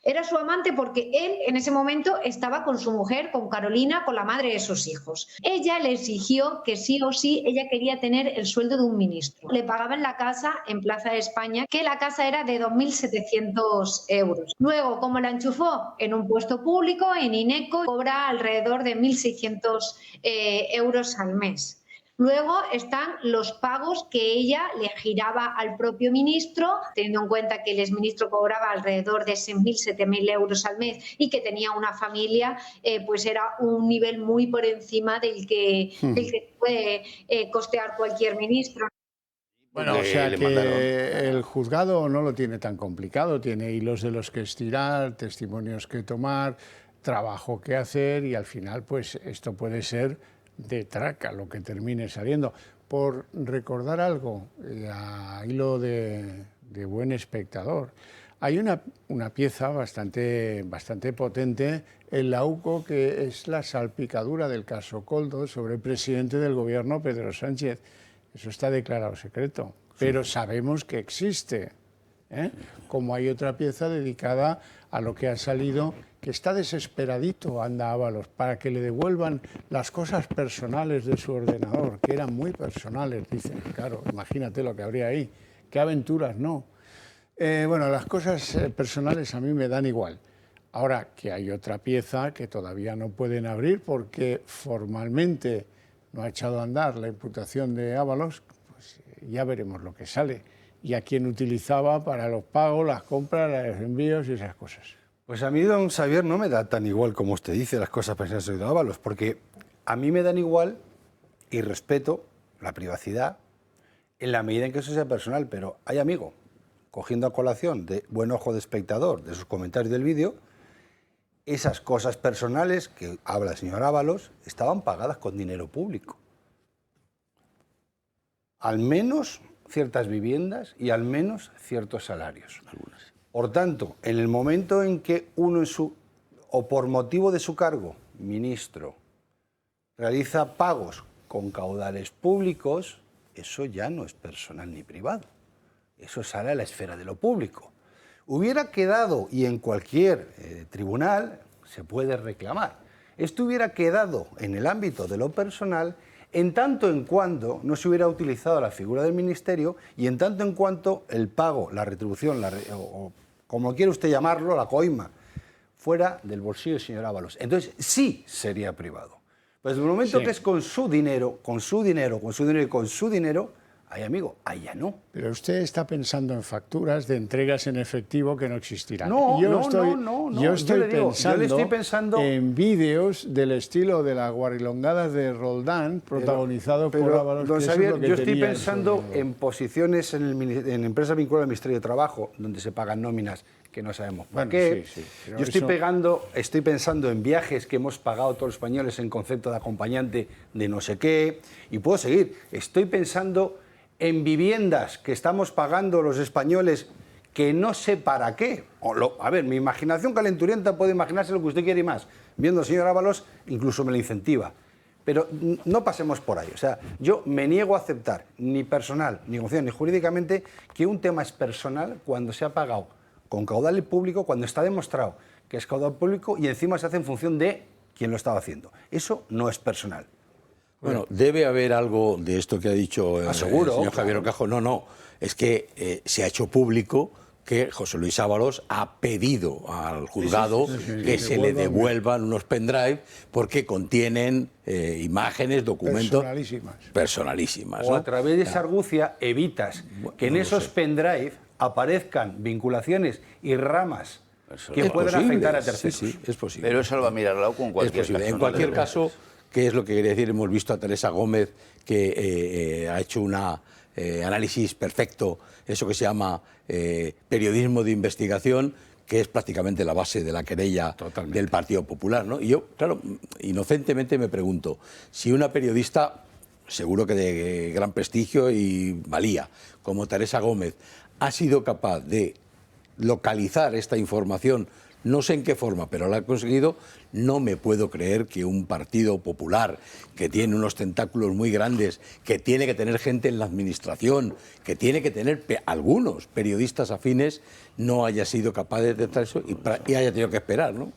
Era su amante porque él en ese momento estaba con su mujer, con Carolina, con la madre de sus hijos. Ella le exigió que sí o sí ella quería tener el sueldo de un ministro. Le pagaban la casa en Plaza de España, que la casa era de 2.700 euros. Luego, como la enchufó en un puesto público, en INECO, cobra alrededor de 1.600 euros al mes. Luego están los pagos que ella le giraba al propio ministro, teniendo en cuenta que el exministro cobraba alrededor de 6.000, 7.000 euros al mes y que tenía una familia, pues era un nivel muy por encima del que puede costear cualquier ministro. Bueno, o sea que el juzgado no lo tiene tan complicado, tiene hilos de los que estirar, testimonios que tomar, trabajo que hacer y al final pues esto puede ser de traca lo que termine saliendo. Por recordar algo, a hilo de buen espectador, hay una pieza bastante potente en la UCO que es la salpicadura del caso Koldo sobre el presidente del gobierno, Pedro Sánchez. Eso está declarado secreto, pero sabemos que existe, ¿eh? Como hay otra pieza dedicada a lo que ha salido, que está desesperadito, anda Ábalos, para que le devuelvan las cosas personales de su ordenador, que eran muy personales, dicen. Claro, imagínate lo que habría ahí. Qué aventuras, ¿no? Bueno, las cosas personales a mí me dan igual. Ahora que hay otra pieza que todavía no pueden abrir porque formalmente no ha echado a andar la imputación de Ábalos, pues ya veremos lo que sale. Y a quién utilizaba para los pagos, las compras, los envíos y esas cosas. Pues a mí, don Xavier, no me da tan igual como usted dice las cosas personales de Ábalos, porque a mí me dan igual y respeto la privacidad en la medida en que eso sea personal, pero hay amigo, cogiendo a colación de buen ojo de espectador, de sus comentarios del vídeo, esas cosas personales que habla el señor Ábalos estaban pagadas con dinero público. Al menos ciertas viviendas y al menos ciertos salarios. Algunas. Por tanto, en el momento en que uno o por motivo de su cargo, ministro, realiza pagos con caudales públicos, eso ya no es personal ni privado. Eso sale a la esfera de lo público. Hubiera quedado, y en cualquier tribunal se puede reclamar, esto hubiera quedado en el ámbito de lo personal en tanto en cuanto no se hubiera utilizado la figura del ministerio y en tanto en cuanto el pago, la retribución, o como quiera usted llamarlo, la coima, fuera del bolsillo del señor Ábalos. Entonces sí sería privado. Pues desde el momento que es con su dinero, ay, amigo, ahí ya no. Pero usted está pensando en facturas de entregas en efectivo que no existirán. No, yo estoy pensando en vídeos del estilo de las guarilongadas de Roldán, protagonizados por Ábalos. Don Xavier, yo estoy pensando en posiciones en empresas vinculadas al Ministerio de Trabajo, donde se pagan nóminas que no sabemos por qué. Yo estoy pensando en viajes que hemos pagado todos los españoles en concepto de acompañante de no sé qué, y puedo seguir. Estoy pensando en viviendas que estamos pagando los españoles que no sé para qué. A ver, mi imaginación calenturienta puede imaginarse lo que usted quiere y más. Viendo al señor Ábalos, incluso me lo incentiva. Pero no pasemos por ahí. O sea, yo me niego a aceptar, ni personal, ni ni jurídicamente, que un tema es personal cuando se ha pagado con caudal público, cuando está demostrado que es caudal público y encima se hace en función de quien lo estaba haciendo. Eso no es personal. Bueno, debe haber algo de esto que ha dicho el señor Javier Horcajo. No, es que se ha hecho público que José Luis Ábalos ha pedido al juzgado que se le devuelvan unos pendrive porque contienen imágenes, documentos personalísimas. O a través de esa argucia evitas que en esos pendrive aparezcan vinculaciones y ramas que puedan afectar a terceros. Sí, es posible. Pero eso lo va a mirar la con cualquier caso. En cualquier caso, ¿qué es lo que quería decir? Hemos visto a Teresa Gómez que ha hecho un análisis perfecto, eso que se llama periodismo de investigación, que es prácticamente la base de la querella del Partido Popular, ¿no? Y yo, claro, inocentemente me pregunto, si una periodista, seguro que de gran prestigio y valía, como Teresa Gómez, ha sido capaz de localizar esta información, no sé en qué forma, pero la ha conseguido, no me puedo creer que un Partido Popular que tiene unos tentáculos muy grandes, que tiene que tener gente en la administración, que tiene que tener algunos periodistas afines, no haya sido capaz de detectar eso y haya tenido que esperar, ¿no?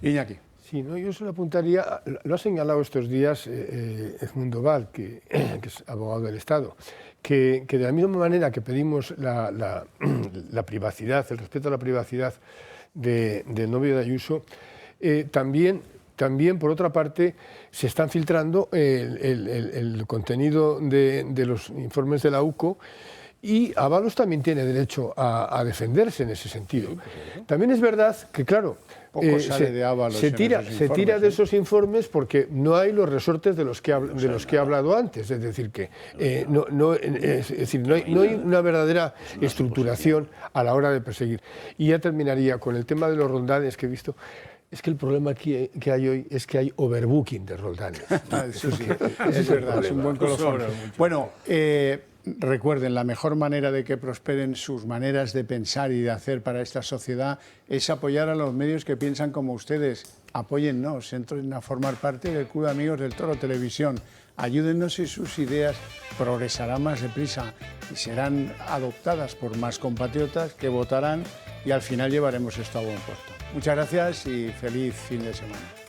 Iñaki. Sí, no, yo solo apuntaría, lo ha señalado estos días Edmundo Val, que es abogado del Estado, que de la misma manera que pedimos la privacidad, el respeto a la privacidad del novio de Ayuso, también, por otra parte, se están filtrando el contenido de los informes de la UCO y Ábalos también tiene derecho a defenderse en ese sentido. También es verdad que, claro, se tira de esos informes porque no hay los resortes de los que he hablado antes, es decir, que no hay una verdadera estructuración a la hora de perseguir. Y ya terminaría con el tema de los roldanes que he visto. Es que el problema que hay hoy es que hay overbooking de roldanes. Eso sí, es verdad, es un buen colofón. Bueno, recuerden, la mejor manera de que prosperen sus maneras de pensar y de hacer para esta sociedad es apoyar a los medios que piensan como ustedes. Apóyennos, entren a formar parte del Club de Amigos del Toro Televisión. Ayúdennos y sus ideas progresarán más deprisa y serán adoptadas por más compatriotas que votarán y al final llevaremos esto a buen puerto. Muchas gracias y feliz fin de semana.